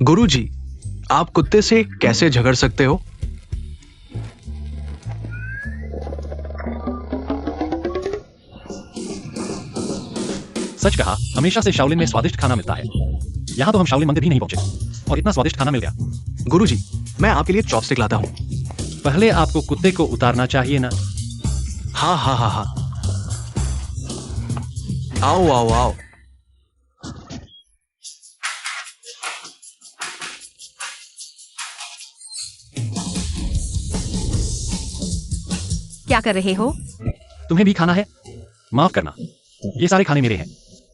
गुरुजी, आप कुत्ते से कैसे झगड़ सकते हो? सच कहा, हमेशा से शाओलिन में स्वादिष्ट खाना मिलता है। यहाँ तो हम शाओलिन मंदिर भी नहीं पहुंचे और इतना स्वादिष्ट खाना मिल गया। गुरुजी, मैं आपके लिए चॉपस्टिक लाता हूँ। पहले आपको कुत्ते को उतारना चाहिए ना। हाँ हाँ हाँ हाँ। आओ आओ आओ। क्या कर रहे हो? तुम्हें भी खाना है? माफ करना, ये सारे खाने मेरे हैं।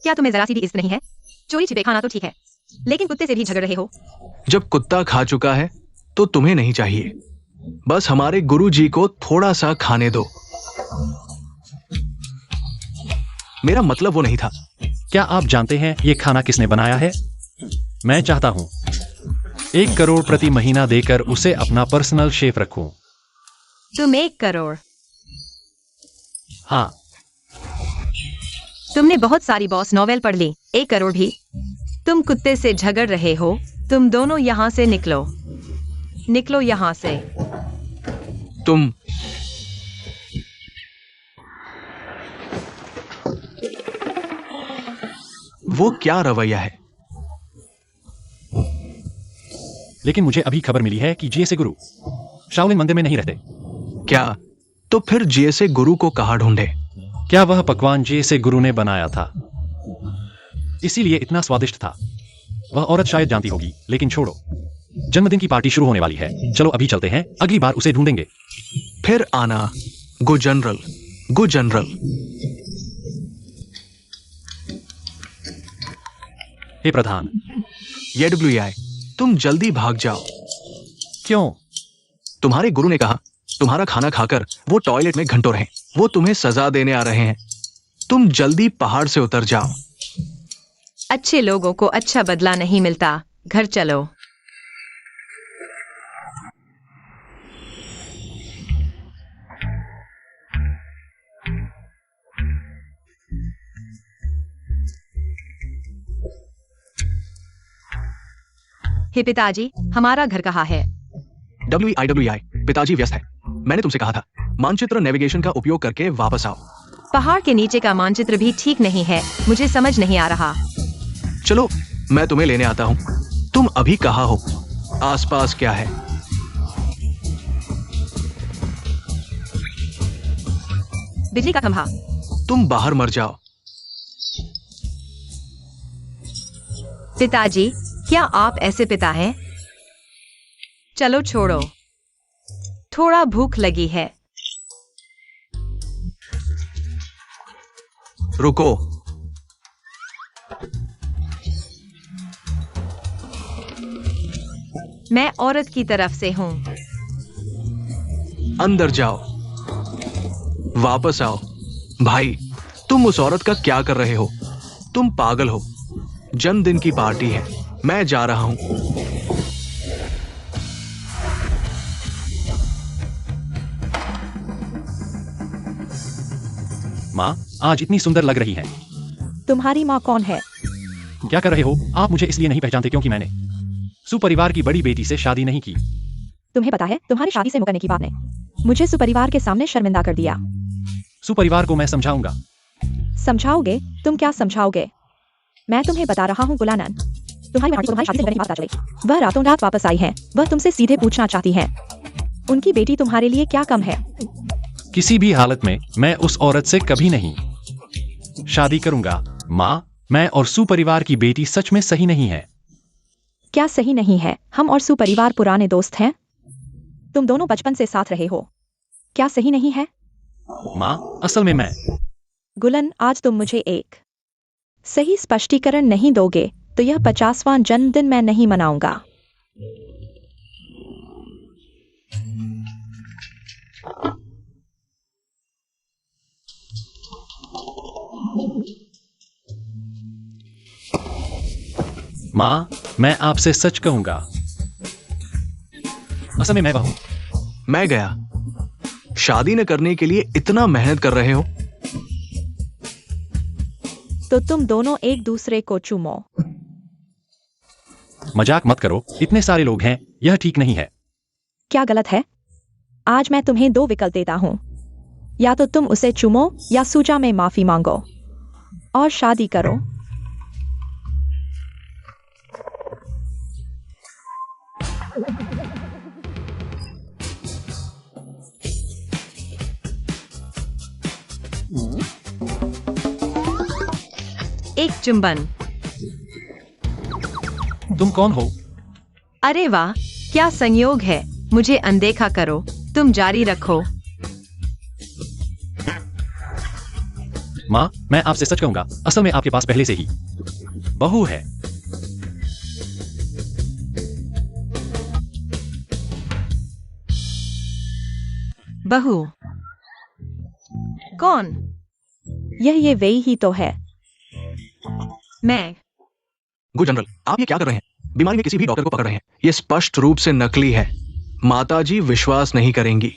क्या तुम्हें जरा सी भी इज्जत नहीं है? चोरी छिपे खाना तो ठीक है, लेकिन कुत्ते से भी झगड़ रहे हो। जब कुत्ता खा चुका है तो तुम्हें नहीं चाहिए। बस हमारे गुरुजी को थोड़ा सा खाने दो। मेरा मतलब वो नहीं था। क्या आप जानते हैं ये खाना किसने बनाया है? मैं चाहता हूं 1 करोड़ प्रति महीना देकर उसे अपना पर्सनल शेफ रखूं। तुम 1 करोड़? हाँ। तुमने बहुत सारी बॉस नॉवेल पढ़ ली, 1 करोड़ भी? तुम कुत्ते से झगड़ रहे हो। तुम दोनों यहाँ से निकलो, निकलो यहाँ से। तुम वो क्या रवैया है? लेकिन मुझे अभी खबर मिली है कि जीएसए गुरु शाओलिन मंदिर में नहीं रहते। क्या? तो फिर जीएसए गुरु को कहाँ ढूंढे? क्या वह पकवान जीएसए गुरु ने बनाया था, इसीलिए इतना स्वादिष्ट था? वह औरत शायद जानती होगी, लेकिन छोड़ो, जन्मदिन की पार्टी शुरू होने वाली है। चलो अभी चलते हैं, अगली बार उसे ढूंढेंगे। फिर आना गो जनरल, गो जनरल। हे प्रधान। YWI, तुम जल्दी भाग जाओ। क्यों? तुम्हारे गुरु ने कहा तुम्हारा खाना खाकर वो टॉयलेट में घंटों रहे। वो तुम्हें सजा देने आ रहे हैं। तुम जल्दी पहाड़ से उतर जाओ। अच्छे लोगों को अच्छा बदला नहीं मिलता। घर चलो। हे पिताजी, हमारा घर कहाँ है? WIWI, पिताजी व्यस्त है। मैंने तुमसे कहा था मानचित्र नेविगेशन का उपयोग करके वापस आओ। पहाड़ के नीचे का मानचित्र भी ठीक नहीं है, मुझे समझ नहीं आ रहा। चलो मैं तुम्हें लेने आता हूँ। तुम अभी कहाँ हो? आसपास क्या है? बिजली का खंभा। तुम बाहर मर जाओ। पिताजी, क्या आप ऐसे पिता हैं? चलो छोड़ो, थोड़ा भूख लगी है। रुको। मैं औरत की तरफ से हूँ। अंदर जाओ, वापस आओ। भाई, तुम उस औरत का क्या कर रहे हो? तुम पागल हो। जन्मदिन की पार्टी है, मैं जा रहा हूं। माँ, आज इतनी सुंदर लग रही है। तुम्हारी माँ कौन है? क्या कर रहे हो आप? मुझे इसलिए नहीं पहचानते क्योंकि मैंने सुपरिवार की बड़ी बेटी से शादी नहीं की। तुम्हें पता है, तुम्हारी शादी से मुकरने की बात ने मुझे सुपरिवार के सामने शर्मिंदा कर दिया। सुपरिवार को मैं समझाऊंगा। समझाओगे? तुम क्या समझाओगे? मैं तुम्हें बता रहा हूँ गुलानन, तुम्हारी शादी से मुकरने की बात पता चली। वह रातों रात वापस आई है। वह तुमसे सीधे पूछना चाहती है, उनकी बेटी तुम्हारे लिए क्या कम है? किसी भी हालत में मैं उस औरत से कभी नहीं शादी करूंगा। माँ, मैं और सुपरिवार की बेटी सच में सही नहीं है। क्या सही नहीं है? हम और सुपरिवार पुराने दोस्त हैं। तुम दोनों बचपन से साथ रहे हो। क्या सही नहीं है? माँ, असल में मैं गुलन, आज तुम मुझे एक सही स्पष्टीकरण नहीं दोगे तो यह 50वां जन्मदिन मैं नहीं मनाऊंगा। माँ, मैं आपसे सच कहूंगा, असल में मैं वह हूं। मैं गया। शादी न करने के लिए इतना मेहनत कर रहे हो तो तुम दोनों एक दूसरे को चूमो। मजाक मत करो, इतने सारे लोग हैं, यह ठीक नहीं है। क्या गलत है? आज मैं तुम्हें 2 विकल्प देता हूँ। या तो तुम उसे चूमो या सूजा में माफी मांगो और शादी करो। एक चुंबन। तुम कौन हो? अरे वाह, क्या संयोग है। मुझे अनदेखा करो, तुम जारी रखो। माँ, मैं आपसे सच कहूंगा, असल में आपके पास पहले से ही बहू है। बहू? कौन? ये वही ही तो है। मैं? गुड जनरल, आप ये क्या कर रहे हैं? बीमारी में किसी भी डॉक्टर को पकड़ रहे हैं। ये स्पष्ट रूप से नकली है। माताजी विश्वास नहीं करेंगी।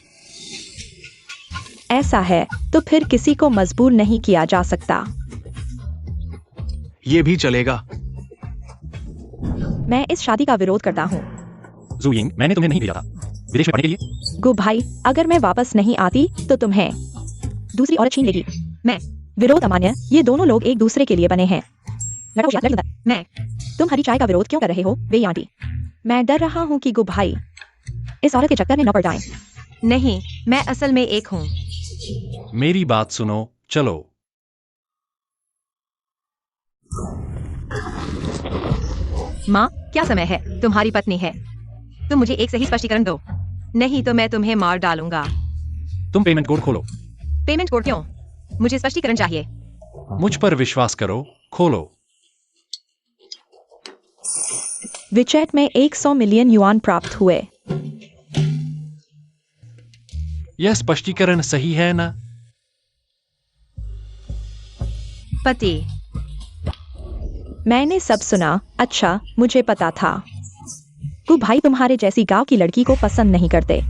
ऐसा है तो फिर किसी को मजबूर नहीं किया जा सकता। ये भी चलेगा। मैं इस शादी का विरोध करता हूँ। ज़ुयिंग, मैंने तुम्हें नहीं भेजा था विदेश में पढ़ने के लिए। गु भाई, अगर मैं वापस नहीं आती तो तुम्हें दूसरी औरत छीन लेगी। मैं? विरोध अमान्य। ये दोनों लोग एक दूसरे के लिए बने हैं। लड़ो या लड़ो। मैं? तुम हरी चाय का विरोध क्यों कर रहे हो वे आंटी? मैं डर रहा हूँ कि गु भाई इस औरत के चक्कर में न पड़ जाएं। नहीं, मैं असल में एक हूँ। मेरी बात सुनो, चलो। माँ, क्या समय है? तुम्हारी पत्नी है। तुम मुझे एक सही स्पष्टीकरण दो, नहीं तो मैं तुम्हें मार डालूंगा। तुम पेमेंट कोड खोलो। पेमेंट कोड क्यों? मुझे स्पष्टीकरण चाहिए। मुझ पर विश्वास करो, खोलो। विचेट में 100 मिलियन युआन प्राप्त हुए। यह स्पष्टीकरण सही है ना? पति? मैंने सब सुना। अच्छा, मुझे पता था। गु भाई तुम्हारे जैसी गांव की लड़की को पसंद नहीं करते।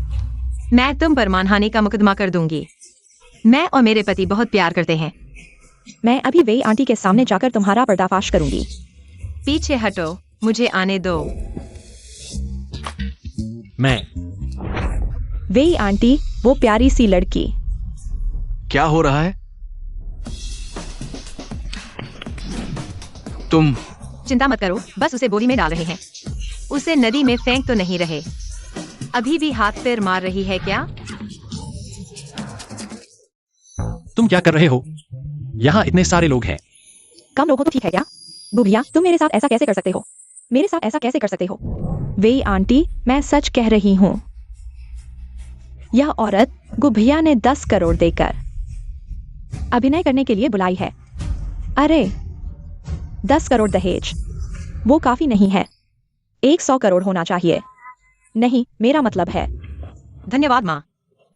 मैं तुम पर मानहानि का मुकदमा कर दूंगी। मैं और मेरे पति बहुत प्यार करते हैं। मैं अभी वे आंटी के सामने जाकर तुम्हारा पर्दाफाश करूंगी। पीछे हटो, मुझे आने दो। मैं? वे आंटी, वो प्यारी सी लड़की। क्या हो रहा है? तुम? चिंता मत करो, बस उसे बोरी में डाल रहे हैं। उसे नदी में फेंक तो नहीं रहे। अभी भी हाथ पैर मार रही है क्या? तुम क्या कर रहे हो? यहाँ इतने सारे लोग हैं। कम लोग हो तो ठीक है क्या? बुढ़िया, तुम मेरे साथ ऐसा कैसे कर सकते हो? मेरे साथ ऐसा कैसे कर सकते हो? वे आंटी, मैं सच कह रही हूँ। यह औरत गुभिया ने 10 करोड़ देकर अभिनय करने के लिए बुलाई है। अरे 10 करोड़ दहेज, वो काफी नहीं है। 100 करोड़ होना चाहिए। नहीं, मेरा मतलब है। धन्यवाद माँ।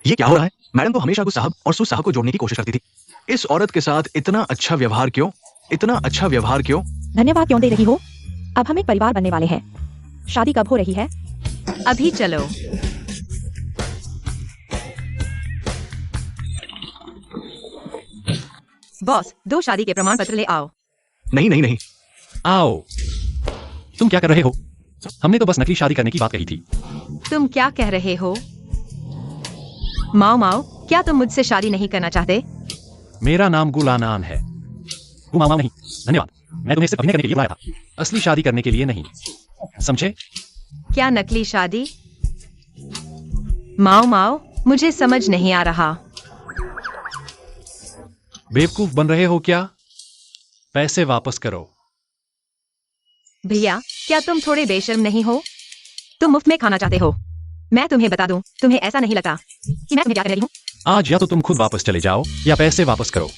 ये क्या हो रहा है? मैडम तो हमेशा गुस साहब और सुस साहब को जोड़ने की कोशिश करती थी। इस औरत के साथ इतना अच्छा व्यवहार क्यों? इतना अच्छा व्यवहार क्यों? धन्यवाद क्यों दे रही हो? अब हम एक परिवार बनने वाले हैं। शादी कब हो रही है? अभी चलो। बॉस, 2 शादी के प्रमाण पत्र ले आओ। नहीं नहीं नहीं। आओ। तुम क्या कर रहे हो? हमने तो बस नकली शादी करने की बात कही थी। तुम क्या कह रहे हो? माओ माओ, क्या तुम मुझसे शादी नहीं करना चाहते? मेरा नाम गुलानान है। गुमामा नहीं, धन्यवाद। मैं तुम्हें सिर्फ अभिनय करने के लिए बुलाया था, असली शादी करने के लिए नहीं, समझे? क्या नकली शादी? माओ माओ, मुझे समझ नहीं आ रहा। बेवकूफ बन रहे हो क्या? पैसे वापस करो। भैया, क्या तुम थोड़े बेशर्म नहीं हो? तुम मुफ्त में खाना चाहते हो। मैं तुम्हें बता दूं, तुम्हें ऐसा नहीं लगता कि मैं तुम्हें क्या कर रही हूँ? आज या तो तुम खुद वापस चले जाओ या पैसे वापस करो।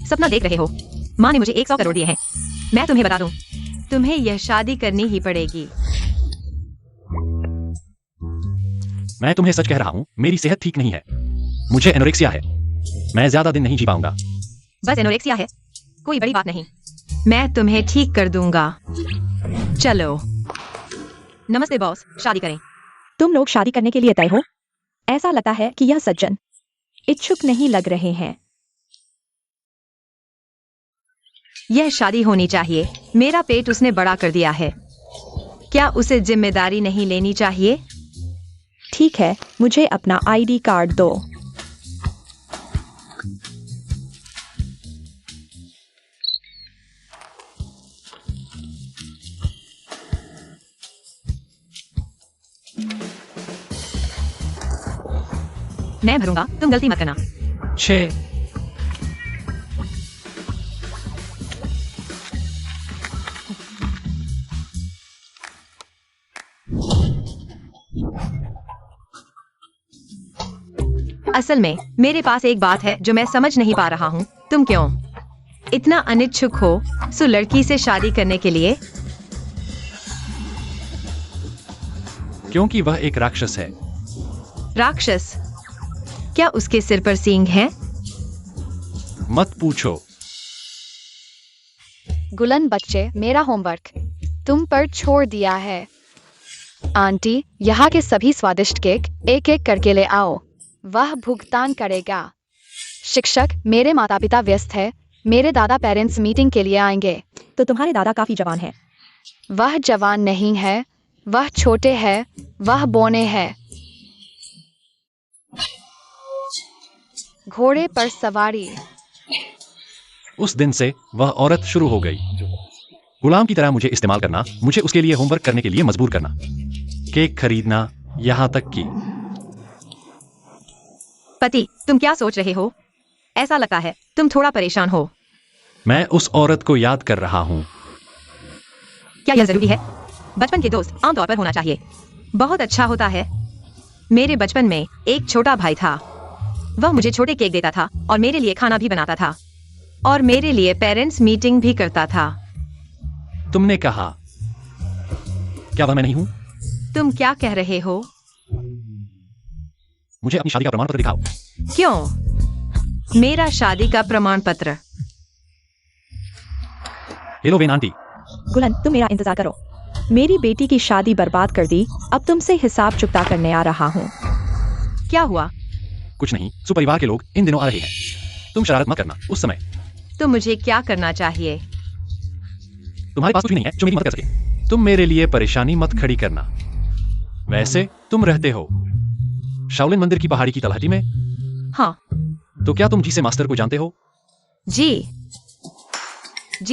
सपना देख रहे हो? माँ ने मुझे 100 करोड़ दिए हैं। मैं तुम्हें बता दूं, तुम्हें यह शादी करनी ही पड़ेगी। मैं तुम्हें सच कह रहा हूँ, मेरी सेहत ठीक नहीं है। मुझे एनोरेक्सिया है। मैं ज्यादा दिन नहीं जी पाऊंगा। बस एनोरेक्सिया है, कोई बड़ी बात नहीं। मैं तुम्हें ठीक कर दूंगा। चलो। नमस्ते बॉस, शादी करें। तुम लोग शादी करने के लिए तय हो? ऐसा लगता है कि यह सज्जन इच्छुक नहीं लग रहे हैं। यह शादी होनी चाहिए। मेरा पेट उसने बड़ा कर दिया है। क्या उसे जिम्मेदारी नहीं लेनी चाहिए? ठीक है, मुझे अपना आईडी कार्ड दो। मैं भरूंगा, तुम गलती मत करना। 6। असल में मेरे पास एक बात है जो मैं समझ नहीं पा रहा हूँ। तुम क्यों इतना अनिच्छुक हो सो लड़की से शादी करने के लिए? क्योंकि वह एक राक्षस है। राक्षस? क्या उसके सिर पर सींग हैं? मत पूछो। गुलन बच्चे, मेरा होमवर्क तुम पर छोड़ दिया है। आंटी, यहाँ के सभी स्वादिष्ट केक एक एक करके ले आओ। वह भुगतान करेगा। शिक्षक, मेरे माता पिता व्यस्त है। मेरे दादा पेरेंट्स मीटिंग के लिए आएंगे। तो तुम्हारे दादा काफी जवान हैं। वह जवान नहीं है, वह छोटे है, वह बौने है। घोड़े पर सवारी। उस दिन से वह औरत शुरू हो गई। गुलाम की तरह मुझे इस्तेमाल करना, मुझे उसके लिए होमवर्क करने के लिए मजबूर करना, केक खरीदना, यहाँ तक कि। पति, तुम क्या सोच रहे हो? ऐसा लगता है तुम थोड़ा परेशान हो। मैं उस औरत को याद कर रहा हूँ। क्या यह जरूरी है? बचपन के दोस्त आमतौर पर होना चाहिए। बहुत अच्छा होता है। मेरे बचपन में एक छोटा भाई था। वह मुझे छोटे केक देता था और मेरे लिए खाना भी बनाता था और मेरे लिए पेरेंट्स मीटिंग भी करता था। तुमने कहा, क्या वह मैं नहीं हूँ? तुम क्या कह रहे हो? मुझे अपनी शादी का प्रमाण पत्र दिखाओ। क्यों? मेरा शादी का प्रमाण पत्र? Hello when aunty. गुलन, तुम मेरा इंतजार करो। मेरी बेटी की शादी बर्बाद कर दी, अब तुमसे हिसाब चुकता करने आ रहा हूँ। क्या हुआ? कुछ नहीं, सुपरिवार के लोग इन दिनों आ रहे हैं। तुम शरारत मत करना उस समय। तो मुझे क्या करना चाहिए? तुम्हारे पास कुछ भी नहीं है जो मेरी मदद कर सके। तुम मेरे लिए परेशानी मत खड़ी करना। वैसे तुम रहते हो शाओलिन मंदिर की पहाड़ी की तलहटी में। हाँ। तो क्या तुम जी से मास्टर को जानते हो? जी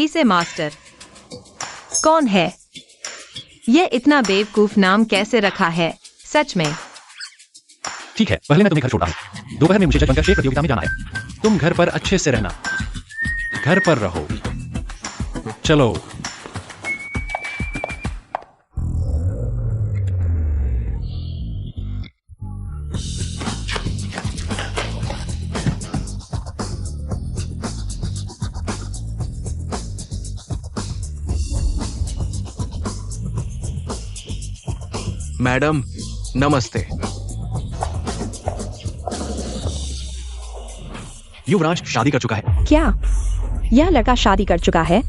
से मास्टर कौन है? यह इतना बेवकूफ नाम कैसे रखा है? सच में? ठीक है, पहले मैं तुम्हें घर छोड़ा हूँ। दोपहर में मुझे जज बनकर शेर प्रतियोगिता में जाना है। तुम घर पर अच्छे से रहना। घर पर रहो। चलो। मैडम नमस्ते। युवराज शादी कर चुका है। क्या यह लड़का शादी कर चुका है?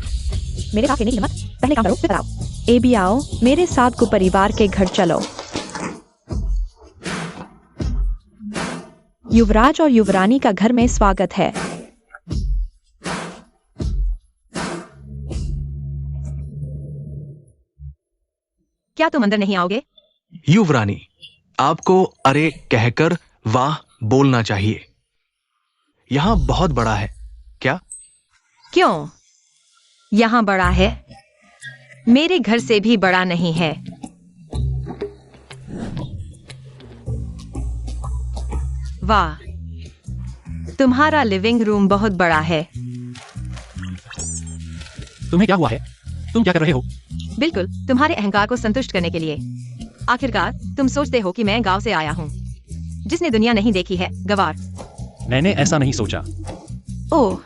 मेरे साथ खेलने की हिम्मत? पहले काम करो फिर आओ। ए भी आओ, मेरे साथ को परिवार के घर चलो। युवराज और युवरानी का घर में स्वागत है। क्या तुम अंदर नहीं आओगे? युवरानी, आपको अरे कहकर वाह बोलना चाहिए। यहां बहुत बड़ा है। क्या? क्यों? यहाँ बड़ा है? मेरे घर से भी बड़ा नहीं है। वाह, तुम्हारा लिविंग रूम बहुत बड़ा है। तुम्हें क्या हुआ है? तुम क्या कर रहे हो? बिल्कुल तुम्हारे अहंकार को संतुष्ट करने के लिए। आखिरकार तुम सोचते हो कि मैं गांव से आया हूँ जिसने दुनिया नहीं देखी है। गवार। मैंने ऐसा नहीं सोचा। ओह,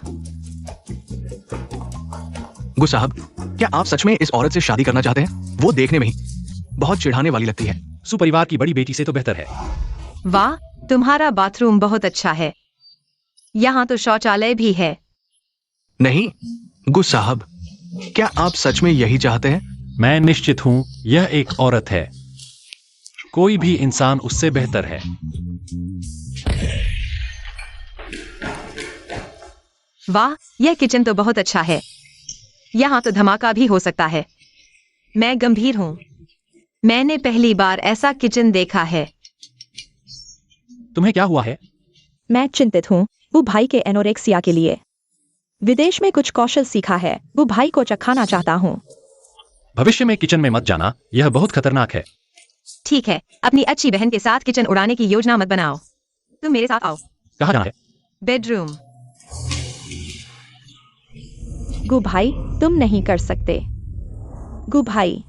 गु साहब, क्या आप सच में इस औरत से शादी करना चाहते हैं? वो देखने में ही बहुत चिढ़ाने वाली लगती है। सुपरिवार की बड़ी बेटी से तो बेहतर है। वाह, तुम्हारा बाथरूम बहुत अच्छा है। यहाँ तो शौचालय भी है। नहीं गु साहब, क्या आप सच में यही चाहते हैं? मैं निश्चित हूं यह एक औरत है। कोई भी इंसान उससे बेहतर है। वाह, यह किचन तो बहुत अच्छा है। यहाँ तो धमाका भी हो सकता है। मैं गंभीर हूँ। मैंने पहली बार ऐसा किचन देखा है। तुम्हें क्या हुआ है? मैं चिंतित हूँ वो भाई के एनोरेक्सिया के लिए। विदेश में कुछ कौशल सीखा है, वो भाई को चखाना चाहता हूँ। भविष्य में किचन में मत जाना, यह बहुत खतरनाक है। ठीक है, अपनी अच्छी बहन के साथ किचन उड़ाने की योजना मत बनाओ। तुम मेरे साथ आओ। कहाँ जाना है? बेडरूम। गु भाई, तुम नहीं कर सकते। गु भाई,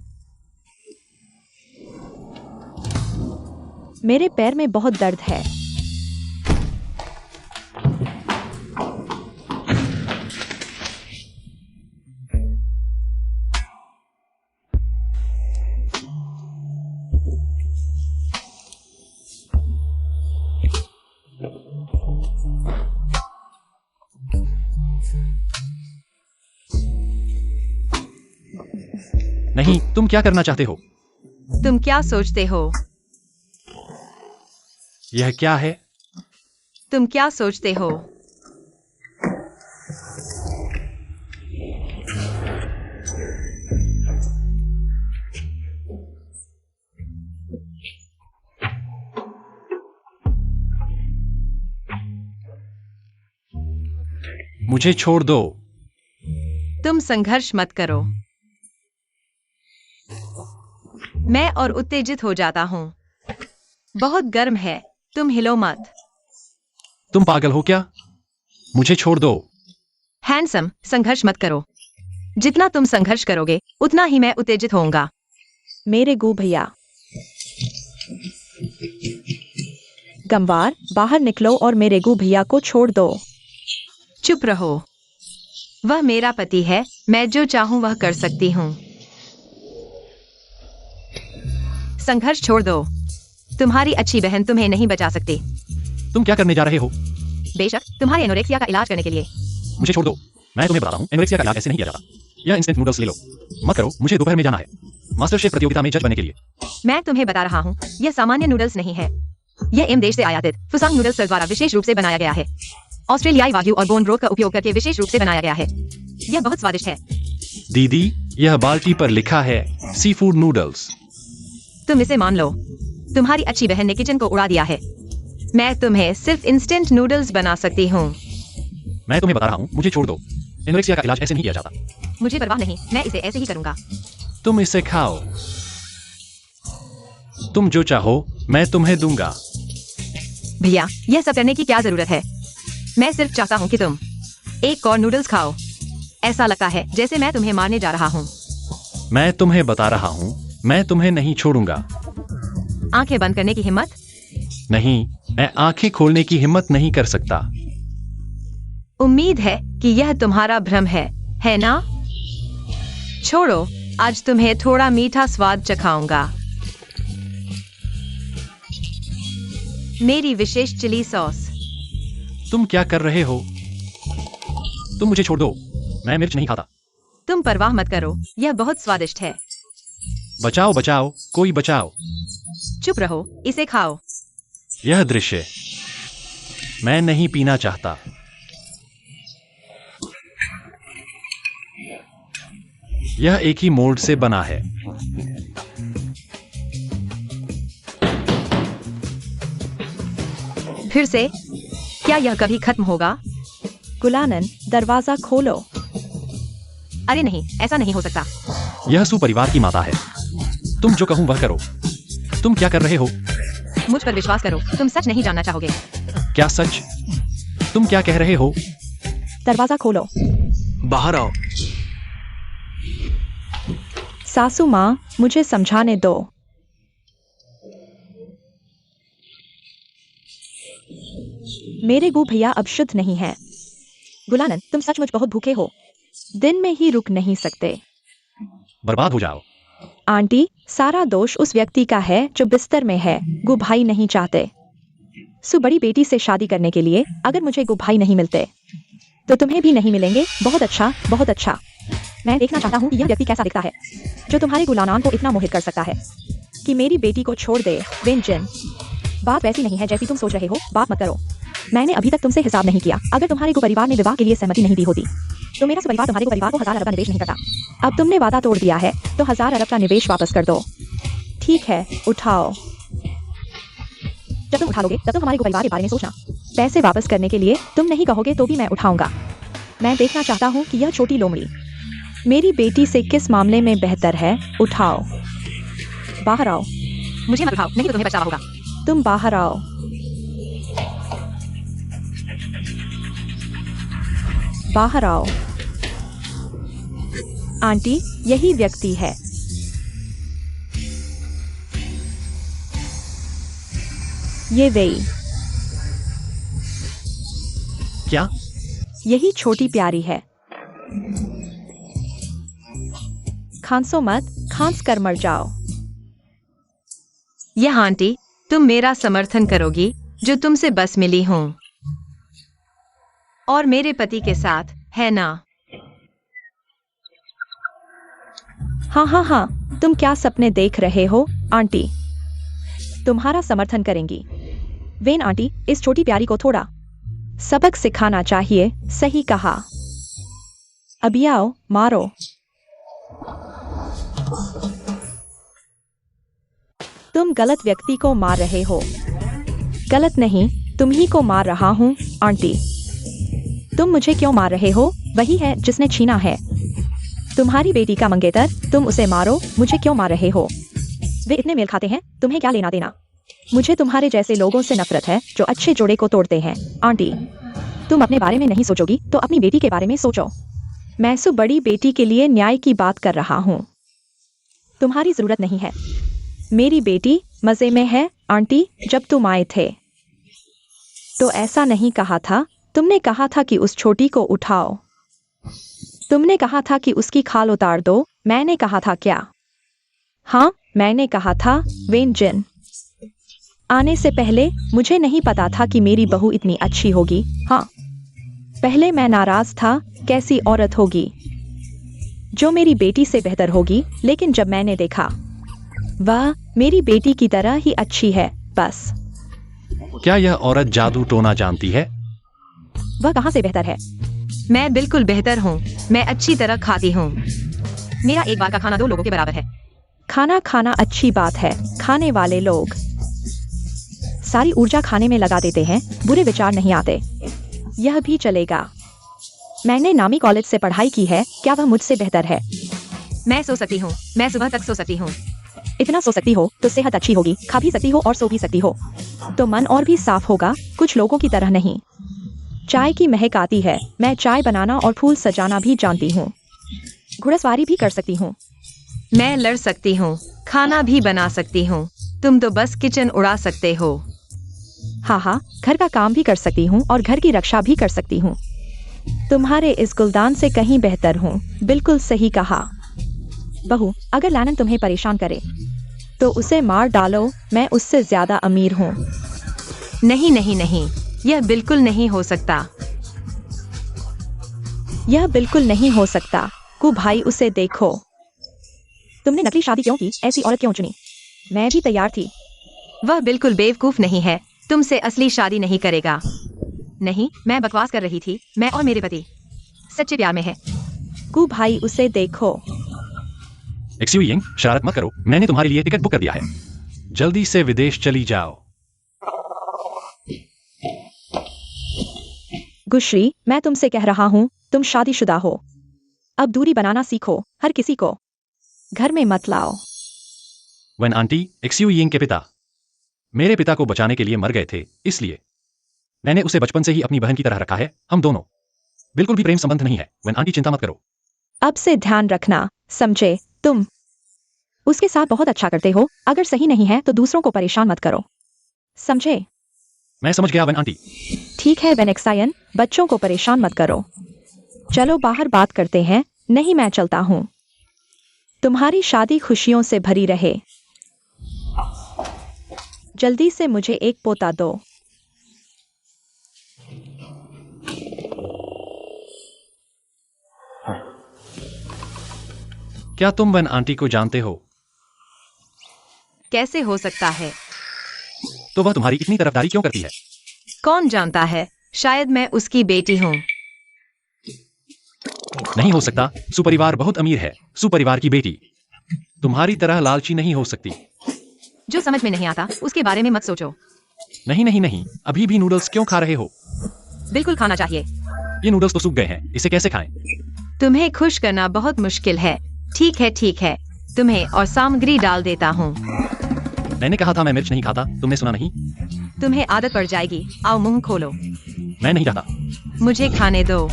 मेरे पैर में बहुत दर्द है। नहीं, तुम क्या करना चाहते हो? तुम क्या सोचते हो? यह क्या है? तुम क्या सोचते हो? मुझे छोड़ दो। तुम संघर्ष मत करो। मैं और उत्तेजित हो जाता हूँ। बहुत गर्म है, तुम हिलो मत। तुम पागल हो क्या? मुझे छोड़ दो। हैंडसम, संघर्ष मत करो। जितना तुम संघर्ष करोगे उतना ही मैं उत्तेजित होऊंगा। मेरे गु भैया। गंवार, बाहर निकलो और मेरे गु भैया को छोड़ दो। चुप रहो। वह मेरा पति है, मैं जो चाहूं वह कर सकती हूँ। संघर्ष छोड़ दो। तुम्हारी अच्छी बहन तुम्हें नहीं बचा सकती। तुम क्या करने जा रहे हो? बेशक, तुम्हारे एनोरेक्सिया का इलाज करने के लिए। मुझे छोड़ दो। मैं तुम्हें बताता हूँ, एनोरेक्सिया का इलाज ऐसे नहीं किया जाता। यह इंस्टेंट नूडल्स ले लो। मत करो, मुझे दोपहर में जाना है मास्टर शेफ प्रतियोगिता में जज बनने के लिए। मैं तुम्हें बता रहा हूँ, यह सामान्य नूडल्स नहीं है। यह एम देश से आयातित फुसांग नूडल्स द्वारा विशेष रूप से बनाया गया है। ऑस्ट्रेलियाई वाग्यू और बोन ब्रोथ का उपयोग करके विशेष रूप से बनाया गया है। यह बहुत स्वादिष्ट है। दीदी, यह बाल्टी पर लिखा है सी फूड नूडल्स। तुम इसे मान लो। तुम्हारी अच्छी बहन ने किचन को उड़ा दिया है। मैं तुम्हें सिर्फ इंस्टेंट नूडल्स बना सकती हूँ। मैं तुम्हें बता रहा हूँ, मुझे छोड़ दो। एनोरेक्सिया का इलाज ऐसे नहीं किया जाता। मुझे परवाह नहीं, मैं इसे ऐसे ही करूंगा। तुम इसे खाओ। तुम जो चाहो मैं तुम्हें दूंगा। भैया, यह सब करने की क्या जरूरत है? मैं सिर्फ चाहता हूँ कि तुम एक और नूडल्स खाओ। ऐसा लगता है जैसे मैं तुम्हें मारने जा रहा हूँ। मैं तुम्हें बता रहा हूँ, मैं तुम्हें नहीं छोड़ूंगा। आंखें बंद करने की हिम्मत? नहीं, मैं आंखें खोलने की हिम्मत नहीं कर सकता। उम्मीद है कि यह तुम्हारा भ्रम है ना? छोड़ो, आज तुम्हें थोड़ा मीठा स्वाद चखाऊंगा। मेरी विशेष चिली सॉस। तुम क्या कर रहे हो? तुम मुझे छोड़ दो, मैं मिर्च नहीं खाता। तुम परवाह मत करो, यह बहुत स्वादिष्ट है। बचाओ बचाओ, कोई बचाओ। चुप रहो, इसे खाओ। यह दृश्य मैं नहीं पीना चाहता। यह एक ही मोल्ड से बना है। फिर से? क्या यह कभी खत्म होगा? गुलानन, दरवाजा खोलो। अरे नहीं, ऐसा नहीं हो सकता। यह सुपरिवार की माता है। तुम जो कहूं वह करो। तुम क्या कर रहे हो? मुझ पर विश्वास करो, तुम सच नहीं जानना चाहोगे। क्या सच? तुम क्या कह रहे हो? दरवाजा खोलो। बाहर आओ। सासू माँ, मुझे समझाने दो। मेरे गु भैया अब शुद्ध नहीं है। गुलानन, तुम सचमुच बहुत भूखे हो। दिन में ही रुक नहीं सकते। बर्बाद हो जाओ। आंटी, सारा दोष उस व्यक्ति का है जो बिस्तर में है। गु भाई नहीं चाहते। बड़ी बेटी से शादी करने के लिए अगर मुझे गु भाई नहीं मिलते तो तुम्हें भी नहीं मिलेंगे। बहुत अच्छा, बहुत अच्छा। मैं देखना चाहता हूँ कि यह व्यक्ति कैसा दिखता है जो तुम्हारे गुलानान को इतना मोहित कर सकता है कि मेरी बेटी को छोड़ दे। व्यंजन, बात वैसी नहीं है जैसी तुम सोच रहे हो। बात मत करो। मैंने अभी तक तुमसे हिसाब नहीं किया। अगर तुम्हारे को परिवार ने विवाह के लिए सहमति नहीं दी होती तो मेरा परिवार तुम्हारे को परिवार को 1000 अरब का निवेश नहीं करता। अब तुमने वादा तोड़ दिया है तो 1000 अरब का निवेश वापस कर दो। ठीक है, उठाओ। जब तुम उठा लोगे तब तुम हमारे परिवार के बारे में सोचना। पैसे वापस करने के लिए तुम नहीं कहोगे तो भी मैं उठाऊंगा। मैं देखना चाहता हूँ कि यह छोटी लोमड़ी मेरी बेटी से किस मामले में बेहतर है। उठाओ, बाहर आओ। मुझे मत उठाओ, नहीं तो तुम्हें पछतावा होगा। तुम बाहर आओ। बाहर आओ। आंटी, यही व्यक्ति है। ये वही, क्या? यही छोटी प्यारी है। खांसो मत, खांस कर मर जाओ। यह आंटी, तुम मेरा समर्थन करोगी जो तुमसे बस मिली हूं और मेरे पति के साथ, है ना? हाँ हाँ हाँ, तुम क्या सपने देख रहे हो आंटी? तुम्हारा समर्थन करेंगी। वेन आंटी, इस छोटी प्यारी को थोड़ा सबक सिखाना चाहिए। सही कहा। अभी आओ, मारो। तुम गलत व्यक्ति को मार रहे हो। गलत नहीं, तुम ही को मार रहा हूं आंटी। तुम मुझे क्यों मार रहे हो? वही है जिसने छीना है तुम्हारी बेटी का मंगेतर। तुम उसे मारो, मुझे क्यों मार रहे हो? वे इतने मेल खाते हैं, तुम्हें क्या लेना देना? मुझे तुम्हारे जैसे लोगों से नफरत है जो अच्छे जोड़े को तोड़ते हैं। आंटी, तुम अपने बारे में नहीं सोचोगी तो अपनी बेटी के बारे में सोचो। मैं सो बड़ी बेटी के लिए न्याय की बात कर रहा हूँ। तुम्हारी जरूरत नहीं है। मेरी बेटी मजे में है आंटी। जब तुम आए थे तो ऐसा नहीं कहा था। तुमने कहा था कि उस छोटी को उठाओ। तुमने कहा था कि उसकी खाल उतार दो। मैंने कहा था क्या? हाँ, मैंने कहा था। वेन जिन आने से पहले मुझे नहीं पता था कि मेरी बहू इतनी अच्छी होगी। हाँ, पहले मैं नाराज था, कैसी औरत होगी जो मेरी बेटी से बेहतर होगी। लेकिन जब मैंने देखा वह मेरी बेटी की तरह ही अच्छी है, बस। क्या यह औरत जादू टोना जानती है? वह कहाँ से बेहतर है? मैं बिल्कुल बेहतर हूँ। मैं अच्छी तरह खाती हूँ। मेरा एक बार का खाना 2 लोगों के बराबर है। खाना खाना अच्छी बात है। खाने वाले लोग सारी ऊर्जा खाने में लगा देते हैं, बुरे विचार नहीं आते। यह भी चलेगा। मैंने नामी कॉलेज से पढ़ाई की है। क्या वह मुझसे बेहतर है? मैं सो सकती हूँ। मैं सुबह तक सो सकती हूँ। इतना सो सकती हो तो सेहत अच्छी होगी। खा भी सकती हो और सो भी सकती हो तो मन और भी साफ होगा। कुछ लोगों की तरह नहीं। चाय की महक आती है। मैं चाय बनाना और फूल सजाना भी जानती हूँ। घुड़सवारी भी कर सकती हूँ। मैं लड़ सकती हूँ। खाना भी बना सकती हूँ। तुम तो बस किचन उड़ा सकते हो। हाँ हाँ, घर का काम भी कर सकती हूँ और घर की रक्षा भी कर सकती हूँ। तुम्हारे इस गुलदान से कहीं बेहतर हूँ। बिल्कुल सही कहा। बहू, अगर लैनन तुम्हें परेशान करे तो उसे मार डालो। मैं उससे ज्यादा अमीर हूँ। नहीं नहीं नहीं, यह बिल्कुल नहीं हो सकता। यह बिल्कुल नहीं हो सकता। कु भाई, उसे देखो। तुमने नकली शादी क्यों की? ऐसी औरत क्यों चुनी? मैं भी तैयार थी। वह बिल्कुल बेवकूफ नहीं है। तुमसे असली शादी नहीं करेगा। नहीं, मैं बकवास कर रही थी। मैं और मेरे पति सच्चे प्यार में है। कु भाई, उसे देखो। एक्सयू यिंग, शरारत मत करो। मैंने तुम्हारे लिए टिकट बुक कर दिया है। जल्दी से विदेश चली जाओ। गुश्री, मैं तुमसे कह रहा हूँ, तुम शादीशुदा हो। अब दूरी बनाना सीखो। हर किसी को घर में मत लाओ। वन आंटी, एक्सयू यिंग के पिता मेरे पिता को बचाने के लिए मर गए थे, इसलिए मैंने उसे बचपन से ही अपनी बहन की तरह रखा है। हम दोनों बिल्कुल भी प्रेम संबंध नहीं है। वन आंटी, चिंता मत करो। अब से ध्यान रखना, समझे? तुम उसके साथ बहुत अच्छा करते हो। अगर सही नहीं है तो दूसरों को परेशान मत करो, समझे? मैं समझ गया वन आंटी। ठीक है वेनेक्सायन, बच्चों को परेशान मत करो। चलो बाहर बात करते हैं। नहीं, मैं चलता हूँ। तुम्हारी शादी खुशियों से भरी रहे। जल्दी से मुझे एक पोता दो। क्या तुम वन आंटी को जानते हो? कैसे हो सकता है? तो वह तुम्हारी इतनी तरफदारी क्यों करती है? कौन जानता है, शायद मैं उसकी बेटी हूँ। नहीं हो सकता। सुपरिवार बहुत अमीर है। सुपरिवार की बेटी तुम्हारी तरह लालची नहीं हो सकती। जो समझ में नहीं आता उसके बारे में मत सोचो। नहीं नहीं नहीं, अभी भी नूडल्स क्यों खा रहे हो? बिल्कुल खाना चाहिए। ये नूडल्स तो सूख गए हैं, इसे कैसे खाएं? तुम्हें खुश करना बहुत मुश्किल है। ठीक है, तुम्हें और सामग्री डाल देता हूँ। मैंने कहा था मैं मिर्च नहीं खाता, तुमने सुना नहीं? तुम्हें आदत पड़ जाएगी। आओ मुंह खोलो। मैं नहीं चाहता। मुझे खाने दो।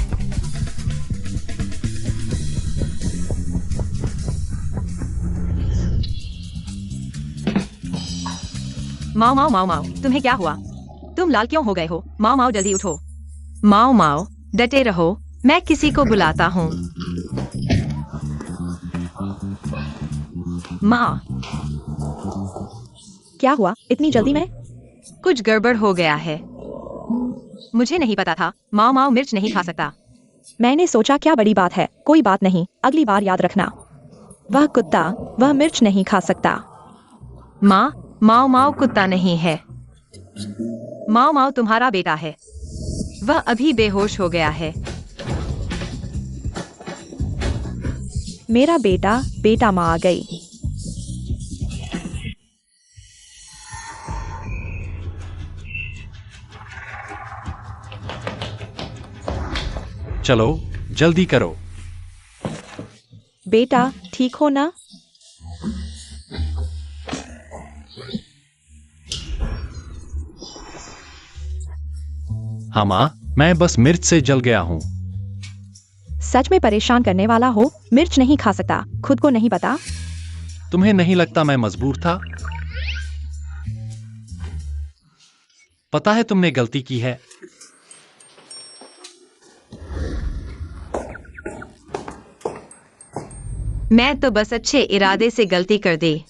माओ माओ माओ माओ, तुम्हें क्या हुआ? तुम लाल क्यों हो गए हो? माओ माओ जल्दी उठो। माओ माओ डटे रहो, मैं किसी को बुलाता हूँ। माँ, क्या हुआ इतनी जल्दी में? कुछ गड़बड़ हो गया है। मुझे नहीं पता था माओ माओ मिर्च नहीं खा सकता। मैंने सोचा क्या बड़ी बात है, कोई बात नहीं, अगली बार याद रखना। वह कुत्ता, वह मिर्च नहीं खा सकता। माँ, माओ माओ कुत्ता नहीं है। माओ माओ तुम्हारा बेटा है। वह अभी बेहोश हो गया है। मेरा बेटा माँ आ गई। चलो जल्दी करो। बेटा ठीक हो ना? हाँ माँ, मैं बस मिर्च से जल गया हूँ। सच में परेशान करने वाला हो, मिर्च नहीं खा सकता, खुद को नहीं पता? तुम्हें नहीं लगता मैं मजबूर था? पता है तुमने गलती की है। मैं तो बस अच्छे इरादे से गलती कर दी।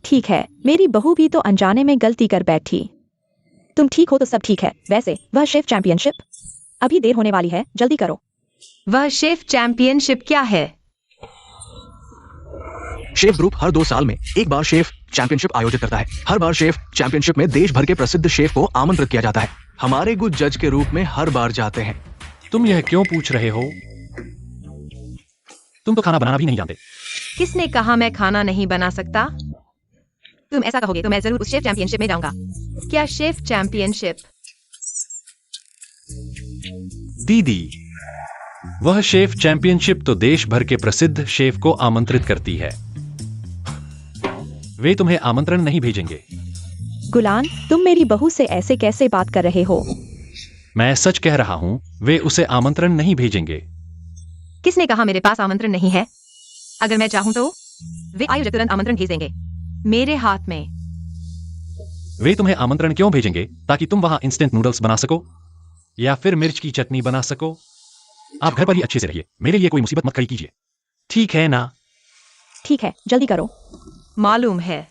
ठीक है, मेरी बहू भी तो अनजाने में गलती कर बैठी। तुम ठीक हो तो सब ठीक है। वैसे वह शेफ चैंपियनशिप, अभी देर होने वाली है, जल्दी करो। वह शेफ चैंपियनशिप क्या है? शेफ ग्रुप हर 2 साल में एक बार शेफ चैंपियनशिप आयोजित करता है। हर बार शेफ चैंपियनशिप में देश भर के प्रसिद्ध शेफ को आमंत्रित किया जाता है। हमारे कुछ जज के रूप में हर बार जाते हैं। तुम यह क्यों पूछ रहे हो? तुम तो खाना बनाना भी नहीं जानते। किसने कहा मैं खाना नहीं बना सकता? तुम ऐसा कहोगे तो मैं जरूर उस शेफ चैंपियनशिप में जाऊंगा। क्या शेफ चैंपियनशिप? दीदी, वह शेफ चैंपियनशिप तो देश भर के प्रसिद्ध शेफ को आमंत्रित करती है। वे तुम्हें आमंत्रण नहीं भेजेंगे। गुलान, तुम मेरी बहू से ऐसे कैसे बात कर रहे हो? मैं सच कह रहा हूं, वे उसे आमंत्रण नहीं भेजेंगे। किसने कहा मेरे पास आमंत्रण नहीं है? अगर मैं चाहूं तो वे आयोजक तुरंत आमंत्रण भेज देंगे मेरे हाथ में। वे तुम्हें आमंत्रण क्यों भेजेंगे? ताकि तुम वहां इंस्टेंट नूडल्स बना सको या फिर मिर्च की चटनी बना सको। आप घर पर ही अच्छे से रहिए, मेरे लिए कोई मुसीबत मत खड़ी कीजिए, ठीक है ना? ठीक है, जल्दी करो। मालूम है।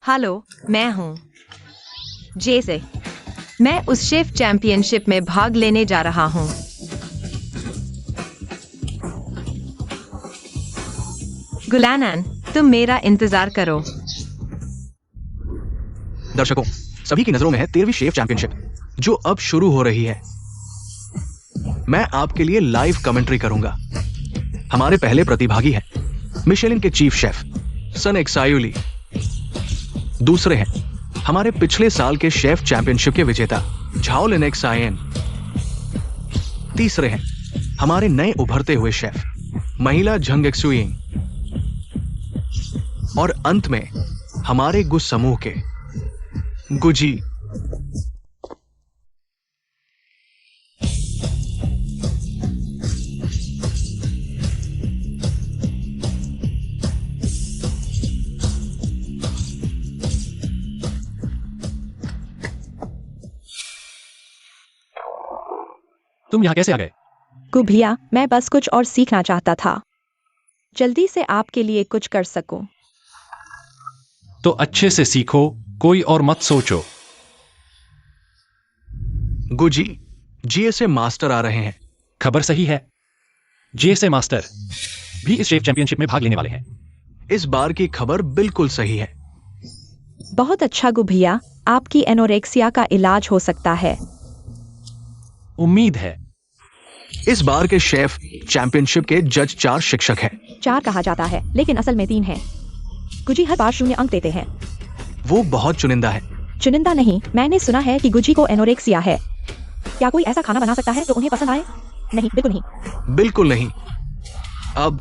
हेलो, मैं हूं जैसे। मैं उस शेफ चैंपियनशिप में भाग लेने जा रहा हूं। गुलानन, तुम मेरा इंतजार करो। दर्शकों, सभी की नजरों में है 13वीं शेफ चैंपियनशिप, जो अब शुरू हो रही है। मैं आपके लिए लाइव कमेंट्री करूंगा। हमारे पहले प्रतिभागी हैं मिशेलिन के चीफ शेफ सन एक्सायुली। दूसरे हैं हमारे पिछले साल के शेफ चैंपियनशिप के विजेता झाओ लिनेक सायन। तीसरे हैं हमारे नए उभरते हुए शेफ महिला झंग एक्सुइंग। और अंत में हमारे गुज समूह के गुजी। तुम यहाँ कैसे आ गए? गुभिया, मैं बस कुछ और सीखना चाहता था, जल्दी से आपके लिए कुछ कर सकूं। तो अच्छे से सीखो, कोई और मत सोचो। गुजी, जीएसए मास्टर आ रहे हैं। खबर सही है, जीएसए मास्टर भी इस शेफ चैंपियनशिप में भाग लेने वाले हैं। इस बार की खबर बिल्कुल सही है। बहुत अच्छा गुभिया, आपकी एनोरेक्सिया का इलाज हो सकता है। उम्मीद है। इस बार के शेफ चैंपियनशिप के जज 4 शिक्षक हैं। 4 कहा जाता है, लेकिन असल में 3 है। गुजी हर बार 0 अंक देते हैं। वो बहुत चुनिंदा है। चुनिंदा नहीं, मैंने सुना है कि गुजी को एनोरेक्सिया है। क्या कोई ऐसा खाना बना सकता है जो उन्हें पसंद आए? नहीं, बिल्कुल नहीं। बिल्कुल नहीं। अब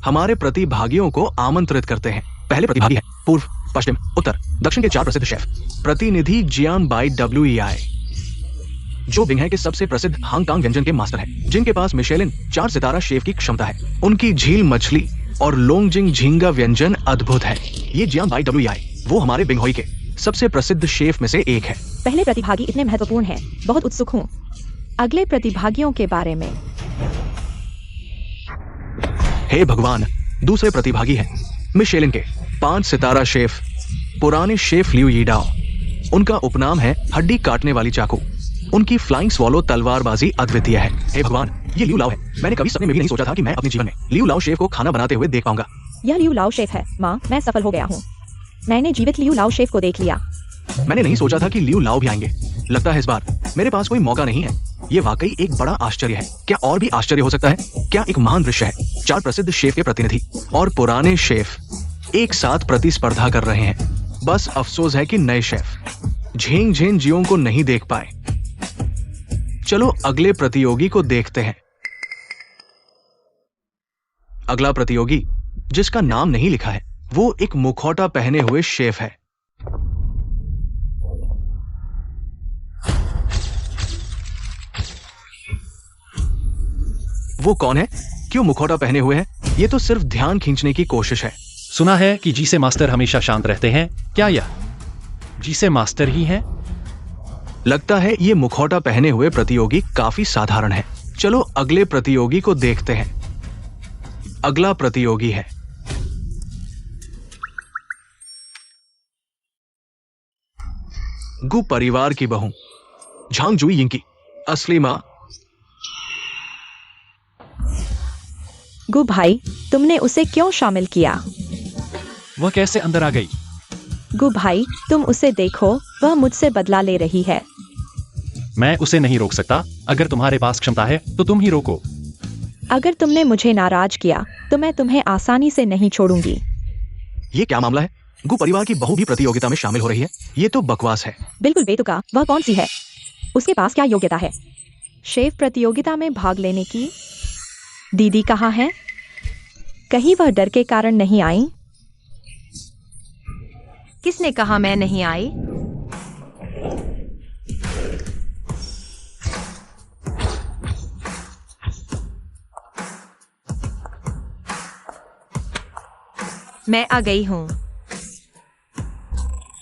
हमारे प्रतिभागियों को आमंत्रित करते हैं। पहले प्रतिभागी है पूर्व, पश्चिम, उत्तर, दक्षिण के 4 प्रसिद्ध शेफ। प्रतिनिधि जियान बाई WEI, जो बिंगहे के सबसे प्रसिद्ध हांगकांग व्यंजन के मास्टर हैं, जिनके पास मिशेलिन 4 सितारा शेफ की क्षमता है। उनकी झील मछली और लोंगजिंग झींगा व्यंजन अद्भुत है। ये जियान बाई WEI, वो हमारे बिंगहोई के सबसे प्रसिद्ध शेफ में से एक है। पहले प्रतिभागी इतने महत्वपूर्ण हैं, बहुत उत्सुक हूँ अगले प्रतिभागियों के बारे में। हे भगवान, दूसरे प्रतिभागी हैं मिशेलिन के 5 सितारा शेफ पुराने शेफ लियू यीडाओ। उनका उपनाम है हड्डी काटने वाली चाकू। उनकी फ्लाइंग स्वॉलो तलवारबाजी अद्वितीय है। हे भगवान, ये लियू लाओ है। मैंने कभी सपने में भी नहीं सोचा था कि मैं अपने जीवन में लियू लाओ शेफ को खाना बनाते हुए देख पाऊंगा। यह लियू लाओ शेफ है। माँ, मैं सफल हो गया हूँ। मैंने जीवित लियू लाओ शेफ को देख लिया। मैंने नहीं सोचा था कि लियू लाओ भी आएंगे। लगता है इस बार मेरे पास कोई मौका नहीं है। ये वाकई एक बड़ा आश्चर्य है। क्या और भी आश्चर्य हो सकता है? क्या एक महान दृश्य है। 4 प्रसिद्ध शेफ के प्रतिनिधि और पुराने शेफ एक साथ प्रतिस्पर्धा कर रहे हैं। बस अफसोस है कि नए शेफ झेंग झेंग जियों को नहीं देख पाए। चलो अगले प्रतियोगी को देखते हैं। अगला प्रतियोगी, जिसका नाम नहीं लिखा है, वो एक मुखौटा पहने हुए शेफ है। वो कौन है? क्यों मुखौटा पहने हुए हैं? ये तो सिर्फ ध्यान खींचने की कोशिश है। सुना है कि जीसे मास्टर हमेशा शांत रहते हैं। क्या यह जीसे मास्टर ही हैं? लगता है ये मुखौटा पहने हुए प्रतियोगी काफी साधारण है। चलो अगले प्रतियोगी को देखते हैं। अगला प्रतियोगी है गु परिवार की बहू झांग जुई यिंग की असली मां। गु भाई, तुमने उसे क्यों शामिल किया? वह कैसे अंदर आ गई? गु भाई, तुम उसे देखो, वह मुझसे बदला ले रही है। मैं उसे नहीं रोक सकता। अगर तुम्हारे पास क्षमता है तो तुम ही रोको। अगर तुमने मुझे नाराज किया तो मैं तुम्हें आसानी से नहीं छोड़ूंगी। ये क्या मामला है? गु परिवार की बहू भी प्रतियोगिता में शामिल हो रही है। ये तो बकवास है। बिल्कुल बेतुका। वह कौन सी है? उसके पास क्या योग्यता है शेफ प्रतियोगिता में भाग लेने की? दीदी कहाँ है? कहीं वह डर के कारण नहीं आई? किसने कहा मैं नहीं आई? मैं आ गई हूँ।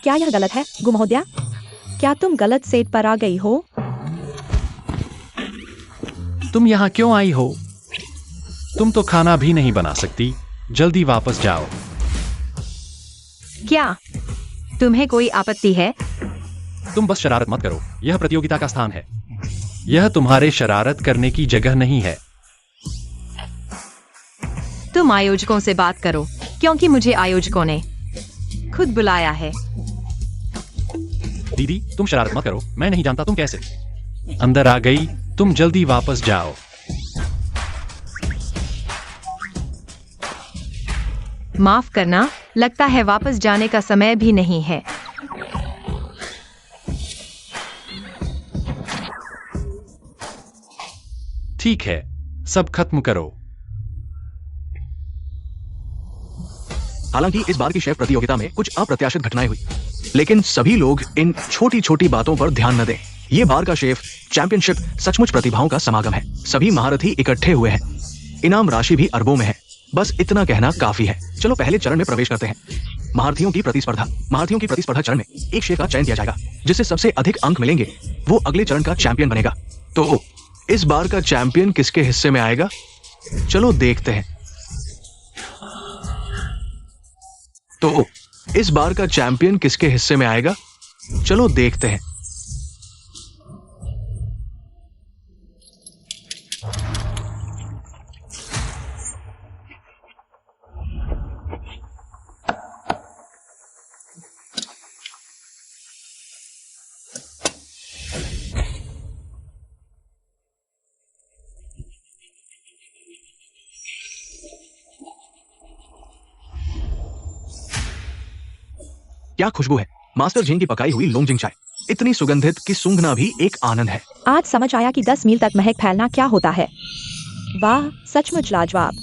क्या यह गलत है गु महोदया? क्या तुम गलत सेट पर आ गई हो? तुम यहाँ क्यों आई हो? तुम तो खाना भी नहीं बना सकती। जल्दी वापस जाओ। क्या तुम्हें कोई आपत्ति है? तुम बस शरारत मत करो। यह प्रतियोगिता का स्थान है। यह तुम्हारे शरारत करने की जगह नहीं है। तुम आयोजकों से बात करो, क्योंकि मुझे आयोजकों ने खुद बुलाया है। दीदी, तुम शरारत मत करो। मैं नहीं जानता तुम कैसे अंदर आ गई। तुम जल्दी वापस जाओ। माफ करना, लगता है वापस जाने का समय भी नहीं है। ठीक है, सब खत्म करो। हालांकि इस बार की शेफ प्रतियोगिता में कुछ अप्रत्याशित घटनाएं हुई, लेकिन सभी लोग इन छोटी छोटी बातों पर ध्यान न दें। ये बार का शेफ चैंपियनशिप सचमुच प्रतिभाओं का समागम है। सभी महारथी इकट्ठे हुए हैं। इनाम राशि भी अरबों में है। बस इतना कहना काफी है। चलो पहले चरण में प्रवेश करते हैं। महारथियों की प्रतिस्पर्धा चरण में एक शेफ का चयन किया जाएगा। जिसे सबसे अधिक अंक मिलेंगे वो अगले चरण का चैंपियन बनेगा। तो इस बार का चैंपियन किसके हिस्से में आएगा? चलो देखते हैं। तो इस बार का चैंपियन किसके हिस्से में आएगा? चलो देखते हैं। क्या खुशबू है। मास्टर झींग की पकाई हुई लोंगजिंग चाय, इतनी सुगंधित कि सूंघना भी एक आनंद है। आज समझ आया कि 10 मील तक महक फैलना क्या होता है। वाह, सचमुच लाजवाब।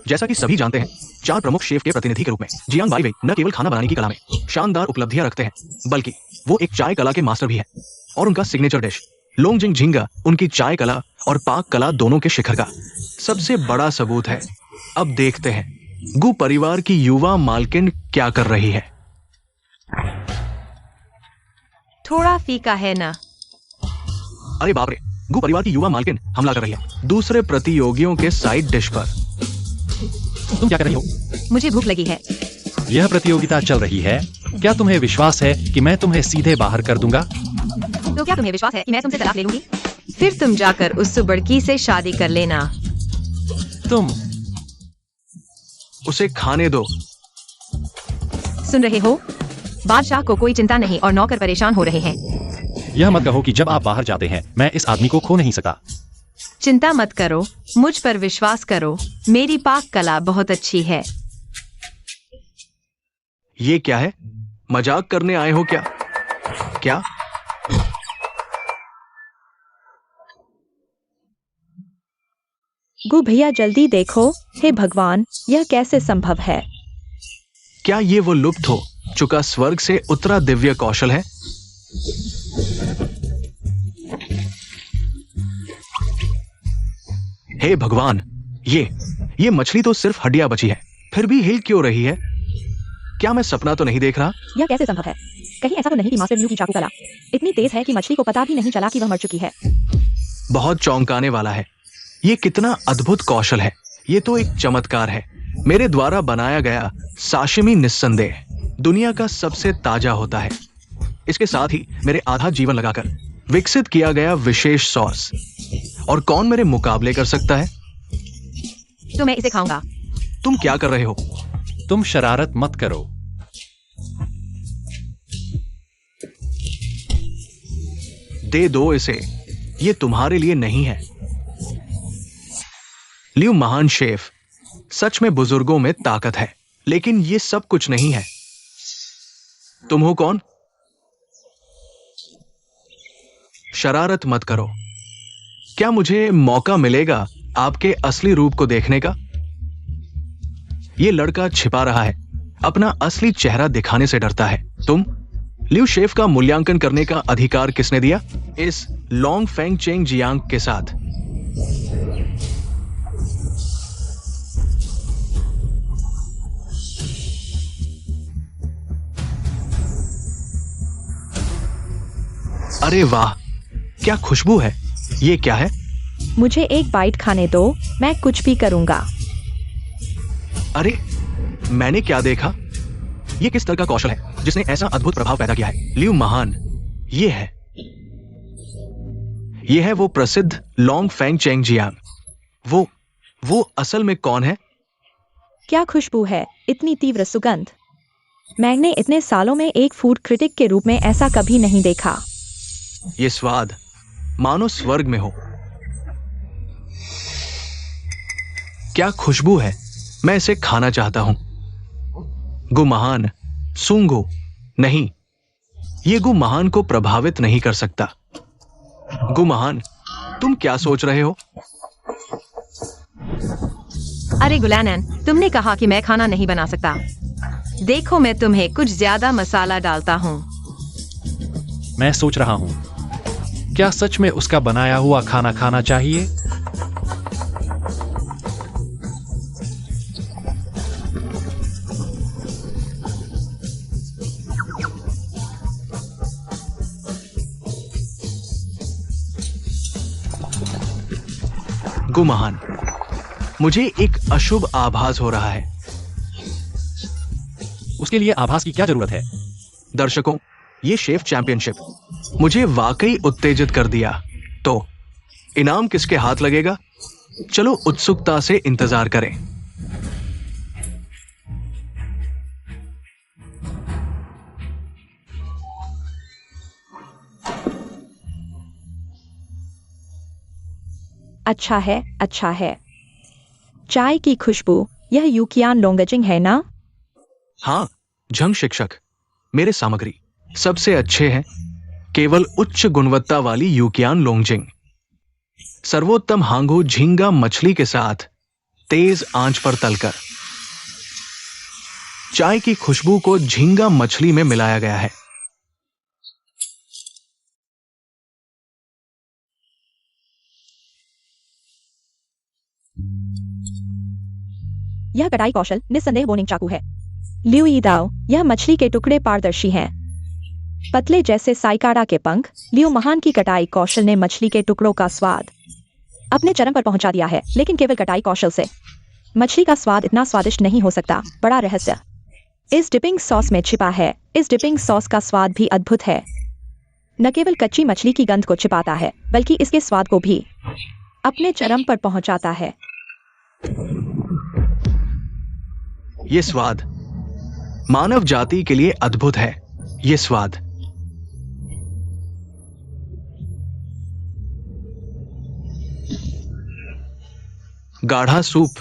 जैसा कि सभी जानते हैं, 4 प्रमुख शेफ के प्रतिनिधि के रूप में जियांग बाईवेई न केवल खाना बनाने की कला में शानदार उपलब्धियां रखते हैं, बल्कि वो एक चाय कला के मास्टर भी हैं। और उनका सिग्नेचर डिश लोंगजिंग झींगा उनकी चाय कला और पाक कला दोनों के शिखर का सबसे बड़ा सबूत है। अब देखते हैं गु परिवार की युवा मालकिन क्या कर रही है। थोड़ा फीका है ना? अरे बाप रे, गु परिवार की युवा मालकिन हमला कर रही है दूसरे प्रतियोगियों के साइड डिश पर। तुम क्या कर रही हो? मुझे भूख लगी है। यह प्रतियोगिता चल रही है। क्या तुम्हें विश्वास है कि मैं तुम्हें सीधे बाहर कर दूंगा? तो क्या तुम्हें विश्वास है कि मैं तुमसे तलाक ले लूंगी? फिर तुम जाकर उस सुबड़की से शादी कर लेना। तुम उसे खाने दो। सुन रहे हो? बादशाह को कोई चिंता नहीं और नौकर परेशान हो रहे हैं। यह मत कहो कि जब आप बाहर जाते हैं मैं इस आदमी को खो नहीं सका। चिंता मत करो, मुझ पर विश्वास करो, मेरी पाक कला बहुत अच्छी है। ये क्या है? मजाक करने आए हो क्या? क्या? गु भैया जल्दी देखो, हे भगवान, यह कैसे संभव है? क्या ये वो लुप्त हो चुका स्वर्ग से उतरा दिव्य कौशल है? हे भगवान, ये मछली तो सिर्फ हड्डियां बची है, फिर भी हिल क्यों रही है? क्या मैं सपना तो नहीं देख रहा? यह कैसे संभव है? कहीं ऐसा तो नहीं कि मास्टर लियू की चाकू कला इतनी तेज है कि मछली को पता भी नहीं चला कि वह मर चुकी है। बहुत चौंकाने वाला है। ये कितना अद्भुत कौशल है। ये तो एक चमत्कार है। मेरे द्वारा बनाया गया साशिमी निस्संदेह दुनिया का सबसे ताजा होता है। इसके साथ ही मेरे आधा जीवन लगाकर विकसित किया गया विशेष सॉस, और कौन मेरे मुकाबले कर सकता है? तो मैं इसे खाऊंगा। तुम क्या कर रहे हो? तुम शरारत मत करो। दे दो इसे, ये तुम्हारे लिए नहीं है। लियू महान शेफ, सच में बुजुर्गों में ताकत है, लेकिन ये सब कुछ नहीं है। तुम हो कौन? शरारत मत करो। क्या मुझे मौका मिलेगा आपके असली रूप को देखने का? ये लड़का छिपा रहा है, अपना असली चेहरा दिखाने से डरता है। तुम? लियू शेफ का मूल्यांकन करने का अधिकार किसने दिया? इस लॉन्ग फेंग चेंग जियांग के साथ। अरे वाह, क्या खुशबू है। ये क्या है? मुझे एक बाइट खाने दो, मैं कुछ भी करूंगा। अरे, मैंने क्या देखा? ये किस तरह का कौशल है जिसने ऐसा अद्भुत प्रभाव पैदा किया है? लियू महान ये है। ये है वो प्रसिद्ध लॉन्ग फेंग चेंग जियांग। वो असल में कौन है? क्या खुशबू है, इतनी तीव्र सुगंध। मैंने इतने सालों में एक फूड क्रिटिक के रूप में ऐसा कभी नहीं देखा। ये स्वाद मानो स्वर्ग में हो। क्या खुशबू है, मैं इसे खाना चाहता हूं। गु महान, सूंघो नहीं, ये गु महान को प्रभावित नहीं कर सकता। गु महान, तुम क्या सोच रहे हो? अरे गुलानन, तुमने कहा कि मैं खाना नहीं बना सकता। देखो, मैं तुम्हें कुछ ज्यादा मसाला डालता हूँ। मैं सोच रहा हूं, क्या सच में उसका बनाया हुआ खाना खाना चाहिए? गु महान, मुझे एक अशुभ आभास हो रहा है। उसके लिए आभास की क्या जरूरत है? दर्शकों, ये शेफ चैंपियनशिप मुझे वाकई उत्तेजित कर दिया। तो इनाम किसके हाथ लगेगा? चलो उत्सुकता से इंतजार करें। अच्छा है, अच्छा है। चाय की खुशबू, यह यूकियान लोंगजिंग है ना? हाँ, झंग शिक्षक, मेरे सामग्री सबसे अच्छे हैं, केवल उच्च गुणवत्ता वाली यूकियान लोंगजिंग, सर्वोत्तम हांगू झींगा मछली के साथ तेज आंच पर तलकर। चाय की खुशबू को झींगा मछली में मिलाया गया है। यह कटाई कौशल निस्संदेह बोनिंग चाकू है। लिउ यी दाओ, यह मछली के टुकड़े पारदर्शी हैं, पतले जैसे साइकाडा के पंख। लिउ महान की कटाई कौशल ने मछली के टुकड़ों का स्वाद अपने चरम पर पहुंचा दिया है, लेकिन केवल कटाई कौशल से मछली का स्वाद इतना स्वादिष्ट नहीं हो सकता। बड़ा रहस्य इस डिपिंग सॉस में छिपा है। इस डिपिंग सॉस का स्वाद भी अद्भुत है, न केवल कच्ची मछली की गंध को छिपाता है, बल्कि इसके स्वाद को भी अपने चरम पर पहुंचाता है। ये स्वाद मानव जाति के लिए अद्भुत है। ये स्वाद गाढ़ा सूप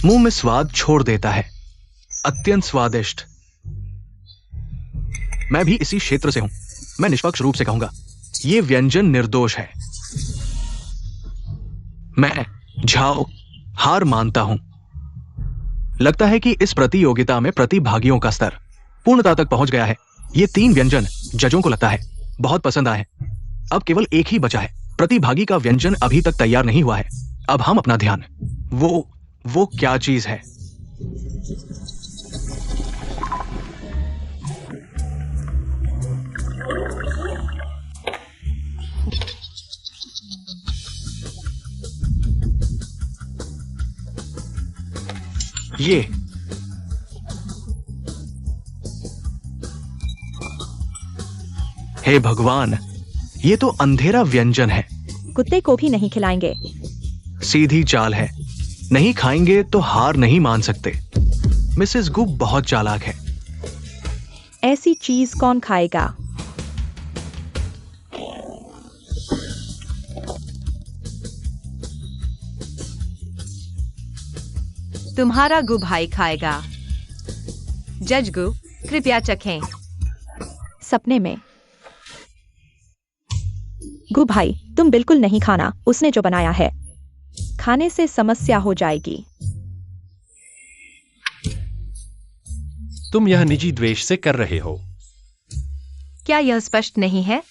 मुंह में स्वाद छोड़ देता है, अत्यंत स्वादिष्ट। मैं भी इसी क्षेत्र से हूं। मैं निष्पक्ष रूप से कहूंगा, यह व्यंजन निर्दोष है। मैं झाओ हार मानता हूं। लगता है कि इस प्रतियोगिता में प्रतिभागियों का स्तर पूर्णता तक पहुंच गया है। ये 3 व्यंजन जजों को लगता है बहुत पसंद आए हैं। अब केवल एक ही बचा है। प्रतिभागी का व्यंजन अभी तक तैयार नहीं हुआ है। अब हम अपना ध्यान वो क्या चीज है? ये हे भगवान, ये तो अंधेरा व्यंजन है। कुत्ते को भी नहीं खिलाएंगे। सीधी चाल है, नहीं खाएंगे तो हार नहीं मान सकते। मिसेस गु बहुत चालाक है। ऐसी चीज कौन खाएगा? तुम्हारा गु भाई खाएगा। जज गु, कृपया चखें। सपने में। गु भाई, तुम बिल्कुल नहीं खाना। उसने जो बनाया है, खाने से समस्या हो जाएगी। तुम यह निजी द्वेष से कर रहे हो। क्या यह स्पष्ट नहीं है?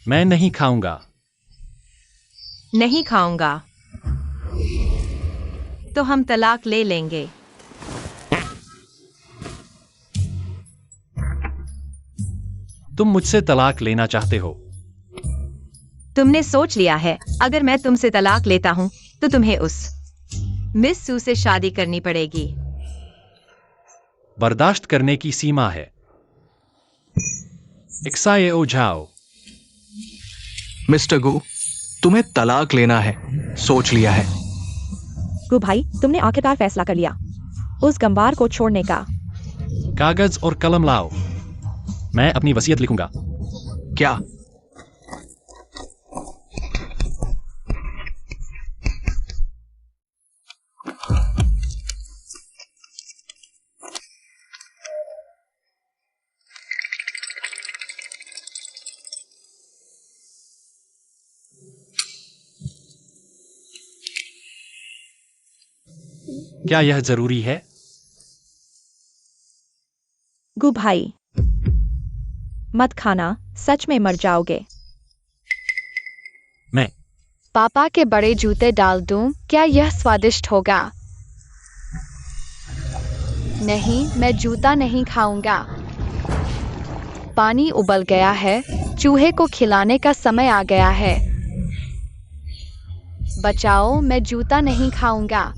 मैं नहीं खाऊंगा। नहीं खाऊंगा तो हम तलाक ले लेंगे। तुम मुझसे तलाक लेना चाहते हो? तुमने सोच लिया है, अगर मैं तुमसे तलाक लेता हूं तो तुम्हें उस मिस सू से शादी करनी पड़ेगी। बर्दाश्त करने की सीमा है। इक्साए ओ जाओ। मिस्टर गु, तुम्हें तलाक लेना है, सोच लिया है। गु भाई, तुमने आखिरकार फैसला कर लिया उस गंवार को छोड़ने का। कागज और कलम लाओ, मैं अपनी वसीयत लिखूंगा। क्या? क्या यह जरूरी है? गु भाई, मत खाना, सच में मर जाओगे। मैं पापा के बड़े जूते डाल दूं? क्या यह स्वादिष्ट होगा? नहीं, मैं जूता नहीं खाऊंगा। पानी उबल गया है, चूहे को खिलाने का समय आ गया है। बचाओ, मैं जूता नहीं खाऊंगा।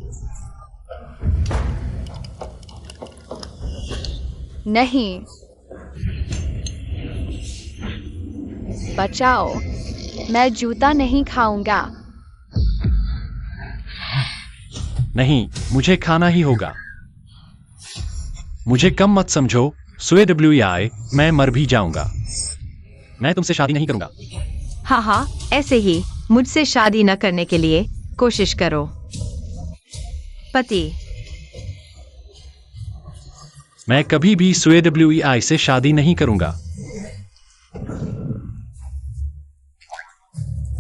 नहीं, बचाओ, मैं जूता नहीं खाऊंगा। नहीं, मुझे खाना ही होगा। मुझे कम मत समझो, SWI, मैं मर भी जाऊंगा। मैं तुमसे शादी नहीं करूंगा। हाँ हाँ, ऐसे ही मुझसे शादी न करने के लिए कोशिश करो। पति, मैं कभी भी SWEI से शादी नहीं करूंगा।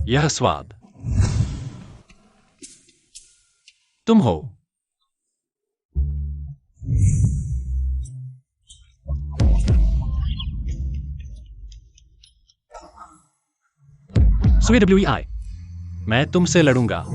यह स्वाद तुम हो। SWEI, मैं तुमसे लड़ूंगा।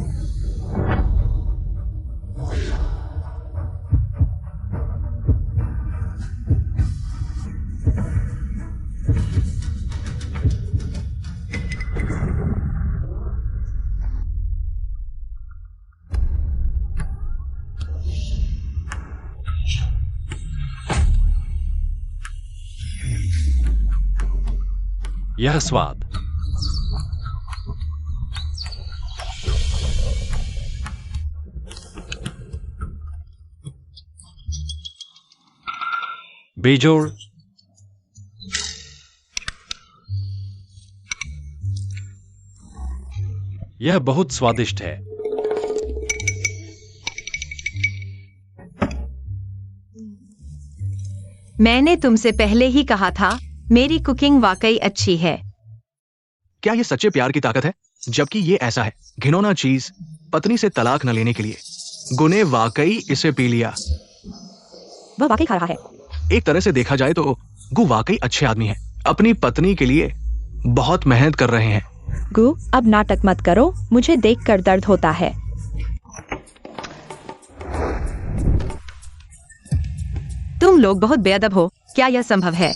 यह स्वाद बेजोड़ यह बहुत स्वादिष्ट है। मैंने तुमसे पहले ही कहा था मेरी कुकिंग वाकई अच्छी है। क्या ये सच्चे प्यार की ताकत है? जबकि ये ऐसा है, घिनौना चीज, पत्नी से तलाक न लेने के लिए। गुने वाकई इसे पी लिया। वह वाकई खा रहा है। एक तरह से देखा जाए तो गु वाकई अच्छे आदमी है, अपनी पत्नी के लिए बहुत मेहनत कर रहे हैं। गु, अब नाटक मत करो, मुझे देखकर दर्द होता है। तुम लोग बहुत बेअदब हो। क्या यह संभव है?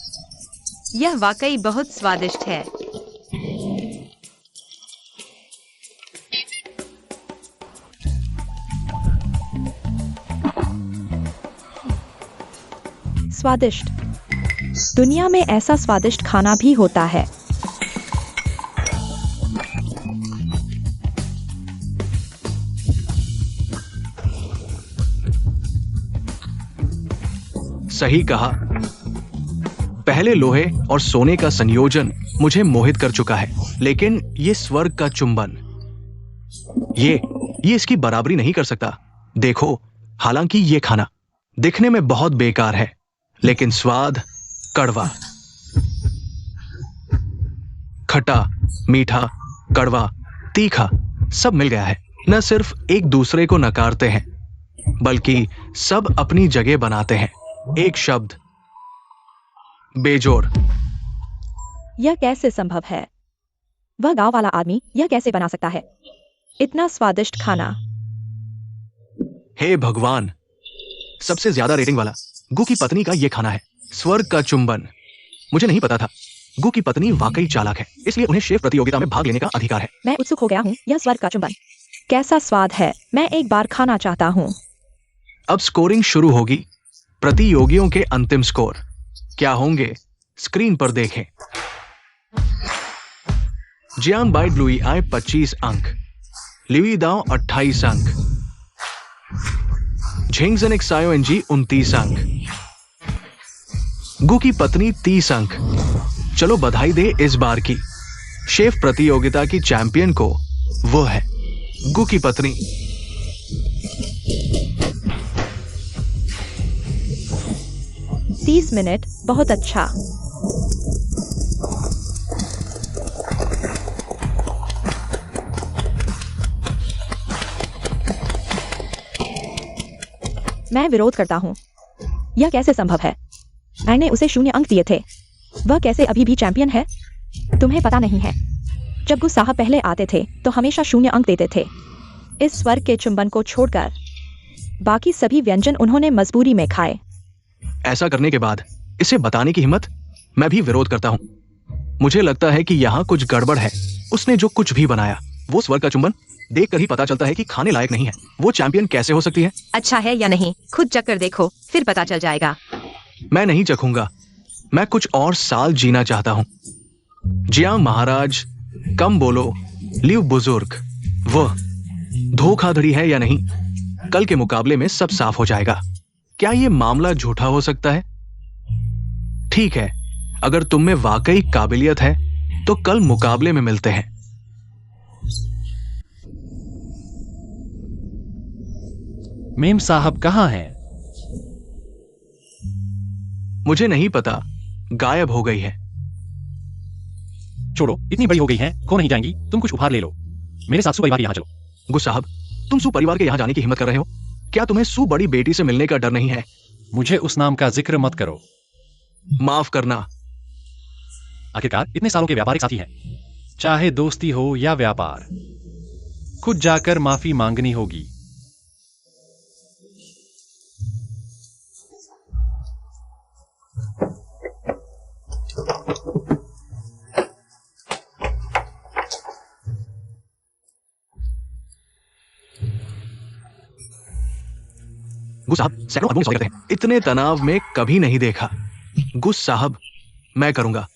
यह वाकई बहुत स्वादिष्ट है। स्वादिष्ट। दुनिया में ऐसा स्वादिष्ट खाना भी होता है। सही कहा। पहले लोहे और सोने का संयोजन मुझे मोहित कर चुका है, लेकिन ये स्वर्ग का चुंबन, ये इसकी बराबरी नहीं कर सकता। देखो, हालांकि ये खाना दिखने में बहुत बेकार है, लेकिन स्वाद कड़वा, खट्टा, मीठा, कड़वा, तीखा सब मिल गया है। न सिर्फ एक दूसरे को नकारते हैं, बल्कि सब अपनी जगह बनाते हैं। एक शब्द, बेजोड़। यह कैसे संभव है? वह गांव वाला आदमी यह कैसे बना सकता है? इतना स्वादिष्ट खाना। हे भगवान, सबसे ज्यादा रेटिंग वाला गु की पत्नी का यह खाना है, स्वर्ग का चुंबन। मुझे नहीं पता था गु की पत्नी वाकई चालाक है, इसलिए उन्हें शेफ प्रतियोगिता में भाग लेने का अधिकार है। मैं उत्सुक हो गया हूँ। यह स्वर्ग का चुंबन कैसा स्वाद है? मैं एक बार खाना चाहता हूँ। अब स्कोरिंग शुरू होगी। प्रतियोगियों के अंतिम स्कोर क्या होंगे, स्क्रीन पर देखें। जियांग बाई ब्लूई आय 25 अंक, लिवी दाओ 28 अंक, झिंगजनिक सायो एनजी 29 अंक, गु की पत्नी 30 अंक। चलो बधाई दे इस बार की शेफ प्रतियोगिता की चैंपियन को। वो है गु की पत्नी। 30 मिनट, बहुत अच्छा। मैं विरोध करता हूँ। यह कैसे संभव है? मैंने उसे 0 अंक दिए थे। वह कैसे अभी भी चैंपियन है? तुम्हें पता नहीं है, जब गु साहब पहले आते थे तो हमेशा 0 अंक देते थे। इस स्वर्ग के चुंबन को छोड़कर बाकी सभी व्यंजन उन्होंने मजबूरी में खाए। ऐसा करने के बाद इसे बताने की हिम्मत? मैं भी विरोध करता हूं। मुझे लगता है कि यहाँ कुछ गड़बड़ है। उसने जो कुछ भी बनाया, वो स्वर्ग का चुंबन देखकर ही पता चलता है कि खाने लायक नहीं है। वो चैंपियन कैसे हो सकती है? अच्छा है या नहीं, खुद चख कर देखो, फिर पता चल जाएगा। मैं नहीं चखूंगा। मैं कुछ और साल जीना चाहता हूं। जियांग महाराज, कम बोलो, लिव बुजुर्ग। वह धोखाधड़ी है या नहीं, कल के मुकाबले में सब साफ हो जाएगा। क्या यह मामला झूठा हो सकता है? ठीक है, अगर तुम में वाकई काबिलियत है तो कल मुकाबले में मिलते हैं। मेम साहब कहाँ हैं? मुझे नहीं पता, गायब हो गई है। छोड़ो, इतनी बड़ी हो गई है, खो नहीं जाएंगी। तुम कुछ उपहार ले लो। मेरे साथ सू परिवार यहाँ चलो। गुस साहब, तुम सू परिवार के यहाँ जाने की हिम्मत कर रहे हो? क्या तुम्हें सू बड़ी बेटी से मिलने का डर नहीं है? मुझे उस नाम का जिक्र मत करो। माफ करना। आखिरकार इतने सालों के व्यापारिक साथी हैं, चाहे दोस्ती हो या व्यापार, खुद जाकर माफी मांगनी होगी। गुस साहब, सैकड़ों अरबों सवाल करते हैं, इतने तनाव में कभी नहीं देखा। गुस साहब, मैं करूंगा।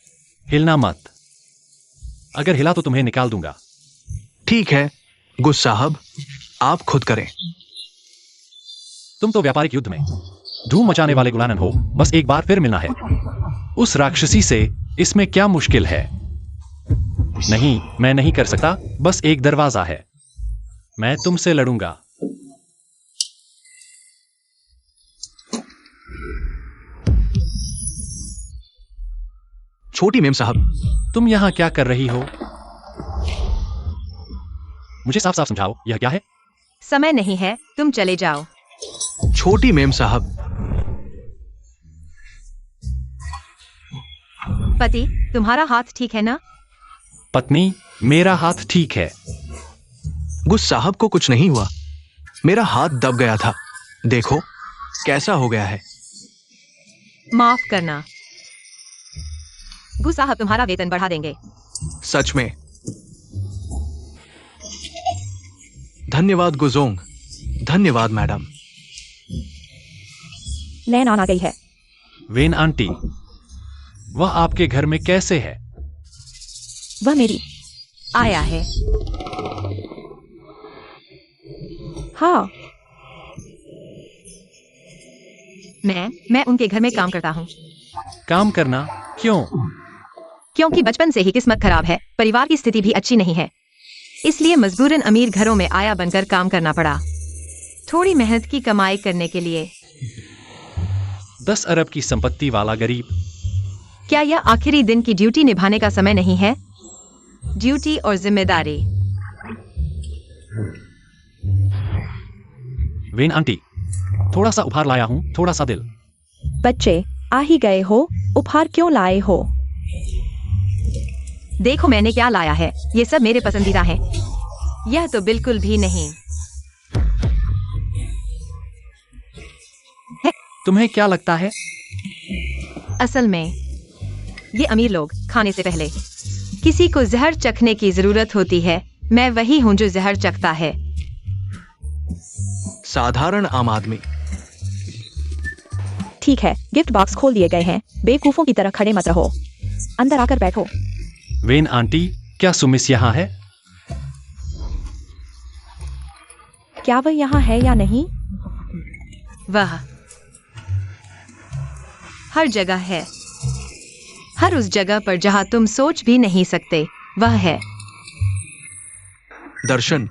हिलना मत, अगर हिला तो तुम्हें निकाल दूंगा। ठीक है गुस साहब, आप खुद करें। तुम तो व्यापारिक युद्ध में धूम मचाने वाले गुलानन हो, बस एक बार फिर मिलना है। उस राक्षसी से इसमें क्या मुश्किल है? नहीं, मैं नहीं कर सकता, बस एक दरवाजा है। मैं तुमसे लड़ूंगा। छोटी मेम साहब, तुम यहां क्या कर रही हो? मुझे साफ साफ समझाओ, यह क्या है? समय नहीं है, तुम चले जाओ। छोटी मेम साहब। पति, तुम्हारा हाथ ठीक है ना? पत्नी, मेरा हाथ ठीक है। गुस साहब को कुछ नहीं हुआ, मेरा हाथ दब गया था। देखो कैसा हो गया है। माफ करना। गुस साहब तुम्हारा वेतन बढ़ा देंगे। सच में? धन्यवाद गुजोंग, धन्यवाद मैडम। लैन आ गई है। वेन आंटी, वह आपके घर में कैसे है? वह मेरी आया है। हाँ, मैं उनके घर में काम करता हूँ। काम करना क्यों? क्योंकि बचपन से ही किस्मत खराब है, परिवार की स्थिति भी अच्छी नहीं है, इसलिए मजबूरन अमीर घरों में आया बनकर काम करना पड़ा, थोड़ी मेहनत की कमाई करने के लिए। 10 अरब की संपत्ति वाला गरीब। क्या यह आखिरी दिन की ड्यूटी निभाने का समय नहीं है? ड्यूटी और जिम्मेदारी। वेन आंटी, थोड़ा सा उपहार लाया हूं, थोड़ा सा दिल। बच्चे आ ही गए हो, उपहार क्यों लाए हो? देखो मैंने क्या लाया है, ये सब मेरे पसंदीदा हैं। यह तो बिल्कुल भी नहीं है। तुम्हें क्या लगता है? असल में ये अमीर लोग खाने से पहले किसी को जहर चखने की जरूरत होती है। मैं वही हूं जो जहर चखता है। साधारण आम आदमी। ठीक है, गिफ्ट बॉक्स खोल दिए गए हैं, बेवकूफों की तरह खड़े मत रहो, अंदर आकर बैठो। वेन आंटी, क्या सुमिस यहाँ है? क्या वह यहाँ है या नहीं? वह हर जगह है, हर उस जगह पर जहां तुम सोच भी नहीं सकते वह है। दर्शन,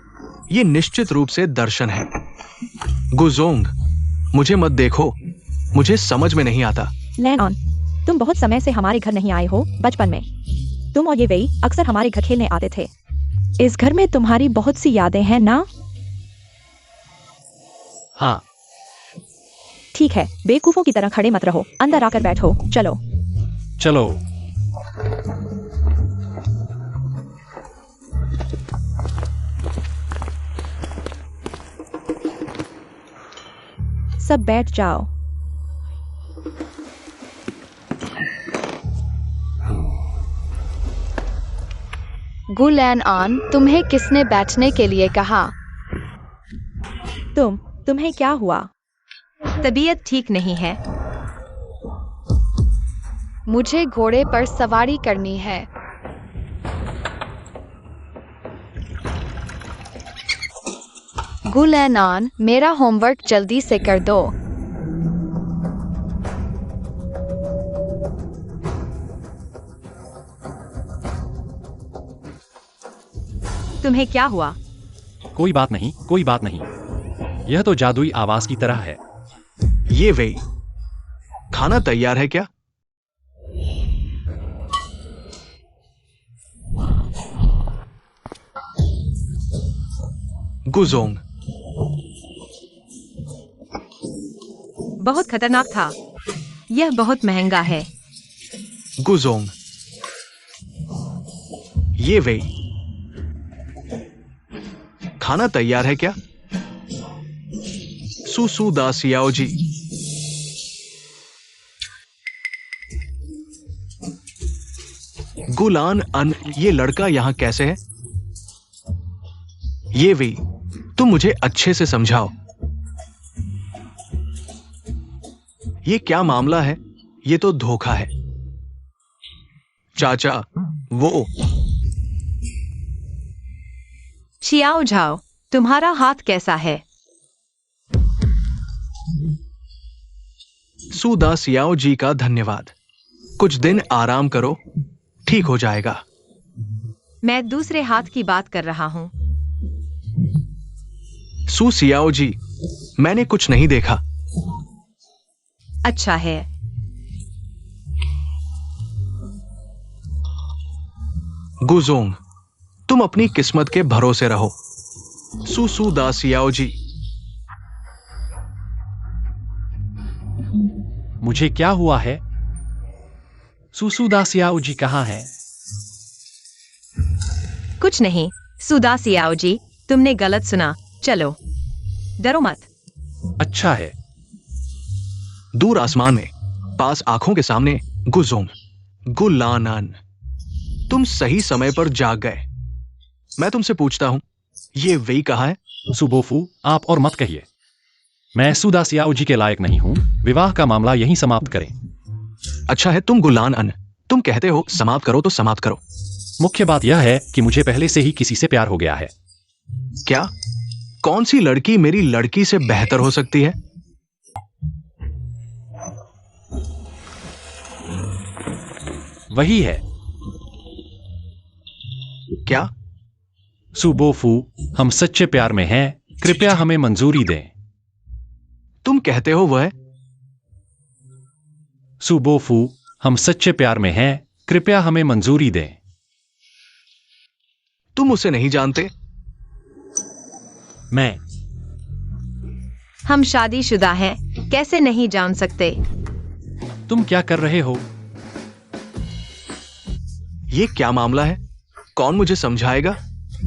ये निश्चित रूप से दर्शन है। गुजोंग, मुझे मत देखो, मुझे समझ में नहीं आता। लैन ऑन, तुम बहुत समय से हमारे घर नहीं आए हो। बचपन में तुम और ये वेई अक्सर हमारे घर खेलने आते थे। इस घर में तुम्हारी बहुत सी यादें हैं ना? हाँ। ठीक है, बेवकूफों की तरह खड़े मत रहो, अंदर आकर बैठो। चलो चलो। सब बैठ जाओ। गुलैन आन, तुम्हें किसने बैठने के लिए कहा? तुम्हें क्या हुआ? तबीयत ठीक नहीं है। मुझे घोड़े पर सवारी करनी है। गुलैन आन, मेरा होमवर्क जल्दी से कर दो। तुम्हें क्या हुआ? कोई बात नहीं, कोई बात नहीं। यह तो जादुई आवाज की तरह है। ये वे खाना तैयार है क्या? गुजोंग, बहुत खतरनाक था। यह बहुत महंगा है। गुजोंग, ये वे खाना तैयार है क्या? सुसु दासियाओ जी, गुलान अन, ये लड़का यहां कैसे है? ये वे, तुम मुझे अच्छे से समझाओ। ये क्या मामला है? ये तो धोखा है। चाचा, वो छियाओ झाओ, तुम्हारा हाथ कैसा है? सुदा सियाओ जी का धन्यवाद। कुछ दिन आराम करो, ठीक हो जाएगा। मैं दूसरे हाथ की बात कर रहा हूं। सु सियाओ जी, मैंने कुछ नहीं देखा। अच्छा है। गुजोंग, तुम अपनी किस्मत के भरोसे रहो। सुसु दासियाओ जी, मुझे क्या हुआ है? सुसुदासियाओ जी कहाँ है? कुछ नहीं सुदासियाओ जी, तुमने गलत सुना। चलो, डरो मत। अच्छा है। दूर आसमान में, पास आंखों के सामने, गुजोंग, गुलानन, तुम सही समय पर जाग गए। मैं तुमसे पूछता हूं, ये वही कहा है? सुबोफू, आप और मत कहिए। मैं सुदासियाओ जी के लायक नहीं हूं। विवाह का मामला यहीं समाप्त करें। अच्छा है, तुम गुलानन, तुम कहते हो समाप्त करो तो समाप्त करो। मुख्य बात यह है कि मुझे पहले से ही किसी से प्यार हो गया है। क्या? कौन सी लड़की मेरी लड़की से बेहतर हो सकती है? वही है। क्या? सुबोफू, हम सच्चे प्यार में हैं। कृपया हमें मंजूरी दें। तुम कहते हो वह? सुबोफू, हम सच्चे प्यार में हैं। कृपया हमें मंजूरी दें। तुम उसे नहीं जानते? मैं हम शादीशुदा हैं, कैसे नहीं जान सकते? तुम क्या कर रहे हो? ये क्या मामला है? कौन मुझे समझाएगा?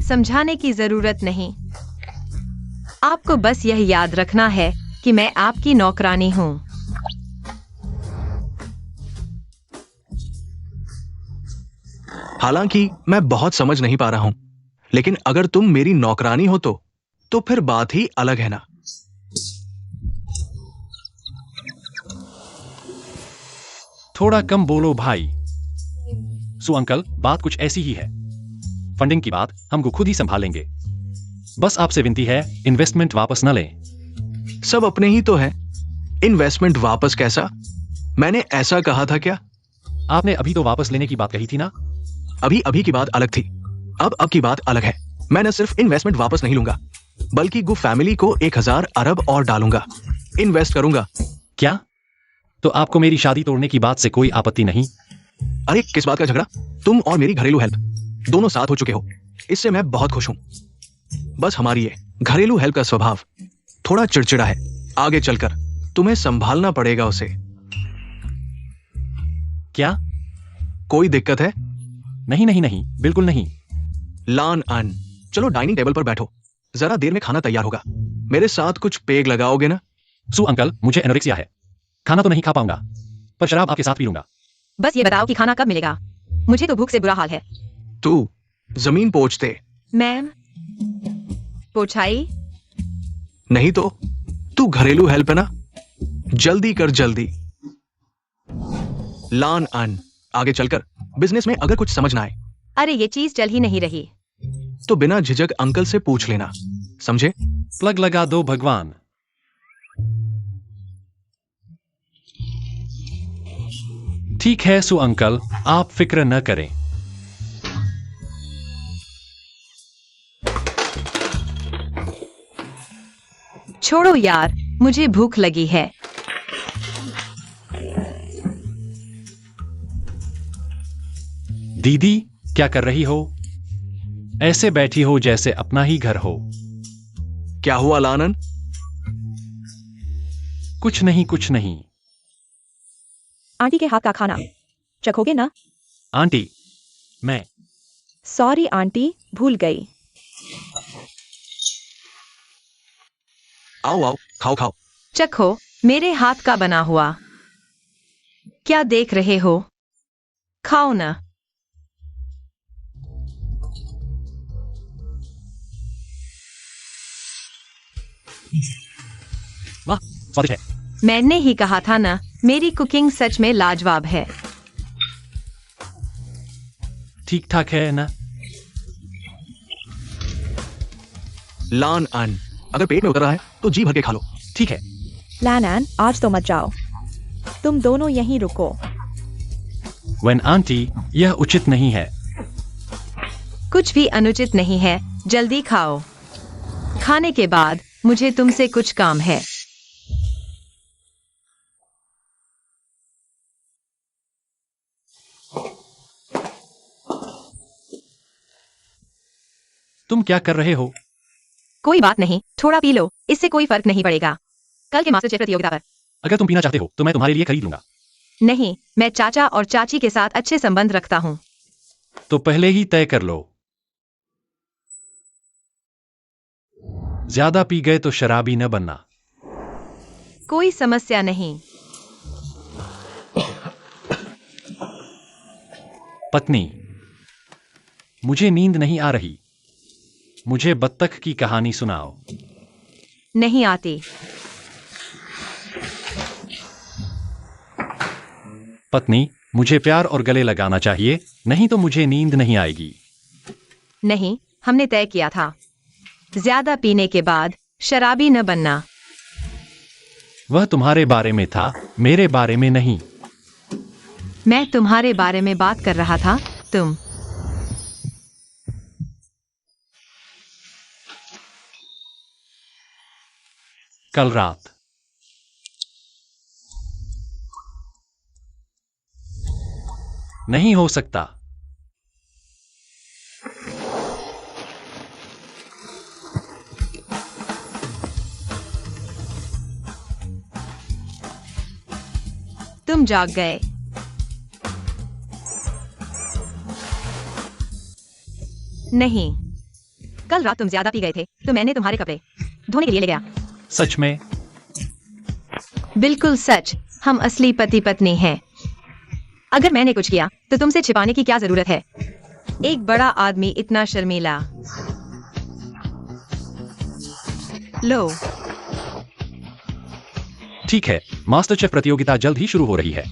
समझाने की जरूरत नहीं। आपको बस यह याद रखना है कि मैं आपकी नौकरानी हूं। हालांकि मैं बहुत समझ नहीं पा रहा हूं, लेकिन अगर तुम मेरी नौकरानी हो तो फिर बात ही अलग है ना। थोड़ा कम बोलो भाई। सु अंकल, बात कुछ ऐसी ही है। फंडिंग की बात हमको खुद ही संभालेंगे। बस आपसे विनती है, इन्वेस्टमेंट वापस न लें। सब अपने ही तो है। इन्वेस्टमेंट वापस कैसा? मैंने ऐसा कहा था क्या? आपने अभी तो वापस लेने की बात कही थी ना? अभी की बात अलग थी। अब की बात अलग है। मैं न सिर्फ इन्वेस्टमेंट वापस नहीं लूंगा, बल्कि गु फैमिली को 1000 अरब और डालूंगा, इन्वेस्ट करूंगा। क्या? तो आपको मेरी शादी तोड़ने की बात से कोई आपत्ति नहीं? अरे किस बात का झगड़ा? तुम और मेरी घरेलू हेल्प दोनों साथ हो चुके हो, इससे मैं बहुत खुश हूं। बस हमारी ये घरेलू हेल्प का स्वभाव थोड़ा चिड़चिड़ा है। आगे चलकर तुम्हें संभालना पड़ेगा उसे। क्या? कोई दिक्कत है? नहीं, बिल्कुल नहीं। लान अन, चलो डाइनिंग टेबल पर बैठो, जरा देर में खाना तैयार होगा। मेरे साथ कुछ पेग लगाओगे ना? सु अंकल, मुझे एनोरेक्सिया है। खाना तो नहीं खा पाऊंगा, पर शराब आपके साथ पी लूंगा। बस ये बताओ कि खाना कब मिलेगा? मुझे तो भूख से बुरा हाल है। तू जमीन पोंछ दे। मैम, पोछाई? नहीं तो तू घरेलू हेल्प है ना, जल्दी कर जल्दी। लान अन, आगे चलकर बिजनेस में अगर कुछ समझ ना आए अरे ये चीज चल ही नहीं रही। तो बिना झिझक अंकल से पूछ लेना, समझे? प्लग लगा दो भगवान। ठीक है सु अंकल, आप फिक्र न करें। छोड़ो यार, मुझे भूख लगी है। दीदी, क्या कर रही हो? ऐसे बैठी हो जैसे अपना ही घर हो। क्या हुआ लानन? कुछ नहीं, कुछ नहीं। आंटी के हाथ का खाना चखोगे ना? आंटी, मैं सॉरी आंटी, भूल गई। आओ आओ, खाओ खाओ। चखो मेरे हाथ का बना हुआ। क्या देख रहे हो? खाओ ना। वाह, स्वादिष्ट है। मैंने ही कहा था ना, मेरी कुकिंग सच में लाजवाब है। ठीक ठाक है ना? लान अन, अगर पेट में उतर रहा है तो जी भर के खा लो। ठीक है। लानन, आज तो मत जाओ, तुम दोनों यहीं रुको। वेन आंटी, यह उचित नहीं है। कुछ भी अनुचित नहीं है, जल्दी खाओ। खाने के बाद मुझे तुमसे कुछ काम है। तुम क्या कर रहे हो? कोई बात नहीं, थोड़ा पी लो, इससे कोई फर्क नहीं पड़ेगा। कल के मास्टर शेफ प्रतियोगिता पर। अगर तुम पीना चाहते हो तो मैं तुम्हारे लिए खरीद लूंगा। नहीं, मैं चाचा और चाची के साथ अच्छे संबंध रखता हूँ। तो पहले ही तय कर लो। ज्यादा पी गए तो शराबी न बनना। कोई समस्या नहीं। पत्नी, मुझे नींद नहीं आ रही। मुझे बत्तख की कहानी सुनाओ। नहीं आती। पत्नी, मुझे प्यार और गले लगाना चाहिए, नहीं तो मुझे नींद नहीं आएगी। नहीं, हमने तय किया था, ज्यादा पीने के बाद शराबी न बनना। वह तुम्हारे बारे में था, मेरे बारे में नहीं। मैं तुम्हारे बारे में बात कर रहा था। तुम कल रात नहीं हो सकता। तुम जाग गए। नहीं, कल रात तुम ज्यादा पी गए थे, तो मैंने तुम्हारे कपड़े धोने के लिए ले गया। सच में? बिल्कुल सच। हम असली पति पत्नी हैं। अगर मैंने कुछ किया तो तुमसे छिपाने की क्या जरूरत है? एक बड़ा आदमी इतना शर्मीला। लो। ठीक है, मास्टर शेफ प्रतियोगिता जल्द ही शुरू हो रही है।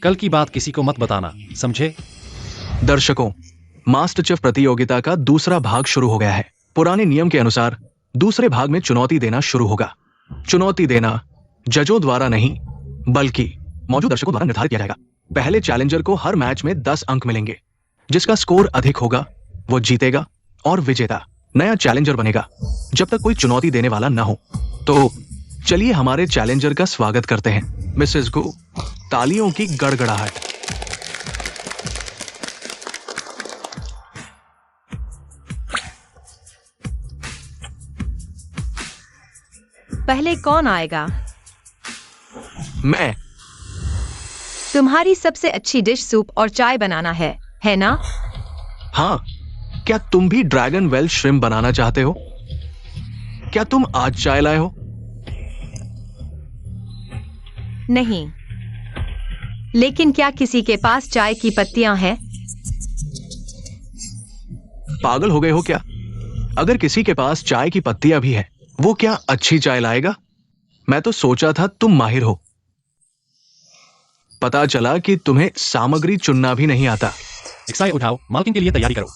कल की बात किसी को मत बताना, समझे? दर्शकों, मास्टर शेफ प्रतियोगिता का दूसरा भाग शुरू हो गया है। पुराने नियम के अनुसार दूसरे भाग में चुनौती देना शुरू होगा। चुनौती देना जजों द्वारा नहीं, बल्कि मौजूद दर्शकों द्वारा निर्धारित किया जाएगा। पहले चैलेंजर को हर मैच में 10 अंक मिलेंगे। जिसका स्कोर अधिक होगा वो जीतेगा और विजेता नया चैलेंजर बनेगा, जब तक कोई चुनौती देने वाला ना हो। तो चलिए हमारे चैलेंजर का स्वागत करते हैं। मिसेस गो, तालियों की गड़गड़ाहट। पहले कौन आएगा? मैं। तुम्हारी सबसे अच्छी डिश सूप और चाय बनाना है ना? हाँ, क्या तुम भी ड्रैगन वेल श्रिम्प बनाना चाहते हो? क्या तुम आज चाय लाए हो? नहीं, लेकिन क्या किसी के पास चाय की पत्तियां हैं? पागल हो गए हो क्या? अगर किसी के पास चाय की पत्तियां भी है, वो क्या अच्छी चाय लाएगा? मैं तो सोचा था तुम माहिर हो। पता चला कि तुम्हें सामग्री चुनना भी नहीं आता। एक्साई उठाओ, मालकिन के लिए तैयारी करो।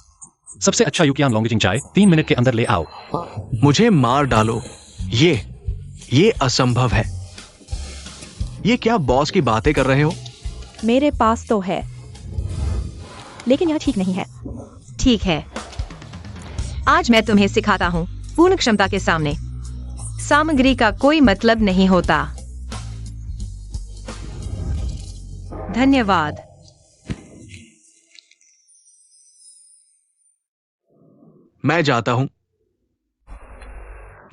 सबसे अच्छा यूकियान लॉन्गजिंग चाय 3 मिनट के अंदर ले आओ। मुझे मार डालो। ये असंभव है। ये क्या बॉस की बातें कर रहे हो? मेरे पास तो है, लेकिन यह ठीक नहीं है। ठीक है, आज मैं तुम्हें सिखाता हूँ। पूर्ण क्षमता के सामने सामग्री का कोई मतलब नहीं होता। धन्यवाद। मैं जाता हूं।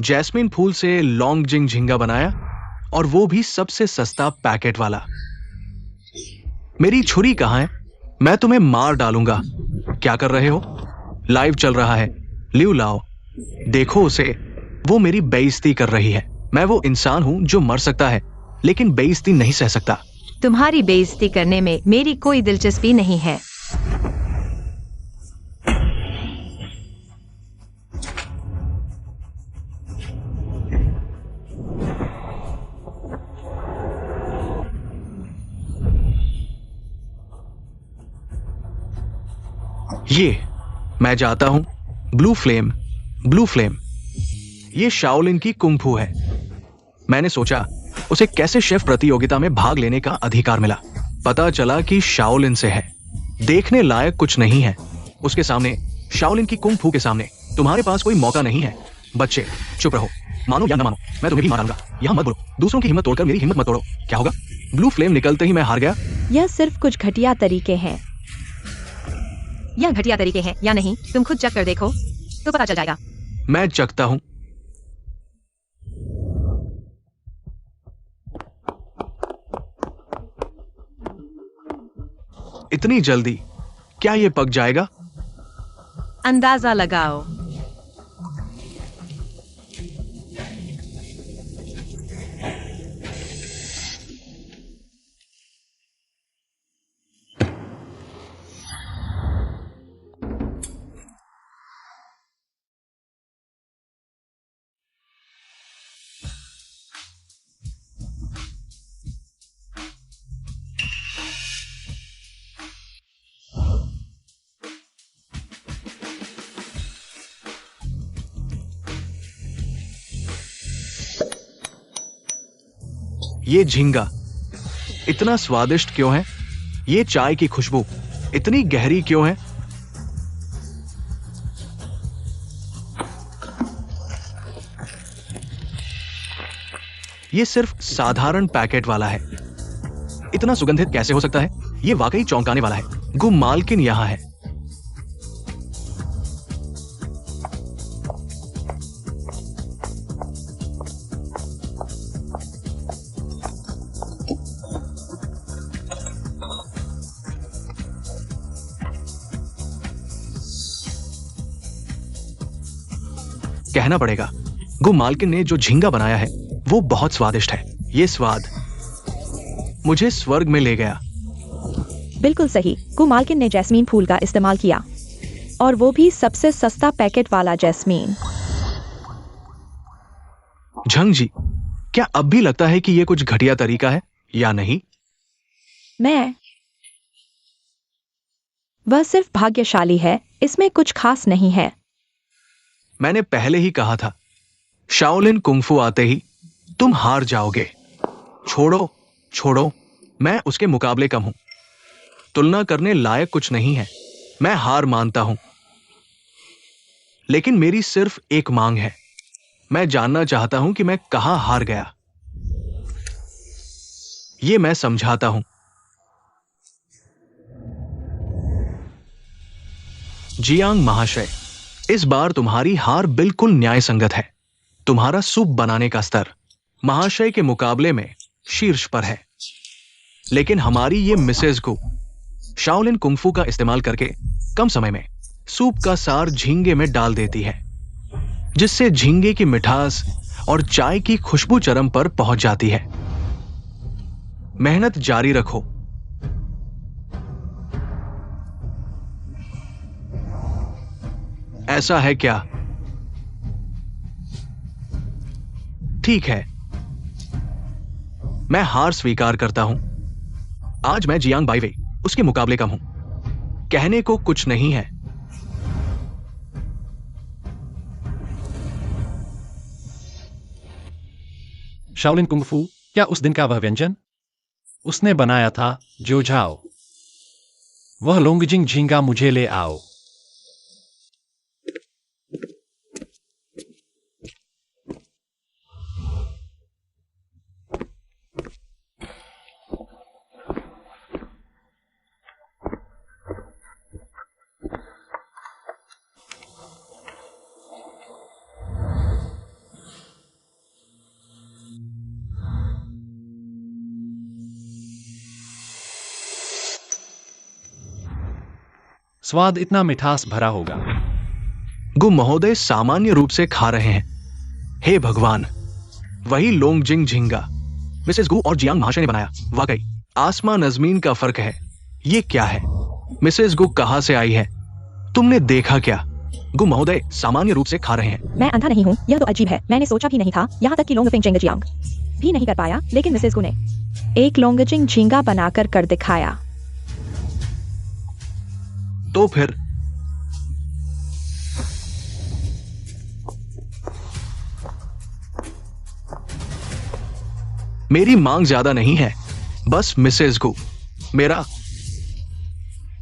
जैस्मिन फूल से लॉन्गजिंग झींगा बनाया, और वो भी सबसे सस्ता पैकेट वाला। मेरी छुरी कहां है? मैं तुम्हें मार डालूंगा। क्या कर रहे हो? लाइव चल रहा है, लिव लाओ। देखो उसे, वो मेरी बेइज्जती कर रही है। मैं वो इंसान हूं जो मर सकता है, लेकिन बेइज्जती नहीं सह सकता। तुम्हारी बेइज्जती करने में मेरी कोई दिलचस्पी नहीं है। ये मैं जाता हूं। Blue flame, blue flame. ये शाओलिन की कुंग-फू है। मैंने सोचा उसे कैसे शेफ प्रतियोगिता में भाग लेने का अधिकार मिला। पता चला कि शाओलिन से है। देखने लायक कुछ नहीं है। उसके सामने, शाओलिन की कुंग-फू के सामने तुम्हारे पास कोई मौका नहीं है। बच्चे चुप रहो, मानो या न मानो, मैं तुम्हें भी मारूंगा। यहां मत बोलो, दूसरों की हिम्मत तोड़कर मेरी हिम्मत मत तोड़ो। क्या होगा? ब्लू फ्लेम निकलते ही मैं हार गया। यह सिर्फ कुछ घटिया तरीके हैं। यह घटिया तरीके हैं या नहीं, तुम खुद चख कर देखो तो पता चल जाएगा। मैं चखता हूं। इतनी जल्दी? क्या ये पक जाएगा? अंदाजा लगाओ। ये झींगा इतना स्वादिष्ट क्यों है? ये चाय की खुशबू इतनी गहरी क्यों है? ये सिर्फ साधारण पैकेट वाला है। इतना सुगंधित कैसे हो सकता है? ये वाकई चौंकाने वाला है। गु मालकिन यहां है। कहना पड़ेगा, गु मालकिन ने जो झींगा बनाया है वो बहुत स्वादिष्ट है। ये स्वाद मुझे स्वर्ग में ले गया। बिल्कुल सही, गु मालकिन ने जैस्मीन फूल का इस्तेमाल किया, और वो भी सबसे सस्ता पैकेट वाला जैस्मीन। झंग जी, क्या अब भी लगता है कि ये कुछ घटिया तरीका है या नहीं? वह सिर्फ भाग्यशाली है, इसमें कुछ खास नहीं है। मैंने पहले ही कहा था, शाओलिन कुंग-फू आते ही तुम हार जाओगे। छोड़ो, छोड़ो, मैं उसके मुकाबले कम हूं। तुलना करने लायक कुछ नहीं है। मैं हार मानता हूं। लेकिन मेरी सिर्फ एक मांग है। मैं जानना चाहता हूं कि मैं कहां हार गया। ये मैं समझाता हूं। जियांग महाशय, इस बार तुम्हारी हार बिल्कुल न्याय संगत है। तुम्हारा सूप बनाने का स्तर महाशय के मुकाबले में शीर्ष पर है। लेकिन हमारी ये मिसेज को शाओलिन कुंग-फू का इस्तेमाल करके कम समय में सूप का सार झींगे में डाल देती है, जिससे झींगे की मिठास और चाय की खुशबू चरम पर पहुंच जाती है। मेहनत जारी रखो। ऐसा है क्या? ठीक है, मैं हार स्वीकार करता हूं। आज मैं जियांग बाइवे उसके मुकाबले कम हूं। कहने को कुछ नहीं है। शाओलिन कुंग-फू, क्या उस दिन का वह व्यंजन उसने बनाया था? जो जाओ, वह लोंगजिंग झींगा मुझे ले आओ। स्वाद इतना मिठास भरा होगा। गु महोदय सामान्य रूप से खा रहे हैं। हे भगवान, वही लोंगजिंग झींगा मिसेस गु और जियांग महाशय ने बनाया। वाकई आसमान नजमीन का फर्क है। ये क्या है? मिसेस गु कहां से आई है? तुमने देखा क्या? गु महोदय सामान्य रूप से खा रहे हैं। मैं अंधा नहीं हूँ, यह तो अजीब है। मैंने सोचा भी नहीं था, यहाँ तक कि लोंगफिंग जियांग भी नहीं कर पाया, लेकिन मिसेस गु ने एक लोंगजिंग झींगा बनाकर कर दिखाया। तो फिर मेरी मांग ज्यादा नहीं है, बस मिसेस गु मेरा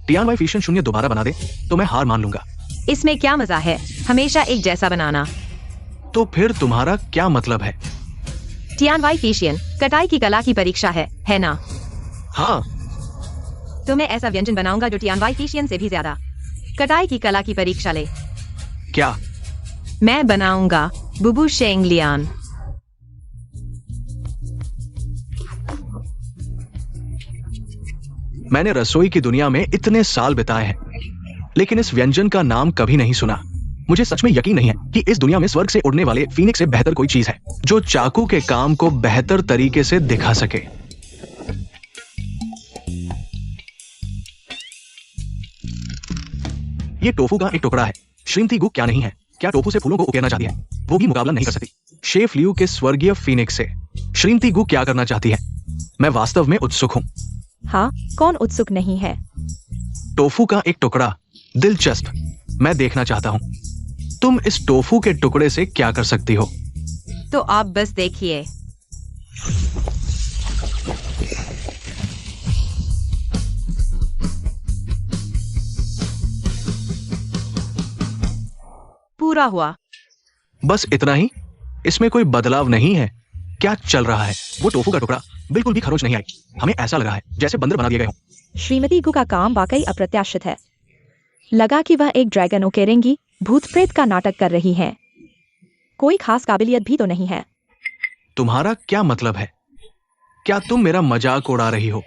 टियानवाई फिशन 0 दोबारा बना दे तो मैं हार मान लूंगा। इसमें क्या मजा है हमेशा एक जैसा बनाना? तो फिर तुम्हारा क्या मतलब है? टियानवाई फिशियन कटाई की कला की परीक्षा है ना? हाँ, तो मैं ऐसा व्यंजन बनाऊंगा जो टियानवाई फिशियन से भी ज्यादा कटाई की कला की परीक्षा ले। क्या? मैं बनाऊंगा बुबू शेंगलियान। मैंने रसोई की दुनिया में इतने साल बिताए हैं, लेकिन इस व्यंजन का नाम कभी नहीं सुना। मुझे सच में यकीन नहीं है कि इस दुनिया में स्वर्ग से उड़ने वाले फीनिक्स से बेहतर कोई चीज है जो चाकू के काम को बेहतर तरीके से दिखा सके। ये टोफू का एक टुकड़ा है। श्रीमती गु क्या नहीं है? क्या टोफू से फूलों को उकेरना चाहती है? वो भी मुकाबला नहीं कर सकती शेफ लियू के स्वर्गीय फीनिक्स से। श्रीमती गु क्या करना चाहती है? मैं वास्तव में उत्सुक हूं। हाँ, कौन उत्सुक नहीं है? टोफू का एक टुकड़ा, दिलचस्प। मैं देखना चाहता हूं तुम इस टोफू के टुकड़े से क्या कर सकती हो। तो आप बस देखिए। पूरा हुआ। बस इतना ही? इसमें कोई बदलाव नहीं है? क्या चल रहा है? वो टोफू का टुकड़ा बिल्कुल भी खरोच नहीं आई। हमें ऐसा लगा है जैसे बंदर बना दिए गए हों। श्रीमती गु का काम वाकई अप्रत्याशित है। लगा कि वह एक ड्रैगन उकेरेंगी, भूत प्रेत का नाटक कर रही हैं। कोई खास काबिलियत भी तो नहीं है। तुम्हारा क्या मतलब है? क्या तुम मेरा मजाक उड़ा रही हो?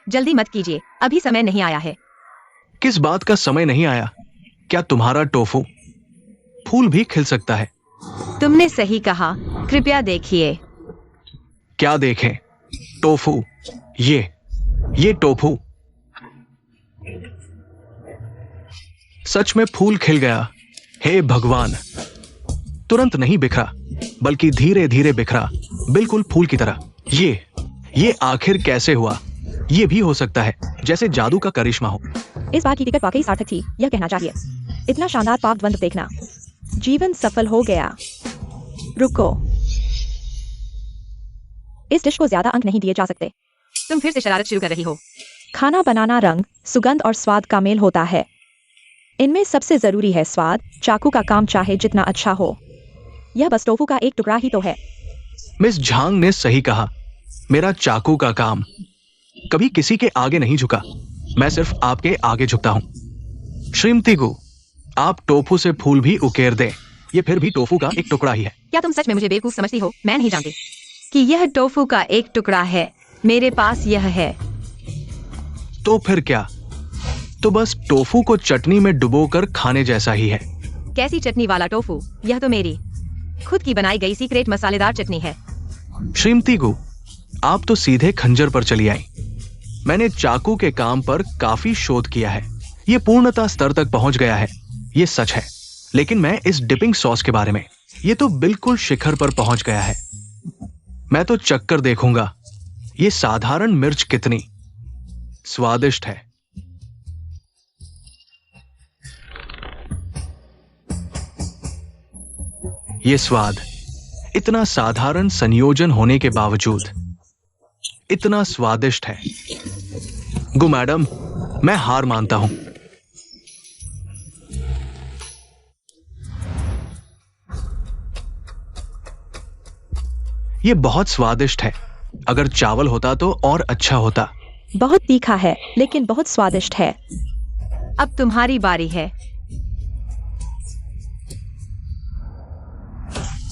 जल्दी मत कीजिए, अभी समय नहीं आया है। किस बात का समय नहीं आया? क्या तुम्हारा टोफू फूल भी खिल सकता है? तुमने सही कहा, कृपया देखिए। क्या देखें? टोफू, ये टोफू सच में फूल खिल गया। हे भगवान, तुरंत नहीं बिखरा बल्कि धीरे धीरे बिखरा, बिल्कुल फूल की तरह। ये आखिर कैसे हुआ? ये भी हो सकता है जैसे जादू का करिश्मा हो। इस बार की टिकट वाकई सार्थक थी, यह कहना चाहिए। इतना शानदार पावद्वंद देखना, जीवन सफल हो गया। रुको, इस डिश को ज्यादा अंक नहीं दिए जा सकते। तुम फिर से शरारत शुरू कर रही हो। खाना बनाना रंग, सुगंध और स्वाद का मेल होता है। इनमें सबसे जरूरी है स्वाद। चाकू का काम चाहे जितना अच्छा हो, यह बस टोफू का एक टुकड़ा ही तो है। मिस झांग ने सही कहा। मेरा चाकू का काम कभी किसी के आगे नहीं झुका। मैं सिर्फ आपके आगे झुकता हूं। श्रीमती गु, आप टोफू से फूल भी उकेर दें, ये फिर भी टोफू का एक टुकड़ा ही है। क्या तुम सच में मुझे बेवकूफ समझती हो? मैं नहीं जानती कि यह टोफू का एक टुकड़ा है। मेरे पास यह है। तो फिर क्या? तो बस टोफू को चटनी में डुबोकर खाने जैसा ही है। कैसी चटनी वाला टोफू? यह तो मेरी खुद की बनाई गई सीक्रेट मसालेदार चटनी है। श्रीमती गु, आप तो सीधे खंजर पर चली आई। मैंने चाकू के काम पर काफी शोध किया है। यह पूर्णता स्तर तक पहुंच गया है, यह सच है। लेकिन मैं इस डिपिंग सॉस के बारे में, यह तो बिल्कुल शिखर पर पहुंच गया है। मैं तो चक्कर देखूंगा। यह साधारण मिर्च कितनी स्वादिष्ट है। यह स्वाद, इतना साधारण संयोजन होने के बावजूद इतना स्वादिष्ट है। गु मैडम, मैं हार मानता हूं। यह बहुत स्वादिष्ट है। अगर चावल होता तो और अच्छा होता। बहुत तीखा है लेकिन बहुत स्वादिष्ट है। अब तुम्हारी बारी है।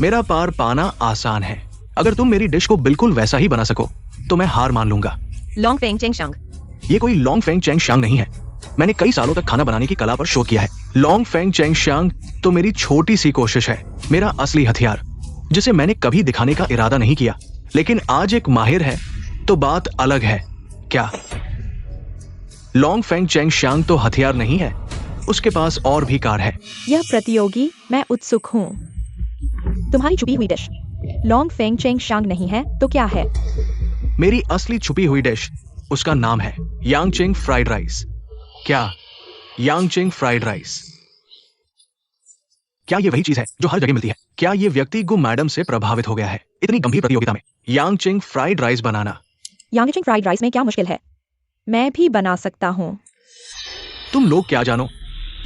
मेरा पार पाना आसान है। अगर तुम मेरी डिश को बिल्कुल वैसा ही बना सको तो मैं हार मान लूंगा। Long Feng Cheng Shang. ये कोई लॉन्ग फेंग चेंग शांग नहीं है। मैंने कई सालों तक खाना बनाने की कला पर शोध किया है। लॉन्ग फेंग चेंग शांग तो मेरी छोटी सी कोशिश है, मेरा असली हथियार, जिसे मैंने कभी दिखाने का इरादा नहीं किया। लेकिन आज एक माहिर है तो बात अलग है। क्या लॉन्ग फेंग चेंग शांग तो हथियार नहीं है, उसके पास और भी कार है। यह प्रतियोगी, मैं उत्सुक हूँ। तुम्हारी छुपी हुई डिश लॉन्ग फेंग चेंग शांग नहीं है तो क्या है? मेरी असली छुपी हुई डिश, उसका नाम है यांगचिंग फ्राइड राइस। क्या यांगचिंग फ्राइड राइस, क्या ये वही चीज है जो हर जगह मिलती है? क्या ये व्यक्ति गु मैडम से प्रभावित हो गया है इतनी गंभीर प्रतियोगिता में यांगचिंग फ्राइड राइस बनाना? यांगचिंग फ्राइड राइस में क्या मुश्किल है? मैं भी बना सकता हूँ। तुम लोग क्या जानो,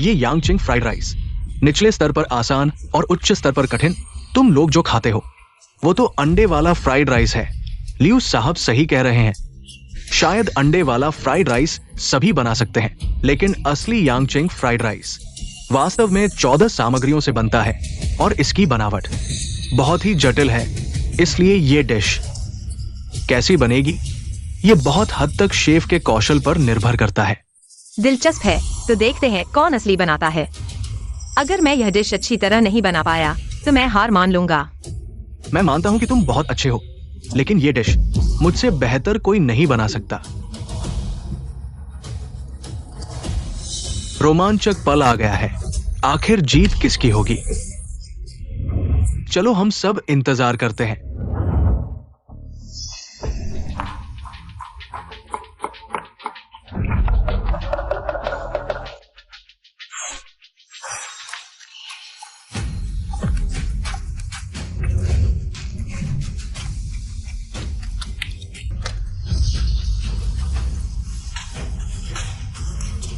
ये यांगचिंग फ्राइड राइस निचले स्तर पर आसान और उच्च स्तर पर कठिन। तुम लोग जो खाते हो वो तो अंडे वाला फ्राइड राइस है। लियू साहब सही कह रहे हैं, शायद अंडे वाला फ्राइड राइस सभी बना सकते हैं, लेकिन असली यांगचिंग फ्राइड राइस वास्तव में 14 सामग्रियों से बनता है और इसकी बनावट बहुत ही जटिल है। इसलिए ये डिश कैसी बनेगी ये बहुत हद तक शेफ के कौशल पर निर्भर करता है। दिलचस्प है, तो देखते हैं कौन असली बनाता है। अगर मैं यह डिश अच्छी तरह नहीं बना पाया तो मैं हार मान लूंगा। मैं मानता हूं कि तुम बहुत अच्छे हो, लेकिन ये डिश मुझसे बेहतर कोई नहीं बना सकता। रोमांचक पल आ गया है, आखिर जीत किसकी होगी? चलो हम सब इंतजार करते हैं।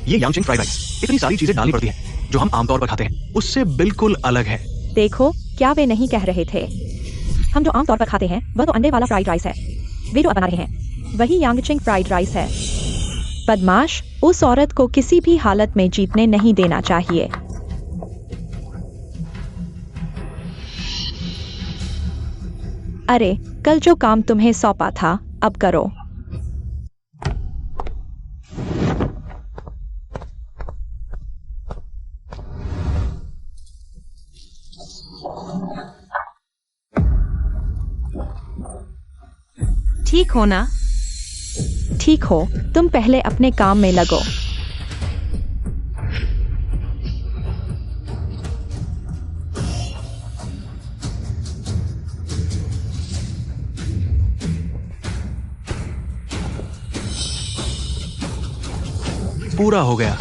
ये यांगचिंग फ्राइड राइस इतनी सारी चीजें डालनी पड़ती हैं जो हम आमतौर पर खाते हैं, उससे बिल्कुल अलग है। देखो, क्या वे नहीं कह रहे थे? हम जो आमतौर पर खाते हैं वह तो अंडे वाला फ्राइड राइस है। वे जो बना रहे हैं वही यांगचिंग फ्राइड राइस है। बदमाश, उस औरत को किसी भी हालत में जीतने नहीं देना चाहिए। अरे, कल जो काम तुम्हें सौंपा था अब करो। ठीक हो ना? ठीक हो, तुम पहले अपने काम में लगो। पूरा हो गया।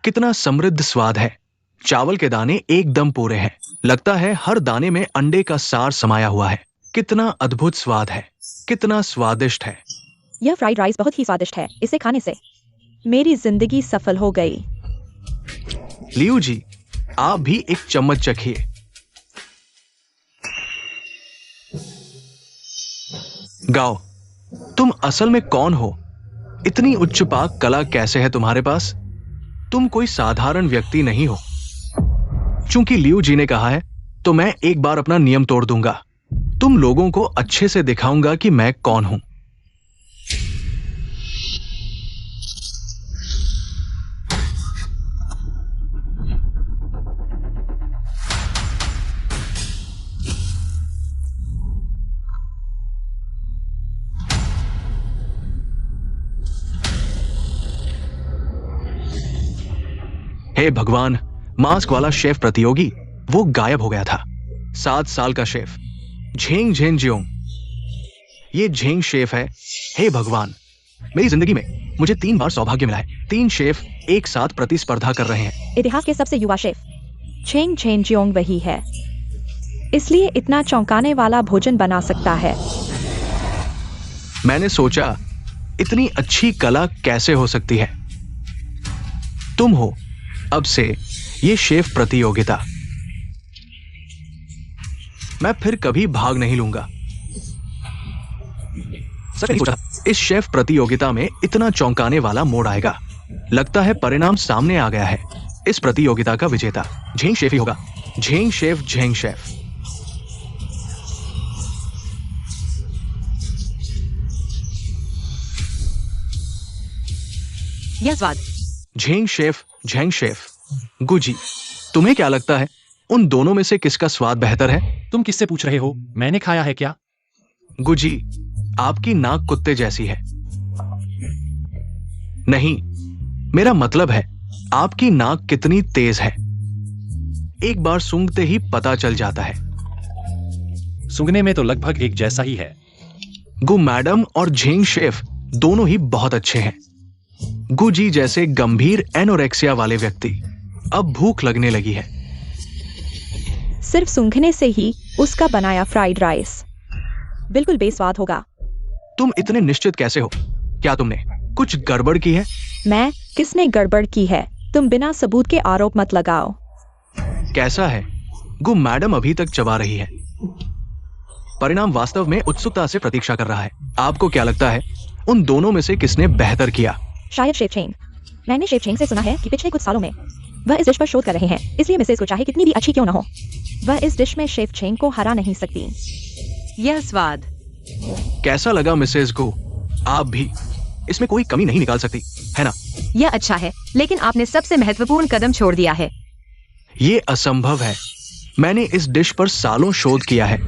कितना समृद्ध स्वाद है। चावल के दाने एकदम पूरे हैं, लगता है हर दाने में अंडे का सार समाया हुआ है। कितना अद्भुत स्वाद है, कितना स्वादिष्ट है। यह फ्राइड राइस बहुत ही स्वादिष्ट है। इसे खाने से मेरी जिंदगी सफल हो गई। लियू जी, आप भी एक चम्मच चखिए। गाओ, तुम असल में कौन हो? इतनी उच्च पाक कला कैसे है तुम्हारे पास? तुम कोई साधारण व्यक्ति नहीं हो। चूंकि लियू जी ने कहा है तो मैं एक बार अपना नियम तोड़ दूंगा। तुम लोगों को अच्छे से दिखाऊंगा कि मैं कौन हूं। हे भगवान, मास्क वाला शेफ प्रतियोगी वो गायब हो गया था। 7 साल का शेफ झेंग झेंजियोंग, ये झेंग शेफ है। हे भगवान, मेरी जिंदगी में मुझे 3 बार सौभाग्य मिला है। 3 शेफ एक साथ प्रतिस्पर्धा कर रहे हैं। इतिहास के सबसे युवा शेफ झेंग झेंजियोंग वही है, इसलिए इतना चौंकाने वाला भोजन बना सकता है। मैंने सोचा इतनी अच्छी कला कैसे हो सकती है। तुम हो अब से ये शेफ प्रतियोगिता। मैं फिर कभी भाग नहीं लूंगा। सच नहीं सोचा था इस शेफ प्रतियोगिता में इतना चौंकाने वाला मोड़ आएगा। लगता है परिणाम सामने आ गया है। इस प्रतियोगिता का विजेता झेंग शेफ ही होगा। Zheng chef, Zheng chef. यह स्वाद। Zheng chef, Zheng chef. Guzzi, तुम्हें क्या लगता है उन दोनों में से किसका स्वाद बेहतर है? तुम किससे पूछ रहे हो? मैंने खाया है क्या? गुजी, आपकी नाक कुत्ते जैसी है। नहीं, मेरा मतलब है आपकी नाक कितनी तेज है। एक बार सूंघते ही पता चल जाता है। सूंघने में तो लगभग एक जैसा ही है। गु मैडम और झेंग शेफ दोनों ही बहुत अच्छे हैं। गुजी जैसे गंभीर एनोरेक्सिया वाले व्यक्ति, अब भूख लगने लगी है। सिर्फ सूंघने से ही उसका बनाया फ्राइड राइस बिल्कुल बेस्वाद होगा। तुम इतने निश्चित कैसे हो? क्या तुमने कुछ गड़बड़ की है? मैं? किसने गड़बड़ की है? तुम बिना सबूत के आरोप मत लगाओ। कैसा है? गु मैडम अभी तक चबा रही है। परिणाम वास्तव में उत्सुकता से प्रतीक्षा कर रहा है। आपको क्या लगता है उन दोनों में से किसने बेहतर किया? शायद शेफ चेंग। मैंने शेफ चेंग से सुना है कि पिछले कुछ सालों में वह इस डिश पर शोध कर रहे हैं, इसलिए मिसेज को चाहे कितनी भी अच्छी क्यों न हो, वह इस डिश में शेफ चेंग को हरा नहीं सकती। यह स्वाद। कैसा लगा मिसेज गु? आप भी इसमें कोई कमी नहीं निकाल सकती, है ना? यह अच्छा है, लेकिन आपने सबसे महत्वपूर्ण कदम छोड़ दिया है। ये असंभव है। मैंने इस डिश पर सालों शोध किया है।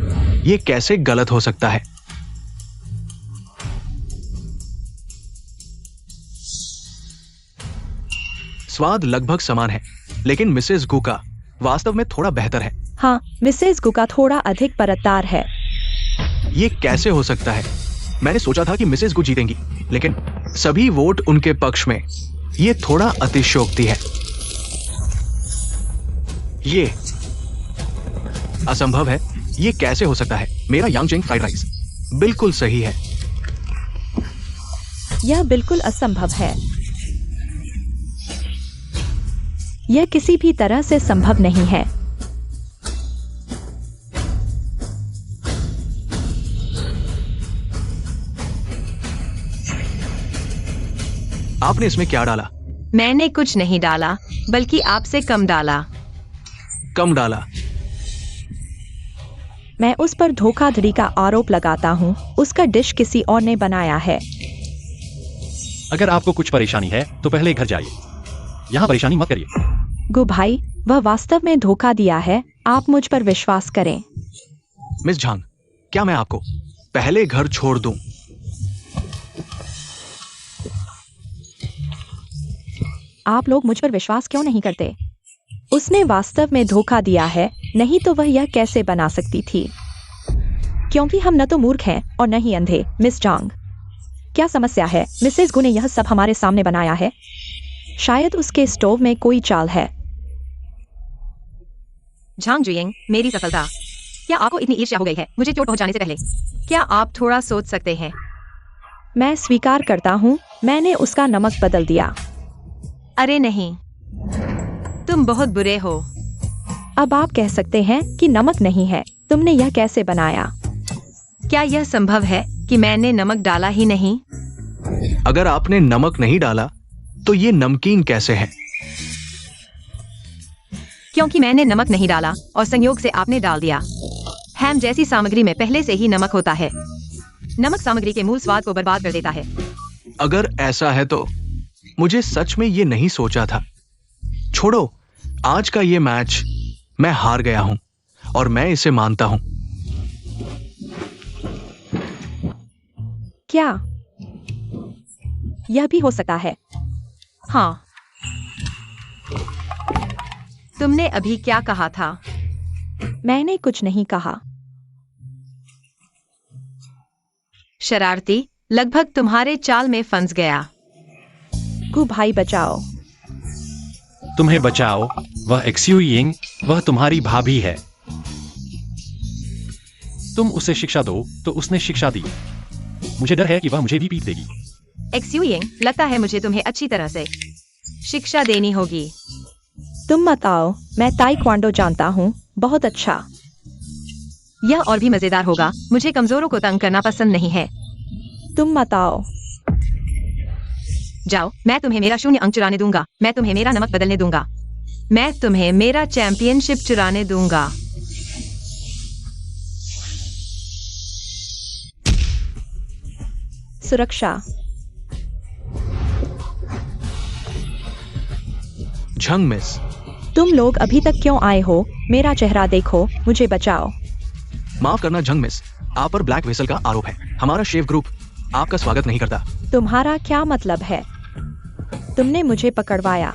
ये कैसे गलत हो सकता है? स्वाद लगभग समान है, लेकिन मिसेस गु का वास्तव में थोड़ा बेहतर है। हाँ, मिसेज गु का थोड़ा अधिक परतदार है। ये कैसे हो सकता है? मैंने सोचा था कि मिसेस गु जीतेंगी, लेकिन सभी वोट उनके पक्ष में। ये थोड़ा अतिशयोक्ति है। ये असंभव है। ये कैसे हो सकता है? मेरा यांगचेंग फ्राइड राइस बिल्कुल सही है। यह बिल्कुल असंभव है। यह किसी भी तरह से संभव नहीं है। आपने इसमें क्या डाला? मैंने कुछ नहीं डाला, बल्कि आपसे कम डाला। कम डाला? मैं उस पर धोखाधड़ी का आरोप लगाता हूँ। उसका डिश किसी और ने बनाया है। अगर आपको कुछ परेशानी है तो पहले घर जाइए। यहाँ परेशानी मत करिए। गु भाई, वह वास्तव में धोखा दिया है। आप मुझ पर विश्वास करें। मिस झांग, क्या मैं आपको पहले घर छोड़ दूं? आप लोग मुझ पर विश्वास क्यों नहीं करते? उसने वास्तव में धोखा दिया है, नहीं तो वह यह कैसे बना सकती थी? क्योंकि हम न तो मूर्ख हैं और न ही अंधे। मिस झांग, क्या समस्या है? मिसेस गु ने यह सब हमारे सामने बनाया है। शायद उसके स्टोव में कोई चाल है। झांग जुयिंग, मेरी सफलता। क्या आपको इतनी ईर्ष्या हो गई है मुझे चोट पहुंचाने से पहले? क्या आप थोड़ा सोच सकते हैं? मैं स्वीकार करता हूँ, मैंने उसका नमक बदल दिया। अरे नहीं, तुम बहुत बुरे हो। अब आप कह सकते हैं कि नमक नहीं है। तुमने यह कैसे बनाया? क्या यह संभव है कि मैंने नमक डाला ही नहीं? अगर आपने नमक नहीं डाला तो ये नमकीन कैसे है? क्योंकि मैंने नमक नहीं डाला और संयोग से आपने डाल दिया। हैम जैसी सामग्री में पहले से ही नमक होता है। नमक सामग्री के मूल स्वाद को बर्बाद कर देता है। अगर ऐसा है तो मुझे सच में ये नहीं सोचा था। छोड़ो, आज का ये मैच मैं हार गया हूं और मैं इसे मानता हूं। क्या यह भी हो सकता है? हाँ। तुमने अभी क्या कहा था? मैंने कुछ नहीं कहा। शरारती, लगभग तुम्हारे चाल में फंस गया। गु भाई बचाओ। तुम्हें बचाओ। वह एक्स्यू यिंग, वह तुम्हारी भाभी है। तुम उसे शिक्षा दो तो उसने शिक्षा दी। मुझे डर है कि वह मुझे भी पीट देगी। एक्स्यू यिंग, लगता है मुझे तुम्हें अच्छी तरह से शिक्षा देनी होगी। तुम मत आओ, मैं ताइक्वांडो जानता हूँ। बहुत अच्छा। यह और भी मजेदार होगा। मुझे कमजोरों को तंग करना पसंद नहीं है। तुम मत आओ। जाओ, मैं तुम्हें मेरा 0 अंक चुराने दूंगा। मैं तुम्हें मेरा नमक बदलने दूंगा। मैं तुम्हें मेरा चैंपियनशिप चुराने दूंगा। सुरक्षा। झंग मिस। तुम लोग अभी तक क्यों आए हो? मेरा चेहरा देखो, मुझे बचाओ। माफ करना झंग मिस, आप पर ब्लैक वेसल का आरोप है। हमारा शेफ ग्रुप आपका स्वागत नहीं करता। तुम्हारा क्या मतलब है? तुमने मुझे पकड़वाया।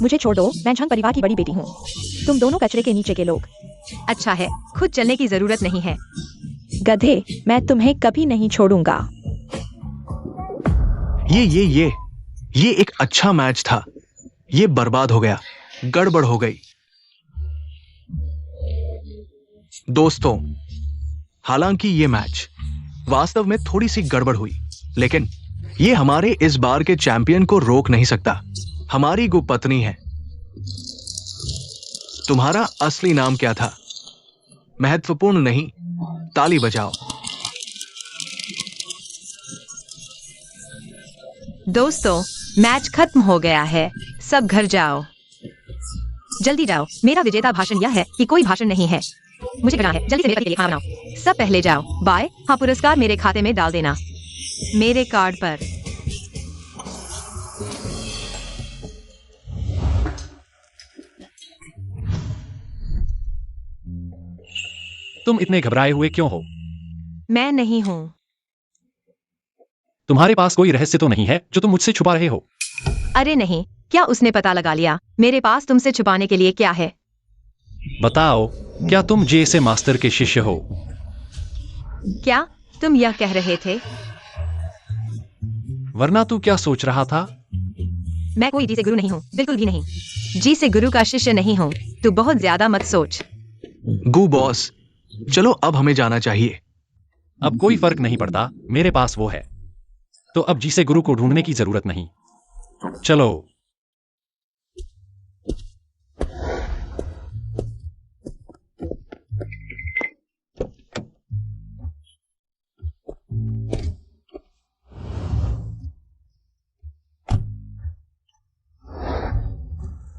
मुझे छोड़ दो, मैं झंग परिवार की बड़ी बेटी हूँ। तुम दोनों कचरे के नीचे के लोग। अच्छा है, खुद चलने की जरूरत नहीं है। गधे, मैं तुम्हें कभी नहीं छोड़ूंगा। ये एक अच्छा मैच था। ये बर्बाद हो गया, गड़बड़ हो गई। दोस्तों, हालांकि ये मैच वास्तव में थोड़ी सी गड़बड़ हुई, लेकिन ये हमारे इस बार के चैंपियन को रोक नहीं सकता। हमारी गुपत्नी है। तुम्हारा असली नाम क्या था? महत्वपूर्ण नहीं, ताली बजाओ। दोस्तों, मैच खत्म हो गया है। सब घर जाओ, जल्दी जाओ। मेरा विजेता भाषण यह है कि कोई भाषण नहीं है। मुझे करना है, जल्दी से मेरे पति के लिए खाना बनाओ। सब पहले जाओ। बाय। हाँ, पुरस्कार मेरे खाते में डाल देना, मेरे कार्ड पर। तुम इतने घबराए हुए क्यों हो? मैं नहीं हूँ। तुम्हारे पास कोई रहस्य तो नहीं है जो तुम मुझसे छुपा रहे हो? अरे नहीं, क्या उसने पता लगा लिया? मेरे पास तुमसे छुपाने के लिए क्या है? बताओ, क्या तुम जे मास्टर के शिष्य हो? क्या तुम यह कह रहे थे? वरना तू क्या सोच रहा था? मैं कोई जी से गुरु नहीं हूँ, बिल्कुल भी नहीं। जी से गुरु का शिष्य नहीं हूँ। तू बहुत ज्यादा मत सोच। गू बॉस, चलो अब हमें जाना चाहिए। अब कोई फर्क नहीं पड़ता, मेरे पास वो है। तो अब जी से गुरु को ढूंढने की जरूरत नहीं। चलो।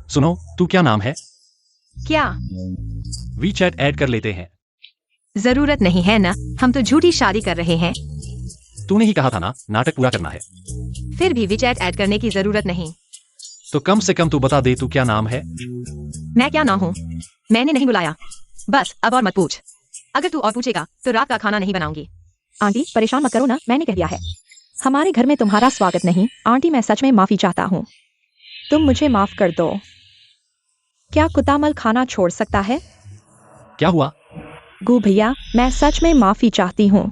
सुनो, तू क्या नाम है? क्या? वीचैट ऐड कर लेते हैं। जरूरत नहीं है ना, हम तो झूठी शादी कर रहे हैं। तूने ही कहा था ना, नाटक पूरा करना है। फिर भी विचैट ऐड करने की जरूरत नहीं। तो कम से कम तू बता दे, तू क्या नाम है? मैं क्या ना हूँ? मैंने नहीं बुलाया। बस अब और मत पूछ। अगर तू और पूछेगा तो रात का खाना नहीं बनाऊंगी। आंटी, परेशान मत करो ना, मैंने कह दिया है। हमारे घर में तुम्हारा स्वागत नहीं। आंटी, मैं सच में माफी चाहता हूँ। तुम मुझे माफ कर दो। क्या कुतामल खाना छोड़ सकता है? क्या हुआ? गू भैया, मैं सच में माफी चाहती हूँ।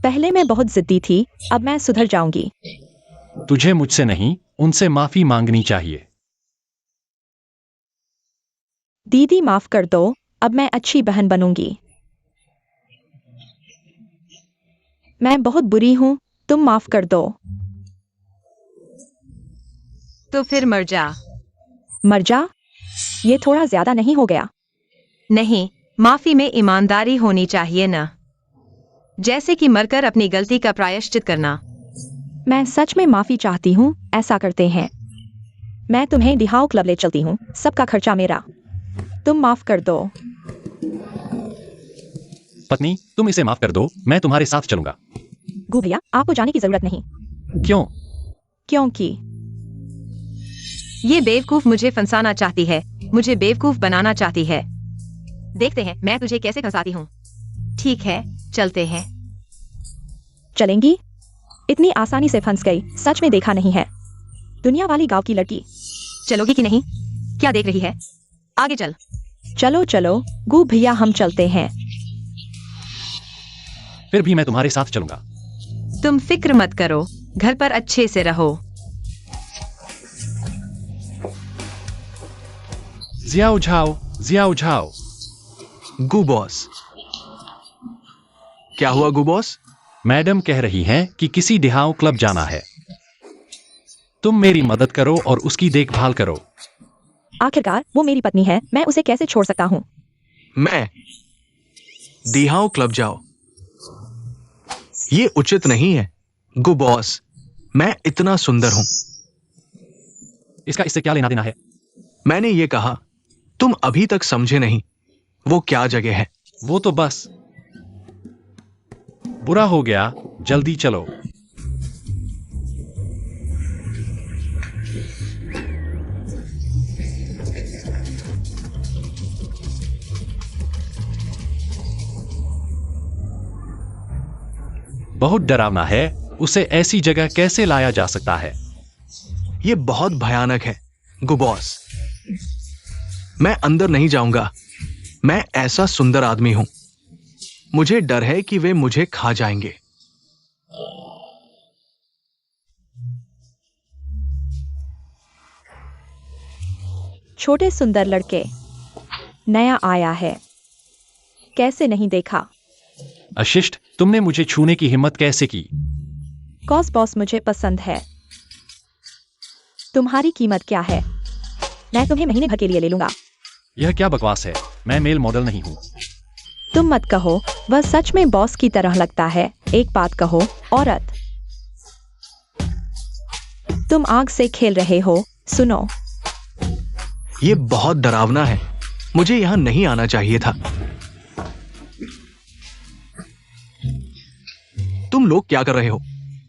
पहले मैं बहुत जिद्दी थी, अब मैं सुधर जाऊंगी। तुझे मुझसे नहीं, उनसे माफी मांगनी चाहिए। दीदी माफ कर दो, अब मैं अच्छी बहन बनूंगी। मैं बहुत बुरी हूँ, तुम माफ कर दो। तो फिर मर जा। मर जा? ये थोड़ा ज्यादा नहीं हो गया? नहीं, माफी में ईमानदारी होनी चाहिए ना। जैसे कि मरकर अपनी गलती का प्रायश्चित करना। मैं सच में माफी चाहती हूँ। ऐसा करते हैं, मैं तुम्हें दिहाओ क्लब ले चलती हूँ, सबका खर्चा मेरा। तुम माफ कर दो। पत्नी, तुम इसे माफ कर दो, मैं तुम्हारे साथ चलूंगा। गू भैया, आपको जाने की जरूरत नहीं। क्यों? क्योंकि ये बेवकूफ मुझे फंसाना चाहती है, मुझे बेवकूफ बनाना चाहती है। देखते हैं मैं तुझे कैसे फंसाती हूँ। ठीक है, चलते हैं। चलेंगी? इतनी आसानी से फंस गई, सच में देखा नहीं है। दुनिया वाली गांव की लड़की। चलोगी कि नहीं? क्या देख रही है? आगे चल। चलो चलो गू भैया, हम चलते हैं। फिर भी मैं तुम्हारे साथ चलूंगा। तुम फिक्र मत करो, घर पर अच्छे से रहो। Jiao Zhao, Jiao Zhao. Gu boss, क्या हुआ गू बॉस? मैडम कह रही हैं कि किसी डिहाओ क्लब जाना है। तुम मेरी मदद करो और उसकी देखभाल करो। आखिरकार वो मेरी पत्नी है, मैं उसे कैसे छोड़ सकता हूँ? दिहाओ क्लब जाओ। ये उचित नहीं है। गो बॉस, मैं इतना सुंदर हूं। इसका इससे क्या लेना देना है? मैंने ये कहा, तुम अभी तक समझे नहीं वो क्या जगह है। वो तो बस बुरा हो गया, जल्दी चलो। बहुत डरावना है, उसे ऐसी जगह कैसे लाया जा सकता है? ये बहुत भयानक है गो बॉस। मैं अंदर नहीं जाऊंगा। मैं ऐसा सुंदर आदमी हूं। मुझे डर है कि वे मुझे खा जाएंगे। छोटे सुंदर लड़के, नया आया है, कैसे नहीं देखा? अशिष्ट, तुमने मुझे छूने की हिम्मत कैसे की? कॉस बॉस मुझे पसंद है। तुम्हारी कीमत क्या है? मैं तुम्हें महीने भर के लिए ले लूंगा। यह क्या बकवास है? मैं मेल मॉडल नहीं हूं। तुम मत कहो, वह सच में बॉस की तरह लगता है। एक बात कहो, औरत, तुम आग से खेल रहे हो। सुनो, ये बहुत डरावना है। मुझे यहां नहीं आना चाहिए था। तुम लोग क्या कर रहे हो?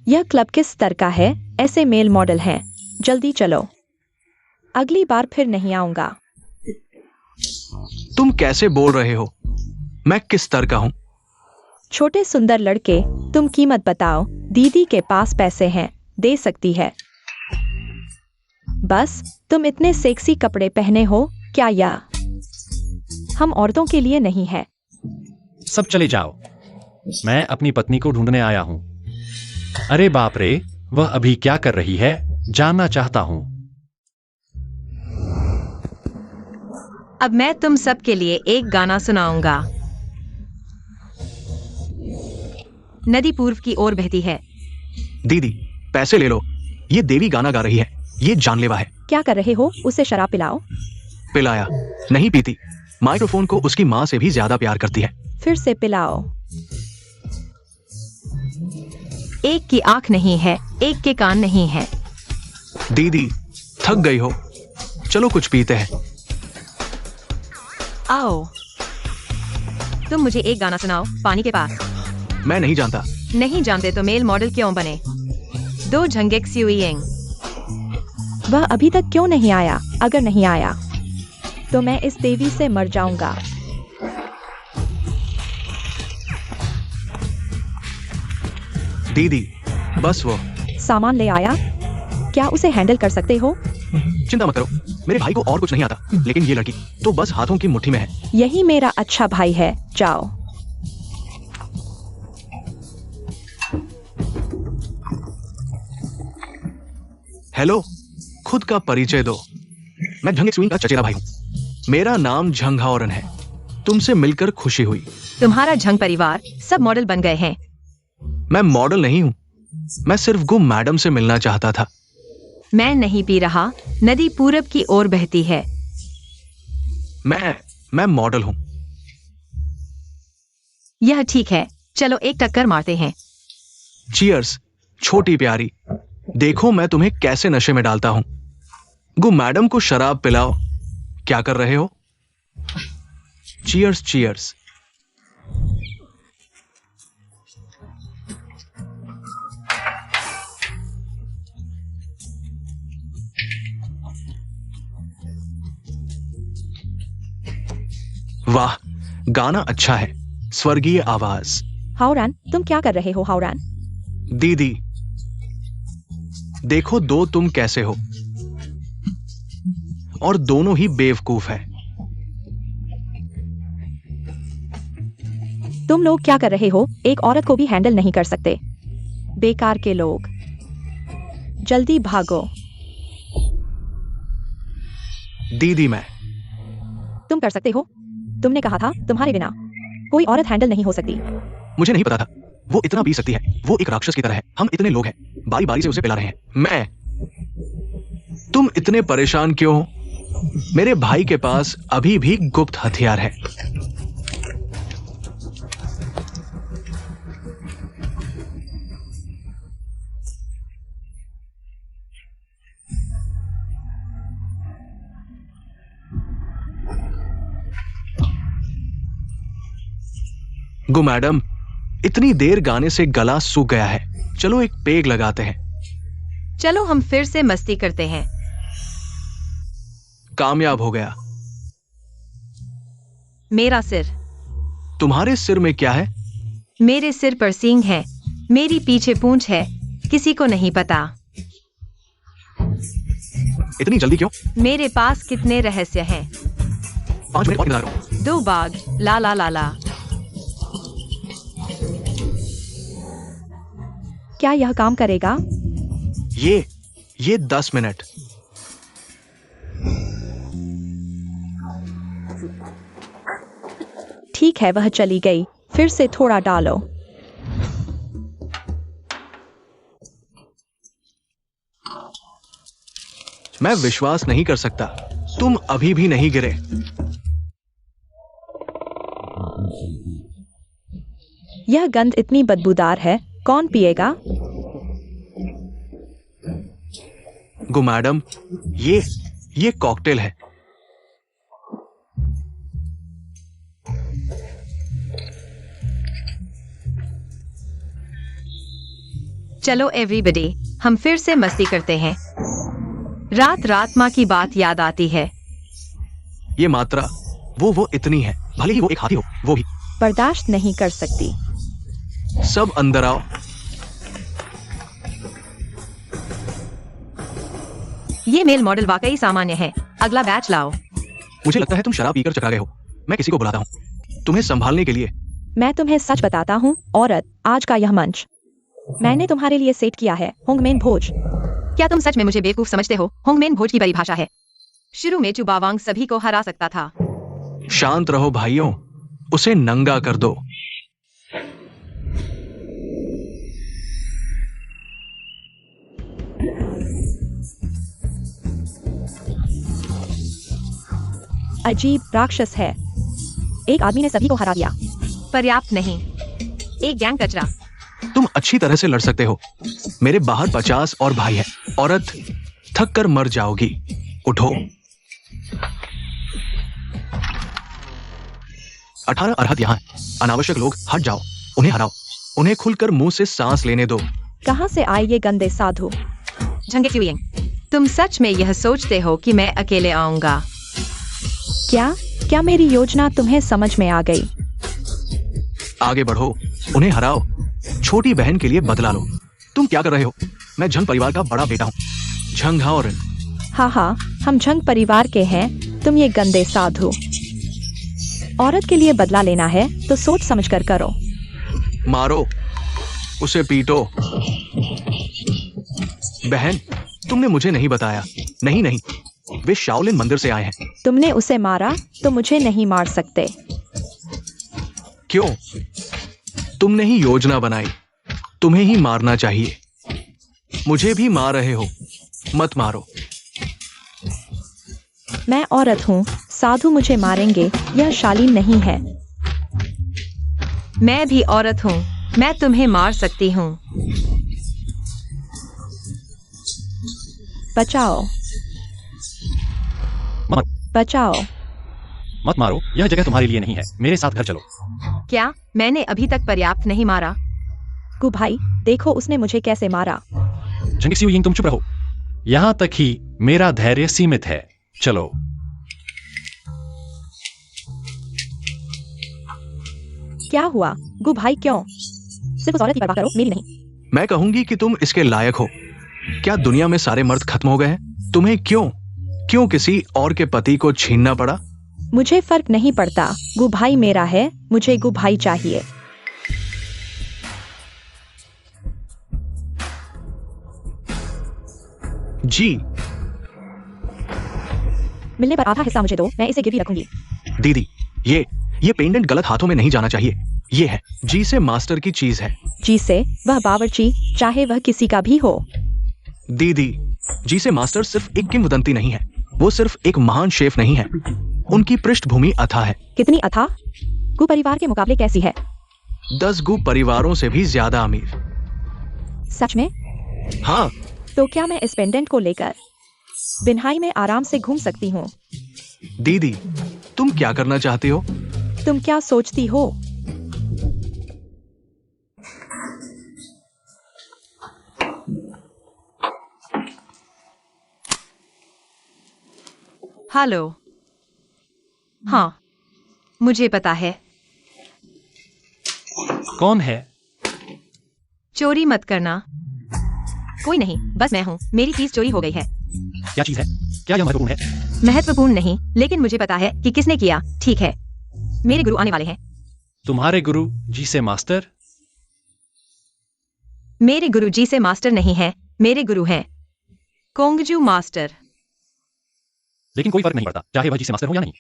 यह क्लब किस स्तर का है? ऐसे मेल मॉडल हैं। जल्दी चलो, अगली बार फिर नहीं आऊंगा। तुम कैसे बोल रहे हो? मैं किस स्तर का हूं? छोटे सुंदर लड़के, तुम कीमत बताओ। दीदी के पास पैसे हैं, दे सकती है। बस तुम इतने सेक्सी कपड़े पहने हो। क्या यह हम औरतों के लिए नहीं है? सब चले जाओ, मैं अपनी पत्नी को ढूंढने आया हूं। अरे बाप रे, वह अभी क्या कर रही है? जानना चाहता हूं। अब मैं तुम सब के लिए एक गाना सुनाऊंगा। नदी पूर्व की ओर बहती है। दीदी, पैसे ले लो। ये देवी गाना गा रही है। ये जानलेवा है। क्या कर रहे हो? उसे शराब पिलाओ। पिलाया नहीं, पीती। माइक्रोफोन को उसकी मां से भी ज्यादा प्यार करती है। फिर से पिलाओ। एक की आंख नहीं है, एक के कान नहीं है। दीदी, थक गई हो? चलो कुछ पीते हैं। आओ, तुम मुझे एक गाना सुनाओ। पानी के पास। मैं नहीं जानता। नहीं जानते तो मेल मॉडल क्यों बने? दो झंगेक स्यूइंग। वह अभी तक क्यों नहीं आया? अगर नहीं आया तो मैं इस देवी से मर जाऊंगा। दीदी, बस वो। सामान ले आया? क्या उसे हैंडल कर सकते हो? चिंता मत करो, मेरे भाई को और कुछ नहीं आता, लेकिन ये लड़की तो बस हाथों की मुट्ठी में है। यही मेरा अच्छा भाई है। जाओ। हेलो, खुद का परिचय दो। मैं झंग स्विंग का चचेरा भाई हूँ। मेरा नाम झंग हाओरन है। तुमसे मिलकर खुशी हुई। तुम्हारा झंग परिवार सब मॉडल बन गए हैं। मैं मॉडल नहीं हूँ। मैं सिर्फ गुम मैडम से मिलना चाहता था। मैं नहीं पी रहा। नदी पूरब की ओर बहती है। मैं मॉडल हूँ। यह ठीक है, चलो एक टक्कर मारते हैं। चीयर्स, छोटी प्यारी। देखो मैं तुम्हें कैसे नशे में डालता हूं। गु मैडम को शराब पिलाओ। क्या कर रहे हो? Cheers cheers. वाह, गाना अच्छा है। स्वर्गीय आवाज। हाओरान, तुम क्या कर रहे हो? हाओरान, दीदी, देखो दो तुम कैसे हो। और दोनों ही बेवकूफ है। तुम लोग क्या कर रहे हो? एक औरत को भी हैंडल नहीं कर सकते। बेकार के लोग। जल्दी भागो। दीदी, मैं तुम कर सकते हो। तुमने कहा था तुम्हारे बिना कोई औरत हैंडल नहीं हो सकती। मुझे नहीं पता था वो इतना पी सकती है। वो एक राक्षस की तरह है। हम इतने लोग हैं, बारी बारी से उसे पिला रहे हैं। तुम इतने परेशान क्यों हो? मेरे भाई के पास अभी भी गुप्त हथियार है। गो मैडम, इतनी देर गाने से गला सूख गया है, चलो एक पेग लगाते हैं। चलो हम फिर से मस्ती करते हैं। कामयाब हो गया। मेरा सिर। तुम्हारे सिर में क्या है? मेरे सिर पर सींग है, मेरी पीछे पूंछ है, किसी को नहीं पता। इतनी जल्दी क्यों? मेरे पास कितने रहस्य हैं। 5 मिनट और इंतजार करो। 2 बाघ, ला ला ला ला। क्या यह काम करेगा? ये 10 मिनट। ठीक है, वह चली गई। फिर से थोड़ा डालो। मैं विश्वास नहीं कर सकता, तुम अभी भी नहीं गिरे। यह गंध इतनी बदबूदार है, कौन पिएगा? गो मैडम, ये कॉकटेल है। चलो एवरीबॉडी, हम फिर से मस्ती करते हैं। रात रात माँ की बात याद आती है। ये मात्रा वो इतनी है, भले ही वो एक हाथी हो, वो भी। बर्दाश्त नहीं कर सकती। सब अंदर आओ। ये मेल मॉडल वाकई सामान्य है। अगला बैच लाओ। मुझे लगता है तुम शराब पीकर चकरा गए हो। मैं किसी को बुलाता हूँ तुम्हें संभालने के लिए। मैं तुम्हें सच बताता हूँ औरत, आज का यह मंच मैंने तुम्हारे लिए सेट किया है। होंगमेन भोज। क्या तुम सच में मुझे बेवकूफ समझते हो? होंगमेन भोज की परिभाषा है। शुरू में चुबावांग सभी को हरा सकता था। शांत रहो भाइयों, उसे नंगा कर दो। अजीब राक्षस है। एक आदमी ने सभी को हरा दिया। पर्याप्त नहीं, एक गैंग कचरा। तुम अच्छी तरह से लड़ सकते हो। मेरे बाहर 50 और भाई है। औरत, थक कर मर जाओगी, उठो। 18 अरहत यहाँ है। अनावश्यक लोग हट जाओ, उन्हें हराओ। उन्हें खुलकर मुंह से सांस लेने दो। कहाँ से आए ये गंदे साधु? झंगे च्युइंग, तुम सच में यह सोचते हो कि मैं अकेले आऊंगा? क्या मेरी योजना तुम्हें समझ में आ गई? आगे बढ़ो, उन्हें हराओ। छोटी बहन के लिए बदला लो। तुम क्या कर रहे हो? मैं झंग परिवार का बड़ा बेटा हूँ। झंग हाओरिन। हाँ, हम झंग परिवार के हैं। तुम ये गंदे साधु। औरत के लिए बदला लेना है तो सोच समझ कर करो। मारो, उसे पीटो। बहन, तुमने मुझे नहीं बताया। नहीं, वे शाओलिन मंदिर से आए हैं। तुमने उसे मारा तो मुझे नहीं मार सकते। क्यों? तुमने ही योजना बनाई, तुम्हें ही मारना चाहिए। मुझे भी मार रहे हो, मत मारो। मैं औरत हूँ, साधु मुझे मारेंगे, यह शालीन नहीं है। मैं भी औरत हूँ, मैं तुम्हें मार सकती हूँ। बचाओ, बचाओ। मत मारो, यह जगह तुम्हारे लिए नहीं है। मेरे साथ घर चलो। क्या मैंने अभी तक पर्याप्त नहीं मारा? गु भाई, देखो उसने मुझे कैसे मारा। झंग च्युइंग, तुम चुप रहो। यहां तक ही मेरा धैर्य सीमित है। चलो। क्या हुआ गु भाई? क्यों? सिर्फ उस औरत की परवाह करो, मेरी नहीं। मैं कहूंगी कि तुम इसके लायक हो। क्या दुनिया में सारे मर्द खत्म हो गए हैं? तुम्हें क्यों किसी और के पति को छीनना पड़ा? मुझे फर्क नहीं पड़ता। गु भाई मेरा है, मुझे गु भाई चाहिए। जी। मिलने पर आधा हिस्सा मुझे दो, मैं इसे गिरवी रखूंगी। दीदी, ये पेंडेंट गलत हाथों में नहीं जाना चाहिए। ये है जी से मास्टर की चीज है। जी से? वह बावर्ची, चाहे वह किसी का भी हो। दीदी, जी से मास्टर सिर्फ एक किंवदंती नहीं है, वो सिर्फ एक महान शेफ नहीं है। उनकी पृष्ठभूमि अथाह है। कितनी अथाह? गु परिवार के मुकाबले कैसी है? 10 गु परिवारों से भी ज्यादा अमीर। सच में? हाँ। तो क्या मैं इस पेंडेंट को लेकर बिन्हाई में आराम से घूम सकती हूँ? दीदी, तुम क्या करना चाहती हो? तुम क्या सोचती हो? हेलो। हाँ, मुझे पता है। कौन है? चोरी मत करना। कोई नहीं, बस मैं हूँ। मेरी चीज चोरी हो गई है। क्या चीज है? क्या यह महत्वपूर्ण है? महत्वपूर्ण नहीं, लेकिन मुझे पता है कि किसने किया। ठीक है, मेरे गुरु आने वाले हैं। तुम्हारे गुरु जी से मास्टर? मेरे गुरु जी से मास्टर नहीं है, मेरे गुरु हैं कोंगजू मास्टर। लेकिन कोई फर्क नहीं पड़ता, चाहे वह जी से मास्टर हो या नहीं।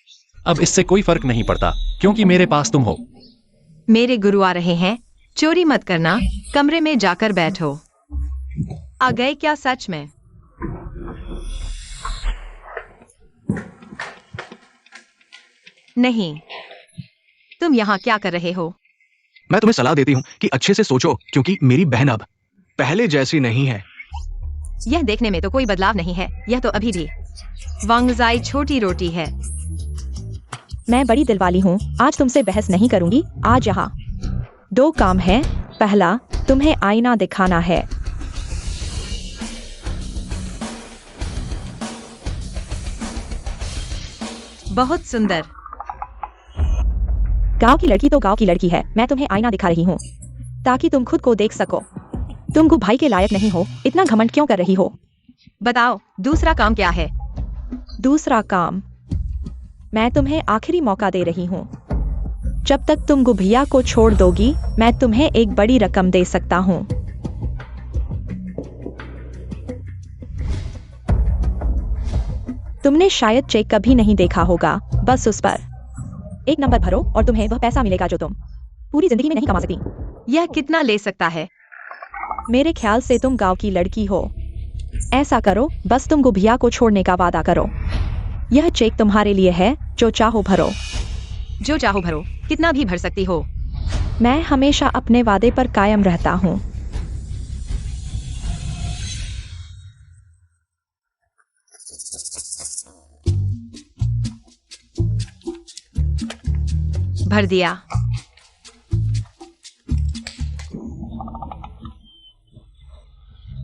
अब इससे कोई फर्क नहीं पड़ता, क्योंकि मेरे पास तुम हो। मेरे गुरु आ रहे हैं। चोरी मत करना, कमरे में जाकर बैठो। आ गए क्या सच में? नहीं, तुम यहाँ क्या कर रहे हो? मैं तुम्हें सलाह देती हूँ कि अच्छे से सोचो, क्योंकि मेरी बहन अब पहले जैसी नहीं है। यह देखने में तो कोई बदलाव नहीं है। यह तो अभी भी वांगजाई छोटी रोटी है। मैं बड़ी दिलवाली हूँ, आज तुमसे बहस नहीं करूंगी। आज यहाँ 2 काम है। पहला, तुम्हें आईना दिखाना है। बहुत सुंदर। गांव की लड़की तो गांव की लड़की है। मैं तुम्हें आईना दिखा रही हूँ ताकि तुम खुद को देख सको। तुम को भाई के लायक नहीं हो, इतना घमंड क्यों कर रही हो? बताओ, दूसरा काम क्या है? दूसरा काम, मैं तुम्हें आखिरी मौका दे रही हूँ। जब तक तुम गुभिया को छोड़ दोगी, मैं तुम्हें एक बड़ी रकम दे सकता हूँ। तुमने शायद चेक कभी नहीं देखा होगा। बस उस पर 1 नंबर भरो और तुम्हें वह पैसा मिलेगा जो तुम पूरी जिंदगी में नहीं कमा सकती। यह कितना ले सकता है? मेरे ख्याल से तुम गांव की लड़की हो। ऐसा करो, बस तुम गुभिया को छोड़ने का वादा करो। यह चेक तुम्हारे लिए है, जो चाहो भरो। जो चाहो भरो, कितना भी भर सकती हो। मैं हमेशा अपने वादे पर कायम रहता हूँ। भर दिया।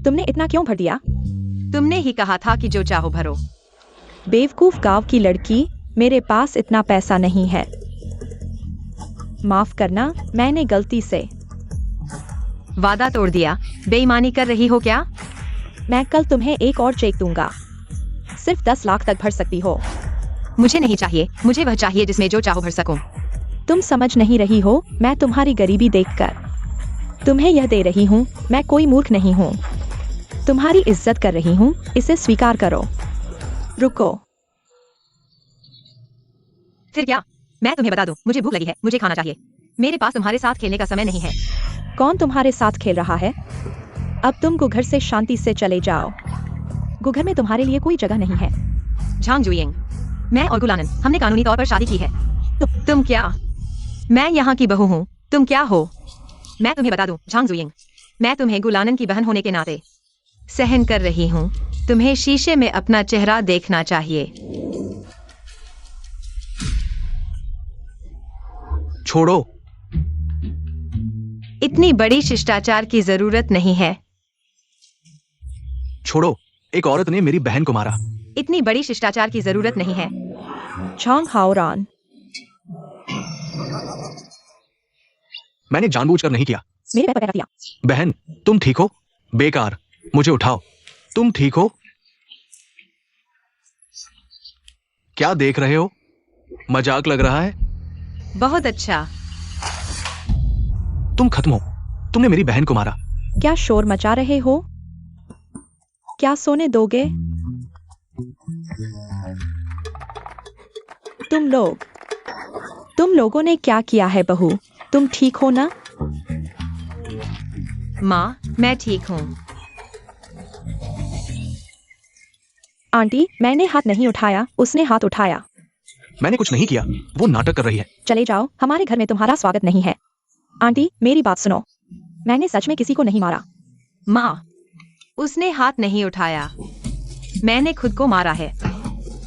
तुमने इतना क्यों भर दिया? तुमने ही कहा था कि जो चाहो भरो। बेवकूफ गांव की लड़की, मेरे पास इतना पैसा नहीं है। माफ करना, मैंने गलती से वादा तोड़ दिया। बेईमानी कर रही हो क्या? मैं कल तुम्हें एक और चेक दूंगा। सिर्फ 10 लाख तक भर सकती हो। मुझे नहीं चाहिए, मुझे वह चाहिए जिसमें जो चाहो भर सकूं। तुम समझ नहीं रही हो। मैं तुम्हारी गरीबी देखकर तुम्हें यह दे रही हूँ। मैं कोई मूर्ख नहीं हूँ। तुम्हारी इज्जत कर रही हूँ, इसे स्वीकार करो। रुको। फिर क्या? मैं तुम्हें बता दूं, मुझे भूख लगी है, मुझे खाना चाहिए। मेरे पास तुम्हारे साथ खेलने का समय नहीं है। कौन तुम्हारे साथ खेल रहा है? अब तुम गुघर से शांति से चले जाओ। गुघर में तुम्हारे लिए कोई जगह नहीं है। झांग जुयिंग, मैं और गुलानन, हमने कानूनी तौर पर शादी की है। तुम क्या? मैं यहाँ की बहू हूँ, तुम क्या हो? मैं तुम्हें बता दूं, झांग जुयिंग, मैं तुम्हें गुलानन की बहन होने के नाते सहन कर रही हूँ। तुम्हें शीशे में अपना चेहरा देखना चाहिए। छोड़ो। इतनी बड़ी शिष्टाचार की जरूरत नहीं है। छोड़ो, एक औरत ने मेरी बहन को मारा। इतनी बड़ी शिष्टाचार की जरूरत नहीं है। झांग हाओरान, मैंने जानबूझकर नहीं किया। मेरे पैर पर पैर रख दिया। बहन, तुम ठीक हो? बेकार, मुझे उठाओ। तुम ठीक हो? क्या देख रहे हो? मजाक लग रहा है? बहुत अच्छा। तुम खत्म हो। तुमने मेरी बहन को मारा। क्या शोर मचा रहे हो? क्या सोने दोगे? तुम लोगों ने क्या किया है बहू? तुम ठीक हो ना? माँ, मैं ठीक हूँ। आंटी, मैंने हाथ नहीं उठाया, उसने हाथ उठाया। मैंने कुछ नहीं किया, वो नाटक कर रही है। चले जाओ, हमारे घर में तुम्हारा स्वागत नहीं है। आंटी, मेरी बात सुनो। मैंने सच में किसी को नहीं मारा। माँ, उसने हाथ नहीं उठाया, मैंने खुद को मारा है।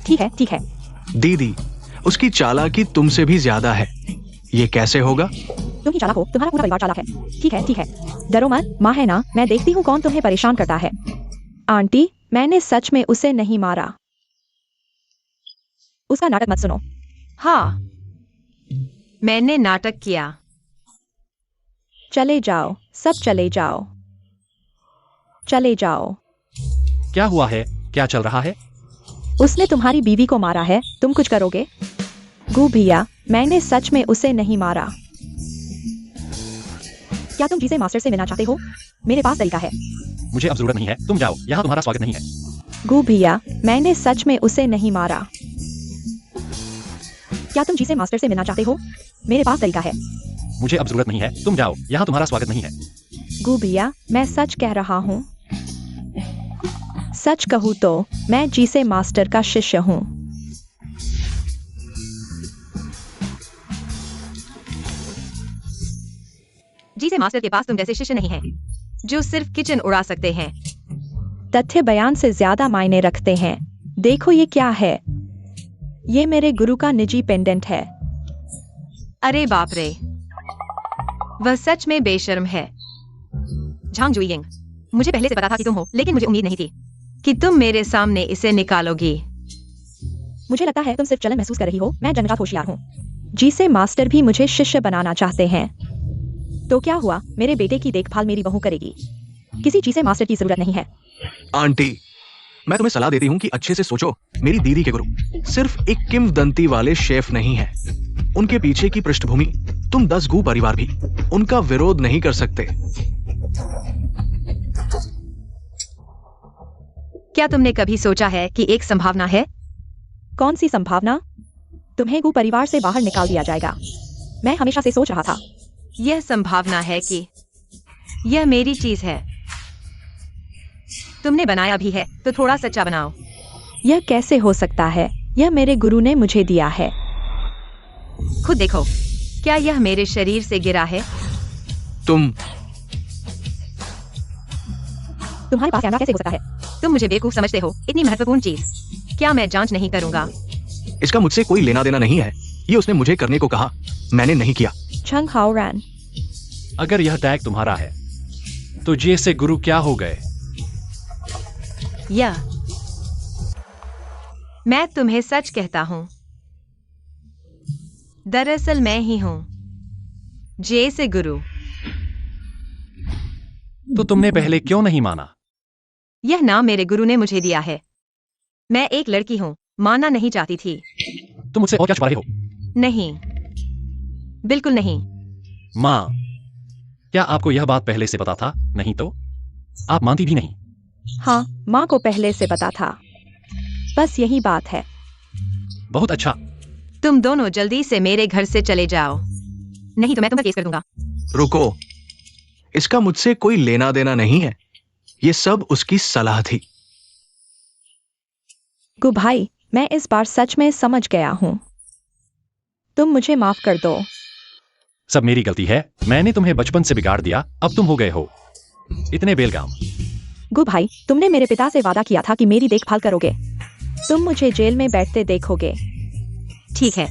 ठीक है, ठीक है। दीदी, उसकी चालाकी तुमसे भी ज्यादा है। ये कैसे होगा? तुम ही चालाक हो, तुम्हारा पूरा परिवार चालाक है। ठीक है, ठीक है। डरो मत, माँ है ना, मैं देखती हूँ कौन तुम्हें परेशान करता है। आंटी, मैंने सच में उसे नहीं मारा। उसका नाटक मत सुनो। हाँ, मैंने नाटक किया। चले जाओ, सब चले जाओ। चले जाओ। क्या हुआ है? क्या चल रहा है? उसने तुम्हारी बीवी को मारा है, तुम कुछ करोगे? गु भैया, मैंने सच में उसे नहीं मारा। क्या तुम जीसे मास्टर से मिलना चाहते हो? मेरे पास तरीका है। मुझे अब जरूरत नहीं है, तुम जाओ, यहाँ तुम्हारा स्वागत नहीं है। गु भैया, मैंने सच में उसे नहीं मारा। क्या तुम जीसे मास्टर से मिलना चाहते हो? मेरे पास तरीका है। मुझे अब जरूरत नहीं है, तुम जाओ, यहाँ तुम्हारा स्वागत नहीं है। गु भैया, मैं सच कह रहा हूँ। सच कहूँ तो मैं जीसे मास्टर का शिष्य हूँ। जीसे मास्टर के पास तुम जैसे शिष्य नहीं हैं, जो सिर्फ किचन उड़ा सकते हैं। तथ्य बयान से ज्यादा मायने रखते हैं। देखो ये क्या है? ये मेरे गुरु का निजी पेंडेंट है। अरे बाप रे, वह सच में बेशर्म है। झांग जुइयिंग, मुझे पहले से पता था कि तुम हो, लेकिन मुझे उम्मीद नहीं थी कि तुम मेरे सामने इसे निकालोगी। मुझे लगता है तुम सिर्फ चलन महसूस कर रही हो। मैं जन्मजात होशियार हूँ। जीसे मास्टर भी मुझे शिष्य बनाना चाहते हैं। तो क्या हुआ? मेरे बेटे की देखभाल मेरी बहू करेगी। किसी जीसे मास्टर की जरूरत नहीं है। आंटी, मैं तुम्हें सलाह देती हूँ कि अच्छे से सोचो। मेरी दीदी के गुरु सिर्फ एक किंवदंती वाले शेफ नहीं है। उनके पीछे की पृष्ठभूमि तुम 10 गू परिवार भी उनका विरोध नहीं कर सकते। क्या तुमने कभी सोचा है कि एक संभावना है? कौन सी संभावना? तुम्हें गु परिवार से बाहर निकाल दिया जाएगा। मैं हमेशा से सोच रहा था। यह संभावना है कि यह मेरी चीज है। तुमने बनाया भी है तो थोड़ा सच्चा बनाओ। यह कैसे हो सकता है? यह मेरे गुरु ने मुझे दिया है। खुद देखो, क्या यह मेरे शरीर से गिरा है? तुम्हारे पास कैमरा कैसे हो सकता है? तुम मुझे बेवकूफ समझते हो। इतनी महत्वपूर्ण चीज, क्या मैं जांच नहीं करूंगा? इसका मुझसे कोई लेना देना नहीं है। ये उसने मुझे करने को कहा, मैंने नहीं किया। छंग हाओरैन, अगर यह टैग तुम्हारा है, तो जे से गुरु क्या हो गए? यह मैं तुम्हें सच कहता हूं। दरअसल मैं ही हूं जे से गुरु। तो तुमने पहले क्यों नहीं माना? यह नाम मेरे गुरु ने मुझे दिया है। मैं एक लड़की हूं, मानना नहीं चाहती थी। तुम मुझसे और क्या छुपा रहे हो? नहीं, बिल्कुल नहीं। माँ, क्या आपको यह बात पहले से पता था? नहीं तो आप मानती भी नहीं। हाँ, माँ को पहले से पता था। बस यही बात है। बहुत अच्छा। तुम दोनों जल्दी से मेरे घर से चले जाओ, नहीं तो मैं तुम्हें केस कर दूंगा। रुको, इसका मुझसे कोई लेना देना नहीं है। ये सब उसकी सलाह थी। गु भाई, मैं इस बार सच में समझ गया हूँ। तुम मुझे माफ कर दो। सब मेरी गलती है। मैंने तुम्हें बचपन से बिगाड़ दिया, अब तुम हो गए हो इतने बेलगाम। गु भाई, तुमने मेरे पिता से वादा किया था कि मेरी देखभाल करोगे। तुम मुझे जेल में बैठते देखोगे। ठीक है,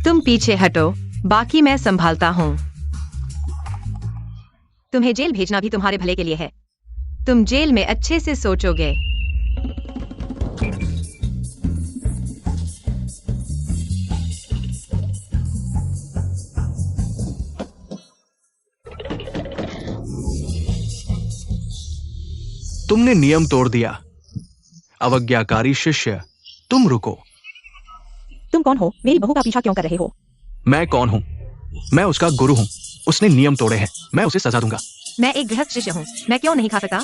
तुम पीछे हटो, बाकी मैं संभालता हूं। तुम्हें जेल भेजना भी तुम्हारे भले के लिए है। तुम जेल में अच्छे से सोचोगे। तुमने नियम तोड़ दिया, अवज्ञाकारी शिष्य। तुम रुको। तुम कौन हो? मेरी बहू का पीछा क्यों कर रहे हो? मैं कौन हूं? मैं उसका गुरु हूं। उसने नियम तोड़े हैं, मैं उसे सजा दूंगा। मैं एक गृहस्थ शिष्य हूं, मैं क्यों नहीं खा सकता?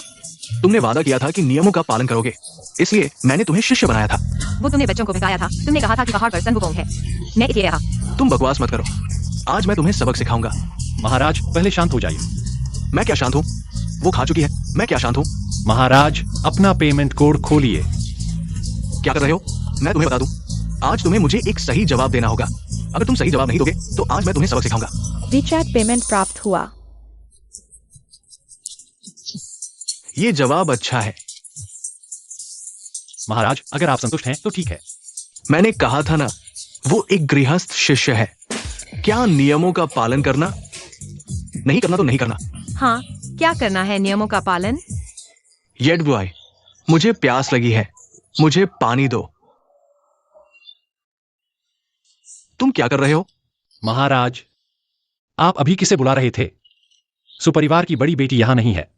तुमने वादा किया था कि नियमों का पालन करोगे, इसलिए मैंने तुम्हें शिष्य बनाया था। वो तुमने बच्चों को बहकाया था। तुमने कहा था कि पहाड़ पर सन वुकोंग है। मैं इसलिए रहा। तुम बकवास मत करो। आज मैं तुम्हें सबक सिखाऊंगा। महाराज, पहले शांत हो जाइए। मैं क्या शांत हूं? वो खा चुकी है। मैं क्या शांत हूं? महाराज, अपना पेमेंट कोड खोलिए। क्या कर रहे हो? मैं तुम्हें बता दूं, आज तुम्हें मुझे एक सही जवाब देना होगा। अगर तुम सही जवाब नहीं दोगे तो आज मैं तुम्हें सबक सिखाऊंगा। रिचैट पेमेंट प्राप्त हुआ। ये जवाब अच्छा है। महाराज, अगर आप संतुष्ट हैं तो ठीक है। मैंने कहा था ना, वो एक गृहस्थ शिष्य है। क्या नियमों का पालन करना? नहीं करना तो नहीं करना। हाँ, क्या करना है नियमों का पालन? येड बॉय, मुझे प्यास लगी है, मुझे पानी दो। तुम क्या कर रहे हो? महाराज, आप अभी किसे बुला रहे थे? सुपरिवार की बड़ी बेटी यहां नहीं है।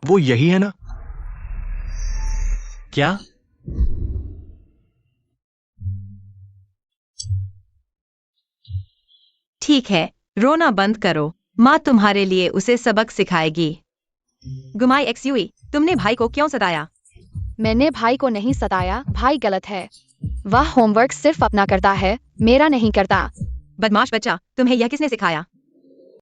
वो यही है ना? क्या? ठीक है, रोना बंद करो। माँ तुम्हारे लिए उसे सबक सिखाएगी। गुमाई एक्सयूई, तुमने भाई को क्यों सताया? मैंने भाई को नहीं सताया, भाई गलत है। वह होमवर्क सिर्फ अपना करता है, मेरा नहीं करता। बदमाश बच्चा, तुम्हें यह किसने सिखाया?